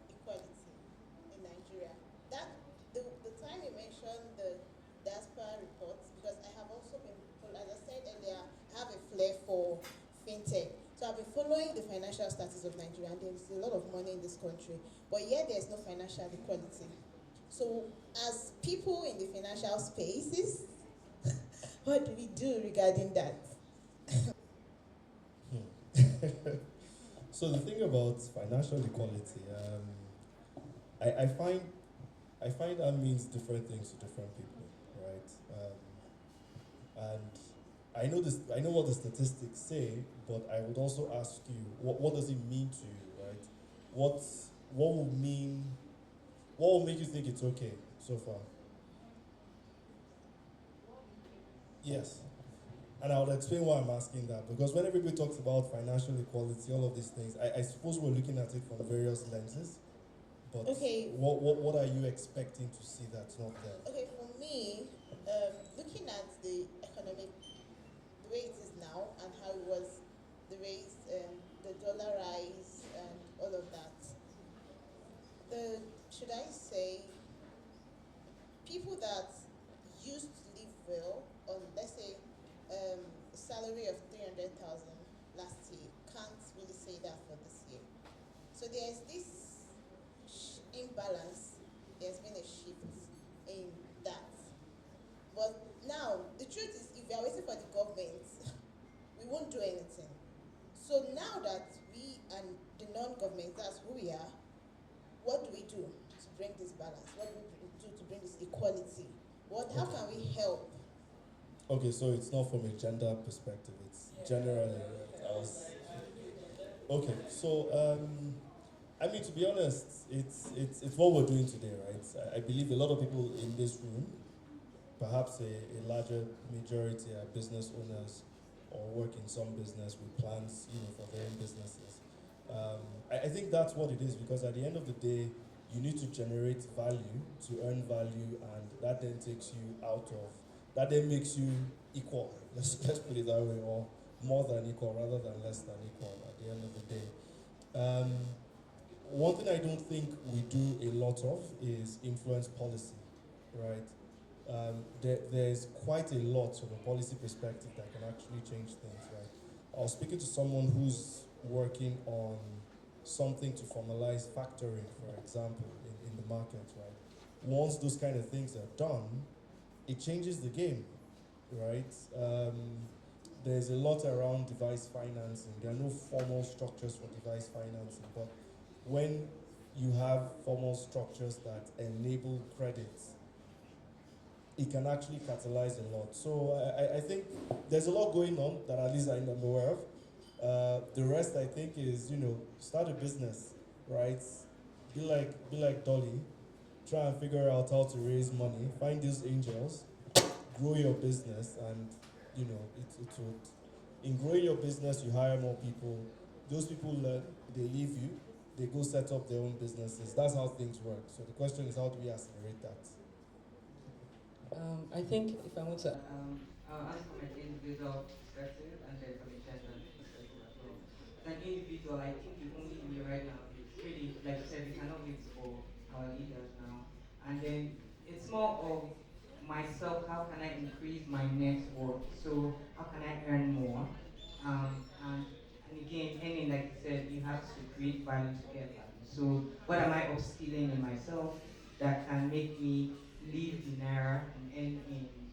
equality in Nigeria? That the time you mentioned the diaspora reports, because I have also been, as I said earlier, I have a flair for fintech. So I've been following the financial status of Nigeria, and there's a lot of money in this country, but yet there's no financial equality. So as people in the financial spaces, what do we do regarding that?
So the thing about financial equality, I find that means different things to different people, right? And I know this. I know what the statistics say, but I would also ask you, what does it mean to you, right? What will mean? What will make you think it's okay so far? Yes. And I'll explain why I'm asking that. Because when everybody talks about financial equality, all of these things, I suppose we're looking at it from various lenses. But
Okay.
what are you expecting to see that's not there?
Okay, for me, looking at the economic, the way it is now and how it was, the raise, the dollar rise and all of that, should I say, people that used to live well on, let's say, a salary of 300,000 last year can't really say that for this year. So there's this imbalance. There's been a shift in that. But now the truth is, if we are waiting for the government, we won't do anything. So now that we and the non-government, that's who we are, what do we do to bring this balance? What do we do to bring this equality? How can we help?
Okay, so it's not from a gender perspective, it's generally. Okay, so I mean, to be honest, it's what we're doing today, right? I believe a lot of people in this room, perhaps a larger majority, are business owners or work in some business with plans, for their own businesses. I think that's what it is, because at the end of the day, you need to generate value to earn value, and that then takes you that then makes you equal. Let's put it that way, or more than equal rather than less than equal at the end of the day. One thing I don't think we do a lot of is influence policy, right? There's quite a lot from a policy perspective that can actually change things, right? I was speaking to someone who's working on something to formalize factoring, for example, in the market, right? Once those kind of things are done, it changes the game, right? There's a lot around device financing. There are no formal structures for device financing, but when you have formal structures that enable credits, it can actually catalyze a lot. So I think there's a lot going on that at least I'm aware of. The rest, I think, is, start a business, right? Be like Dolly. Try and figure out how to raise money. Find these angels. Grow your business, and, it would. In growing your business, you hire more people. Those people learn. They leave you. They go set up their own businesses. That's how things work. So the question is, how do we accelerate that?
I think if I want to, I'll answer from an individual perspective and then from a gender perspective as well. As an individual, I think the only way right now is really, like you said, we cannot wait for our leaders now. And then it's more of myself, how can I increase my net worth? So how can I earn more? And again, earning, like you said, you have to create value to get value. So what am I upskilling in myself that can make me live in Naira and earn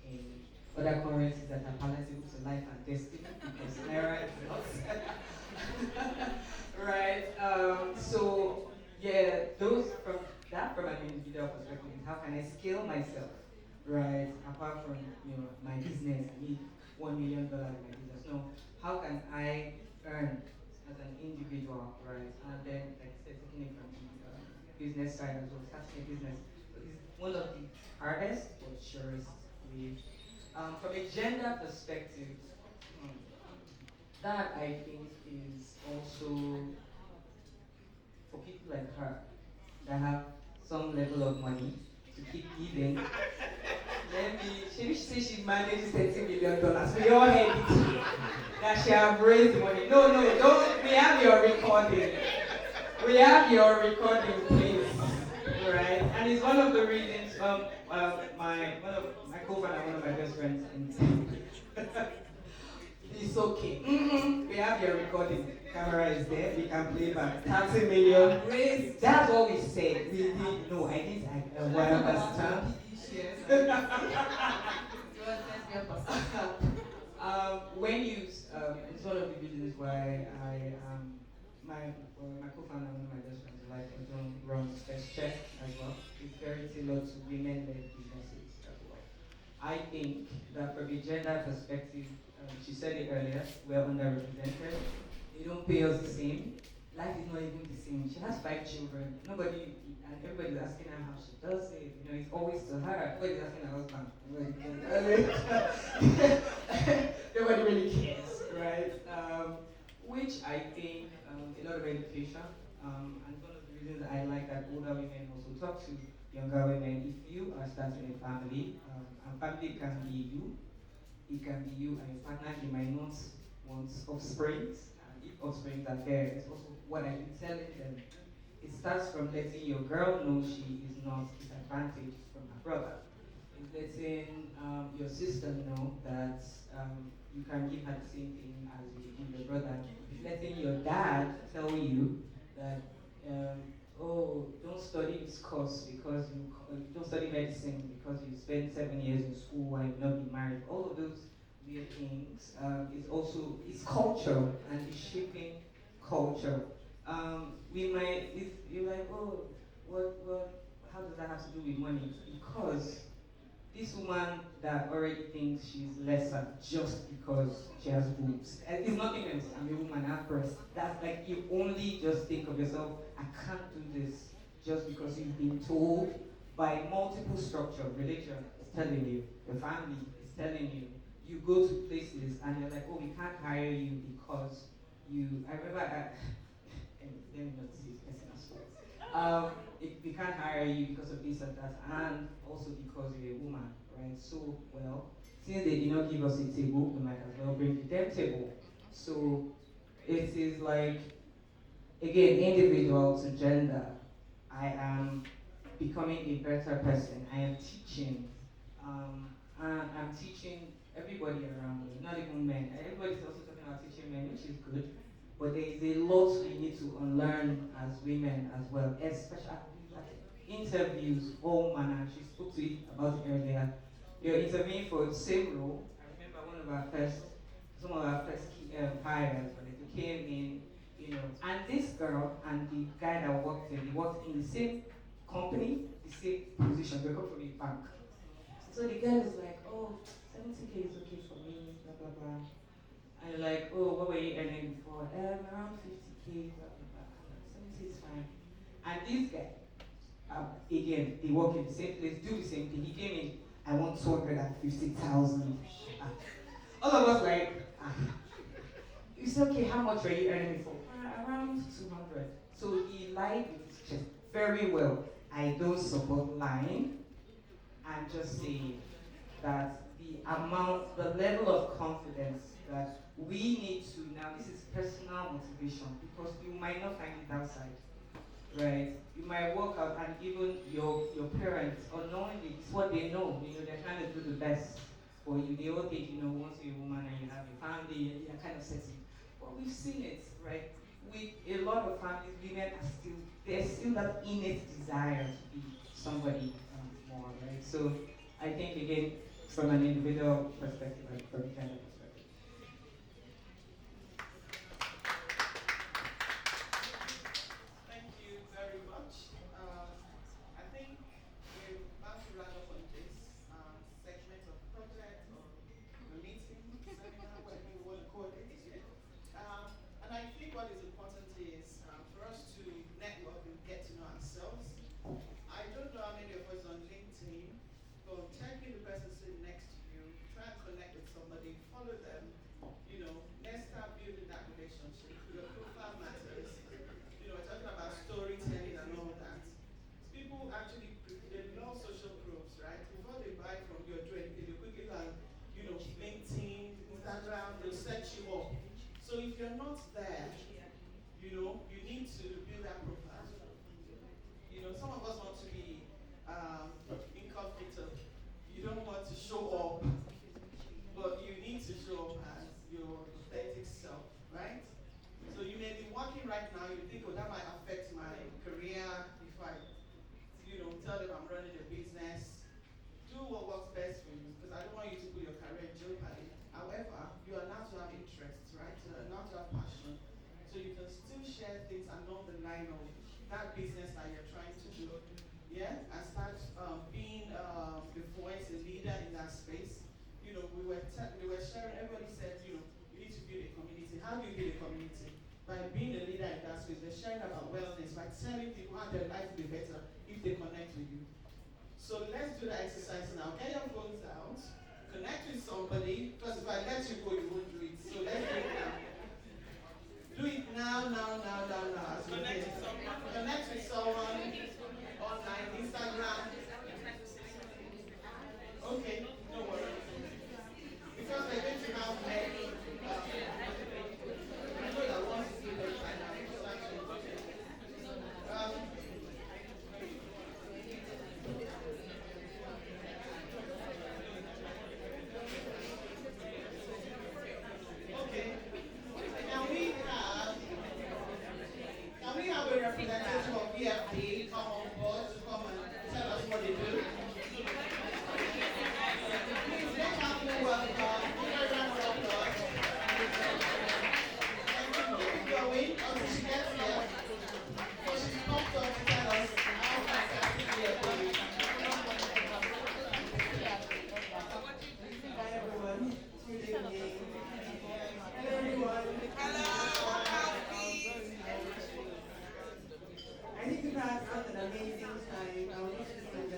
in other currencies that are palatable to life and destiny, because Naira is not. Right? So yeah, from an individual perspective, how can I scale myself? Right, apart from my business, I need $1 million in my business. No, how can I earn as an individual, right? And then, like I said, taking it from the business side as well, starting a business. So it's one of the hardest but surest way
From a gender perspective, hmm, that I think is also for people like her that have some level of money to keep giving. She says she manages $30 million. We all heard it here. That she have raised money. No, don't. We have your recording. We have your recording, please. Right? And it's one of the reasons my co-founder, one of my best friends in it's okay. We have your recording. Camera is there. We can play back. 30 million. That's what we said. We did. No, I didn't. I understand. When you, it's one of the reasons why my co-founder, one of my best friends, like John runs First Check as well. It's very similar to women-led businesses as well. I think that from a gender perspective, she said it earlier, we're underrepresented. They don't pay us the same. Life is not even the same. She has 5 children. Nobody, and everybody's asking her how she does it. You know, it's always to her. Nobody's asking her husband. Nobody really cares, right? Which I think a lot of education, and one of the reasons I like that older women also talk to younger women. If you are starting a family, and family can be you, it can be you and your partner. You might not want offsprings. If offsprings are there, it's also what I been telling them. It starts from letting your girl know she is not disadvantaged from her brother. It's letting your sister know that you can give her the same thing as you give your brother. It's letting your dad tell you that, oh, don't study this course because don't study medicine because you spent 7 years in school and you've not been married. All of those weird things is also, it's culture and it's shaping culture. We might, if you're like, oh, how does that have to do with money? Because this woman that already thinks she's lesser just because she has boobs. It's nothing else. I'm a woman, I have breasts. That's like you only just think of yourself, I can't do this just because you've been told by multiple structure. Religion is telling you, your family is telling you. You go to places and you're like, oh, we can't hire you because you, I remember, let me not see we can't hire you because of this and that, and also because you're a woman, right? So, well, since they did not give us a table, we might as well bring the damn table. So, it is like, again, individual to gender. I am becoming a better person. I am teaching, and I'm teaching everybody around me, not even men. Everybody's also talking about teaching men, which is good. But there is a lot we need to unlearn as women as well, especially interviews, all manner. She spoke to it about it earlier. You're interviewing for the same role. I remember some of our first hires when they came in, you know, and this girl and the guy that they worked in the same company, the same position. They come from a bank. So the girl is like, oh, 70K is okay for me, blah blah blah. And you're like, oh, what were you earning before? Around 50K, blah, blah, blah. 70 is fine. And this guy, again, they work in the same place, do the same thing. He came in, I want 250,000. All of us like, you said, okay, how much were you earning before? Around 200. So he lied with his chest very well. I don't support lying. I'm just saying that the level of confidence that we need to, now this is personal motivation because you might not find it outside, right? You might work out and even your parents unknowingly, it's what they know, you know, they're trying to do the best for you. They all think, you know, once you're a woman and you have a family, you're kind of setting. But we've seen it, right? With a lot of families, women are there's still that innate desire to be somebody more, right? So I think again, from an individual perspective and from a gender perspective.
Thank you very much. I think we're about to wrap up on this segment of project or the meeting, seminar, whatever you want to call it. And I think what is important is for us to network and get to know ourselves. I don't know how many of us on LinkedIn, but type in the person sitting next to you, try connect with somebody, follow them. Let's start building that relationship. Your profile matters. We're talking about storytelling and all that. People actually, they love social groups, right? Before they buy from you or do anything, they quickly LinkedIn, Instagram, they'll set you up. So if you're not there, you need to build that profile. Some of us want to be incognito. You don't want to show up, but you need to show up as your authentic self, right? So you may be working right now, you think, that might affect my career if I, tell them I'm running a business. Do what works best for you, because I don't want you to put your career in jeopardy. However, you are allowed to have interests, right? You're allowed to have passion. So you can still share things along the line of that business that you're trying to do. Yeah? And start being the voice, a leader in that space. We were sharing, everybody said, you need to build a community. How do you build a community? By being a leader in that space. They're sharing about wellness, by telling people how their life will be better if they connect with you. So let's do that exercise now. Get your phones out, connect with somebody, because if I let you go, you won't do it. So let's do it now. Do it now. Connect with someone online, Instagram. Okay, no worries. Because we're going to have many people that want to see the dynamic section. Okay. Can we have a representative of VFD come on board to come and tell us what they do? Please make up who welcome. Give her a round of applause. And keep going until she gets here. So she's pumped up to tell us how fantastic VFD is. Hi everyone. Good evening. Hello everyone. Hello. I think we've had such an amazing time. I was just with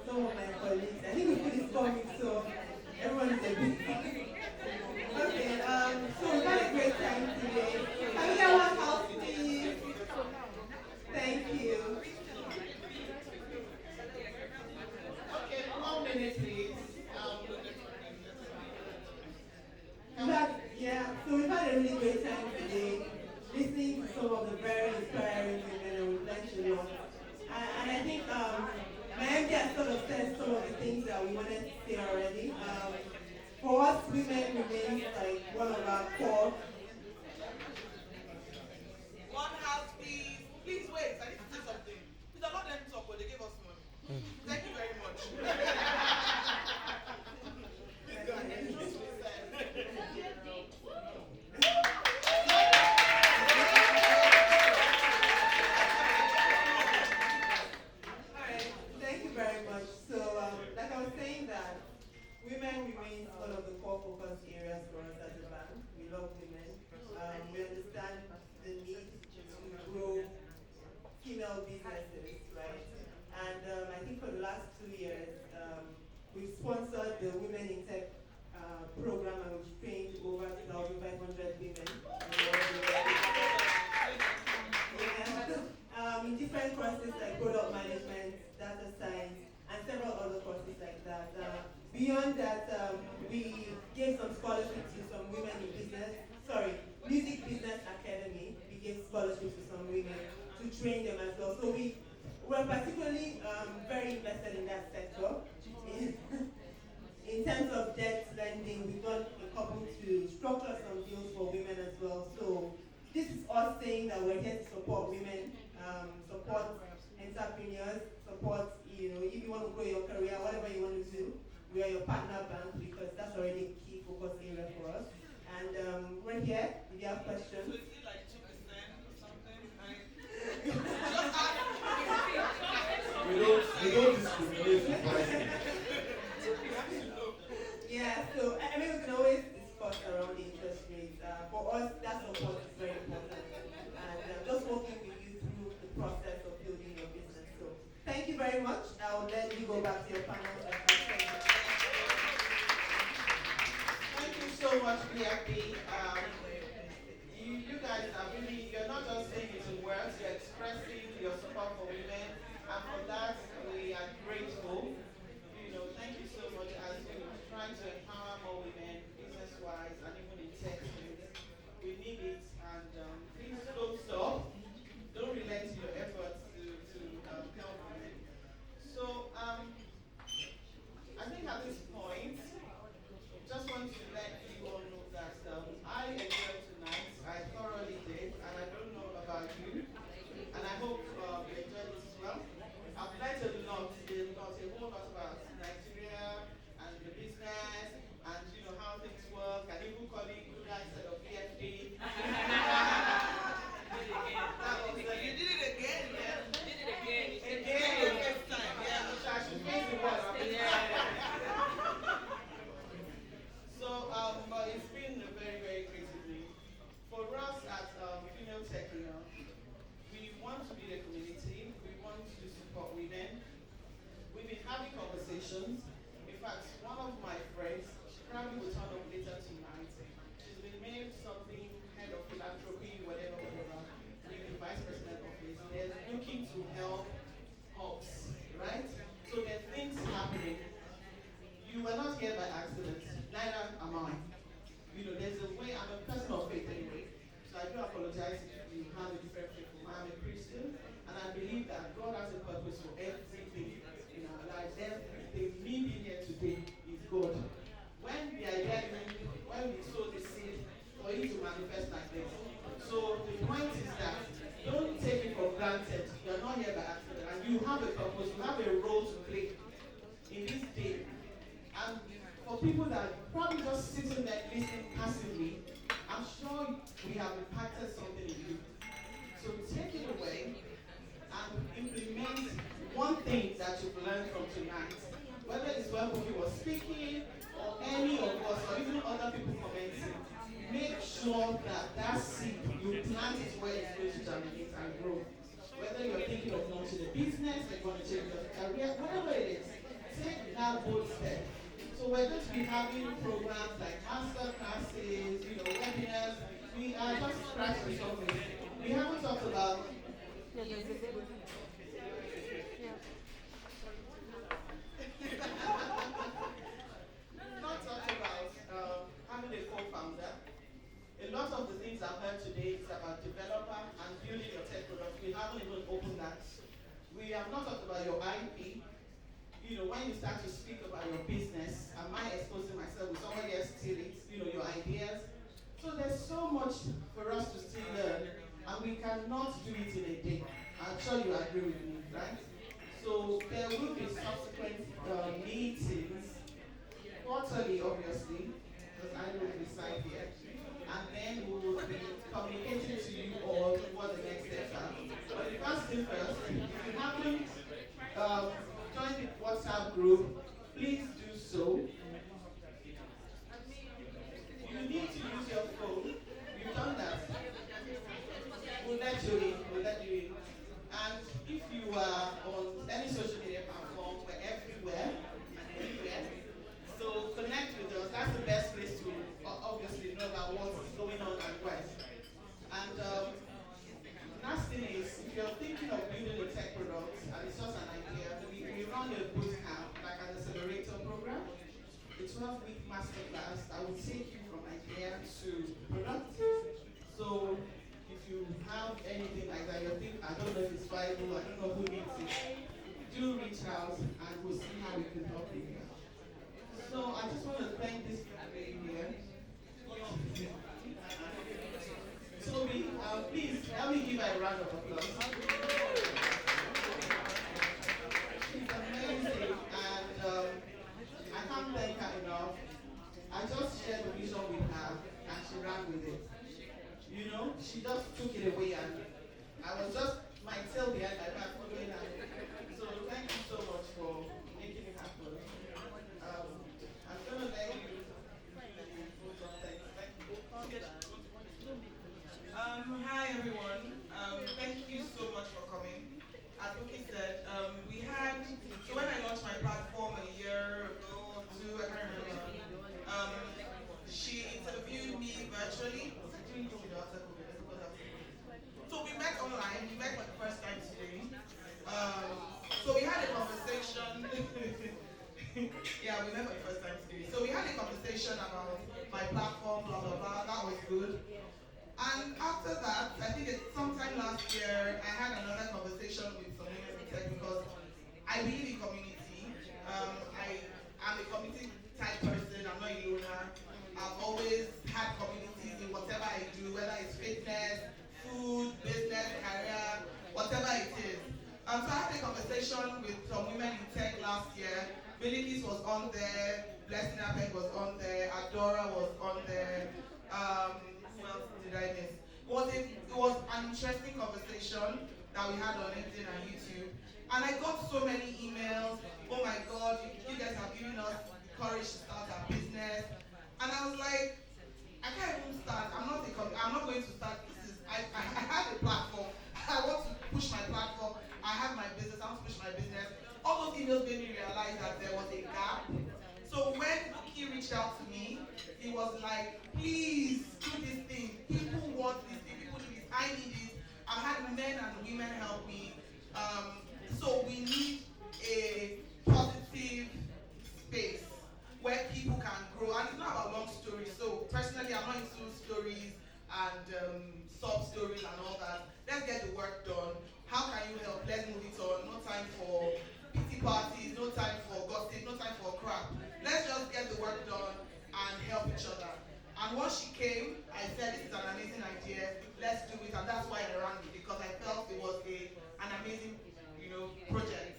some of my colleagues. I think we put this coming, so everyone is a bit. Okay, so we've had a great time today. Can we get one house, please? Thank you. Okay, 1 minute, please. So we've had a really great time today, listening to some of the very inspiring women, and we've learned a lot. And I think my MD has sort of said some of the things that we wanted to say already. For us, women remains like one of our core.
One house, please. Please wait. I need to say something. Please, I'm not them talk, but they gave us money. Thank you very much. Please go ahead.
Thank you very much. So, like I was saying that women remain one of the core focus areas for us as a bank. We love women. We understand the need to grow female businesses, right? And I think for the last 2 years, we've sponsored the Women in Tech program, and we've trained over 2,500 women. In different courses like product management, data science, and several other courses like that. Beyond that, we gave some scholarships to some women in Music Business Academy. We gave scholarships to some women to train them as well. So we were particularly very invested in that sector. In terms of debt lending, we've done a couple to structure some deals for women as well. So this is us saying that we're here to support women, support entrepreneurs, support, if you want to grow your career, whatever you want to do, we are your partner bank because that's already a key focus area for us. And we're here, if you have questions.
So is it like 2% or something?
We don't discriminate.
Yeah, so I mean, we can always discuss around the interest rates. For us, that support is very important. And just working with you through the process of building your business. So thank you very much. I will let you go back to your panel. so much, PFP. You guys are really, you're not just saying it in words, you're expressing your support for women, and for that, we are grateful. Thank you so much as you're trying to empower more women, business-wise, and even in tech fields. We need it, and please don't stop. Don't relent in your efforts to help women. So, I think at this point, just want to let you all know that I enjoyed tonight. I thoroughly did, and I don't know about you. And I hope you enjoyed it as well. I've learned a whole lot about Nigeria and the business and how things work, and even calling good guys instead of PFD. You did it again, yeah. You did it again. Again, the first time, yeah. So I should face the wall. So, but it's been a very, very crazy thing. For us at Female Tech, we want to be the community. We want to support women. We've been having conversations. In fact, one of my friends, she probably will turn up later tonight. She's been made something, head of philanthropy, whatever, in the vice president office. They're looking to help hubs, right? So there are things happening. You were not here by accident, neither am I. There's a way, I'm a person of faith anyway, so I do apologize if you have a different faith. I'm a Christian, and I believe that God has a purpose for everything in our lives. Everything, me being here today is God. When the idea, when we sow the seed, for it to manifest like this. So the point is that don't take it for granted. You're not here by accident, and you have a purpose, you have a role to play in this day. And for people that probably just sitting there listening passively, I'm sure we have impacted something in you. So take it away and implement one thing that you've learned from tonight. Whether it's when Buki was speaking, or any of us, or even other people commenting, make sure that that seed, you plant it where it's going to germinate and grow. Whether you're thinking of launching a business, or you want to change your career, whatever it is, take that bold step. So we're going to be having programs like master classes, webinars. We are just scratching the surface. We haven't talked about. Not talked about having a co-founder. A lot of the things I've heard today is about developer and building your tech product. We haven't even opened that. We have not talked about your IP. When you start to speak about your business, am I exposing myself with somebody else steal it? Your ideas. So there's so much for us to still learn, and we cannot do it in a day. I'm sure you agree with me, right? So there will be subsequent meetings, quarterly, obviously, because I will decide here, and then we will be communicating to you all what the next steps are. But the first thing first, if you haven't join the WhatsApp group, please do so. You need to use your phone. You've done that. We'll let you in. And if you are on any social media platform, we're everywhere. So connect with us. That's the best place to obviously know about what's going on and where. And last thing is, if you're thinking of building a tech product and it's just an idea, we run a boot camp, like an accelerator program, a 12-week masterclass that will take you from idea to product. So if you have anything like that, you think, I don't know if it's viable, I don't know who needs it, do reach out and we'll see how we can help you here. So I just want to thank this people being here. Toby, please help me give her a round of applause. She's amazing, and I can't thank her enough. I just shared the vision with her, and she ran with it. She just took it away, and I was just my tail behind my back following her. So thank you so much for making it happen. I'm gonna let you. Thank you. Hi everyone. Thank you so much for coming. As Buki said, we had, so when I launched my platform a year ago, 2, I can't remember, she
conversation. Yeah, we met for the first time today. So we had a conversation about my platform, blah blah blah. That was good. And after that, I think it's sometime last year, I had another conversation with some women in tech because I believe in community. I'm a community type person. I'm not a loner. I've always had communities in whatever I do, whether it's fitness, food, business, career, whatever it is. So I had a conversation with some women in tech last year. Bilikis was on there, Blessing Apek was on there, Adora was on there. Who else did I miss? It was an interesting conversation that we had on LinkedIn and YouTube. And I got so many emails. Oh my God, you guys have given us the courage to start our business. And I was like, I can't even start. I'm not going to start. I have a platform. I want to push my platform. I have my business. I want to push my business. All those emails made me realize that there was a gap. So when he reached out to me, he was like, please do this thing. People want this thing. People need this. I need it. I've had men and women help me. So we need a positive space where people can grow. And it's not about long stories. So personally, I'm not into stories and sub-stories and all that. Let's get the work done. How can you help? Let's move it on. No time for pity parties, no time for gossip, no time for crap. Let's just get the work done and help each other. And once she came, I said, this is an amazing idea, let's do it. And that's why I ran it, because I felt it was an amazing project.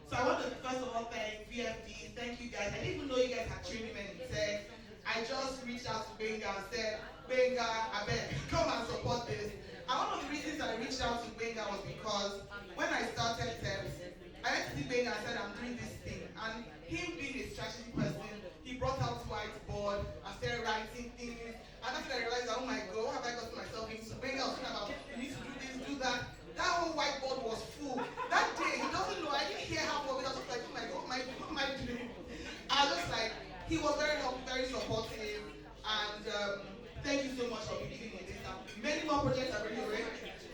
So I want to first of all thank VFD, thank you guys. I didn't even know you guys had training men in tech. I just reached out to Benga and said, Benga, I beg, come and support this. And one of the reasons that I reached out to Benga was because when I started TEPS, I went to see Benga and said, I'm doing this thing. And him being a strategy person, he brought out whiteboard and started writing things. And after I realized, oh my God, what have I gotten myself into? Benga was talking about, you need to do this, do that. That whole whiteboard was full. That day, he doesn't know, I didn't hear half of it. I was just like, oh my God, what am I doing? I was just like, he was very helpful, very supportive. And thank you so much for believing in this. Many more projects are really great.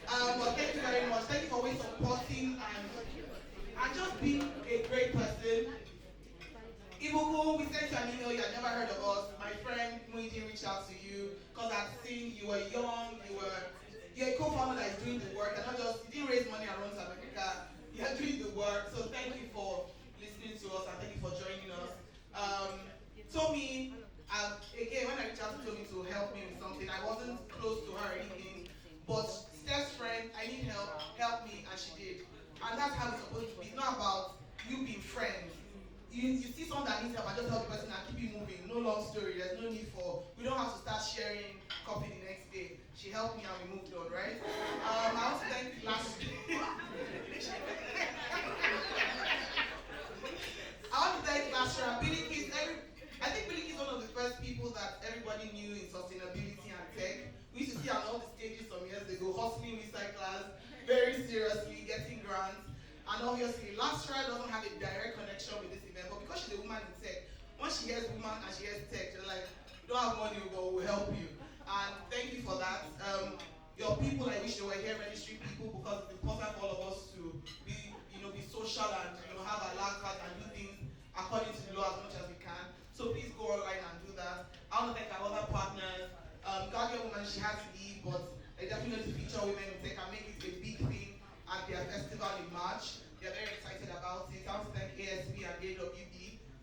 But thank you very much. Thank you for always supporting and just being a great person. Ibuku, we sent you an email, you had never heard of us. My friend Muidi reached out to you because I've seen you were young, you're a co-founder that is doing the work, and not just, you didn't raise money around South Africa, you're doing the work. So thank you for listening to us and thank you for joining us. Tommy, again, when I reached out to Tommy to help me with something, I wasn't close to her or anything, but Steph's friend, I need help me, and she did. And that's how it's supposed to be. It's not about you being friends. You see someone that needs help and just help the person and keep it moving. No long story. There's no need for, we don't have to start sharing copy the next day. She helped me and we moved on, right? I want to thank Lastra. Bilikis, I think Bilikis is one of the first people that everybody knew in sustainability and tech. We used to see her on all the stages some years ago, hustling recyclers, very seriously, getting grants. And obviously, Lastra doesn't have a direct connection with this event, but because she's a woman in tech, once she hears woman and she hears tech, she's like, don't have money, but we'll help you. And thank you for that. Your people, I wish they were here, registry people, because it's important for all of us to be social and have our lab cards and do things according to the law as much as we can. So please go online and do that. I want to thank our other partners. Guardian Woman, she had to leave, but I definitely need to feature women in tech and make it a big thing at their festival in March. They're very excited about it. I want to thank ASB and AWB.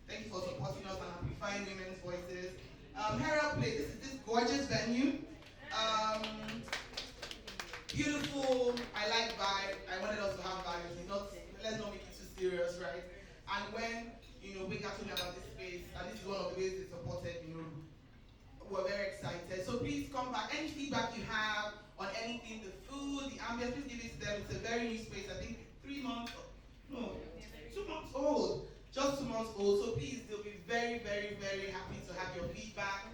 Thank you for supporting us and amplifying women's voices. Herald Place, this is this gorgeous venue. Beautiful, I like vibe. I wanted us to have vibes. Let's not make it too serious, right? And when we got to know about this space, and this is one of the ways they supported, we're very excited. So please come back. Any feedback you have on anything, the food, the ambience, please give it to them. It's a very new space. I think 2 months old. Just 2 months old. So please, they'll be very, very, very happy to have your feedback.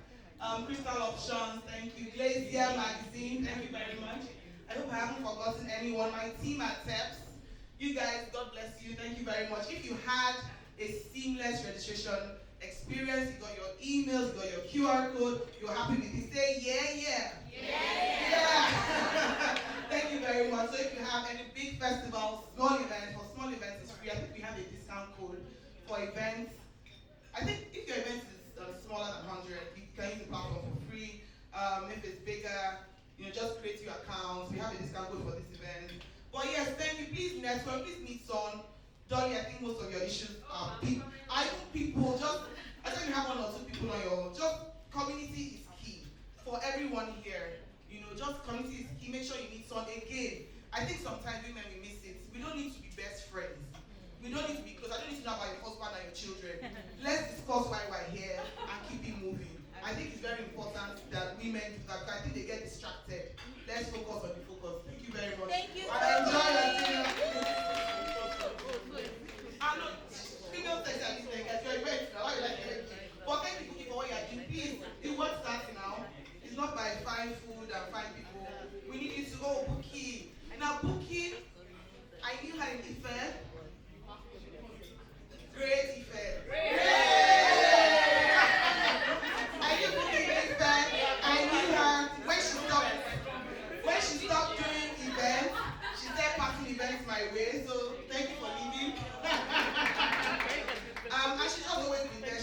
Crystal Options, thank you. Glacier Magazine, thank you very much. I hope I haven't forgotten anyone. My team at TEPS, you guys, God bless you. Thank you very much. If you had a seamless registration experience, you got your emails, you got your QR code, you're happy with it, say yeah. Thank you very much. So if you have any big festivals, small events, for small events it's free. I think we have a discount code. events. I think if your event is smaller than 100, you can use the platform for free. If it's bigger, just create your account. We have a discount code for this event. But yes, thank you. Please network. Please meet Son. Dolly, I think most of your issues are people. I think you have one or two people on your own. Just community is key for everyone here. Just community is key. Make sure you meet Son. Again, I think sometimes women we miss it. We don't need to be best friends. We don't need to be close. I don't need to know about your husband and your children. Let's discuss why we're here and keep it moving. I think it's very important that women do that because I think they get distracted. Let's focus on the focus. Thank you very much.
Thank you.
And enjoy your dinner. I know female sex are listening at your event. Now, but thank you Bookie for what you're doing. Please, the work starts now. It's not by fine food and fine people. We need you to go Bookie. Now Bookie, I knew her in Ife. Great Ife. I knew Bookie in Ife. I knew her when she stopped doing events. She started passing events my way. So thank you for leaving. And she's just always been there.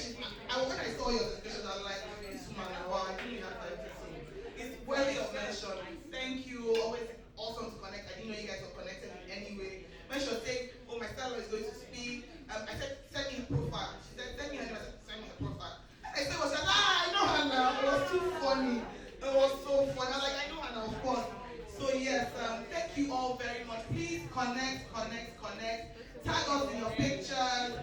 When I saw your discussion, I was like, this woman, wow, I didn't have time to see. It's worthy of mention. Thank you. Always awesome to connect. I didn't know you guys were connected in any way. When she was saying, oh, my stylist is going to speak, I said, send me her profile. She said, send me her name. I said, send me her profile. And I said, well, she said, I know her now. It was too funny. It was so funny. I was like, I know her now, of course. So yes, thank you all very much. Please connect. Tag us in your pictures.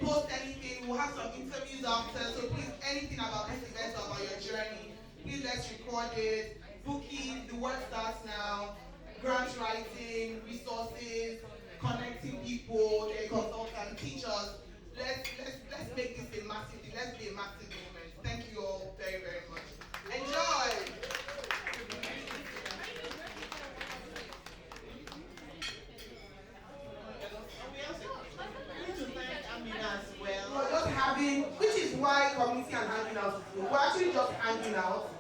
Post anything. We'll have some interviews after. So please, anything about this event or about your journey, please let's record it. Booking, the work starts now. Grant writing, resources, connecting people, the consultants, teachers. Let's make this a massive thing. Let's be a massive movement. Thank you all very, very much. Enjoy!
As well.
We're just having, which is why community and hanging out is good. We're actually just hanging out,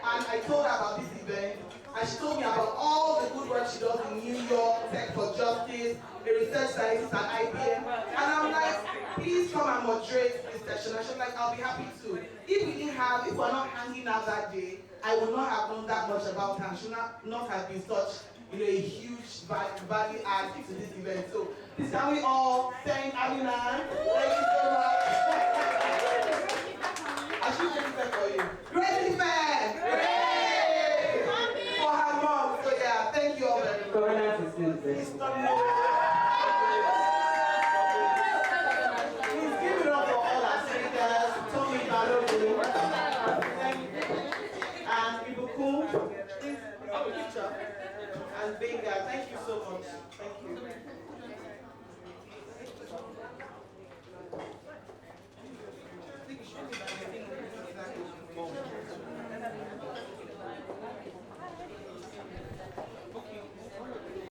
and I told her about this event, and she told me about all the good work she does in New York, Tech for Justice, a research scientist at IBM, and I'm like, please come and moderate this session. And she was like, I'll be happy to. If we're not hanging out that day, I would not have known that much about her. She would not have been such a huge value add to this event. So please can we all thank Amina? Thank you so much. I should take it for you. Great event! Great! For her mom. So yeah, thank you all very much.
Governance is still there.
Please give it up for all our speakers. Tommy Balogun. And Ibuku. Please, have a picture. And Benga, thank you so much. Thank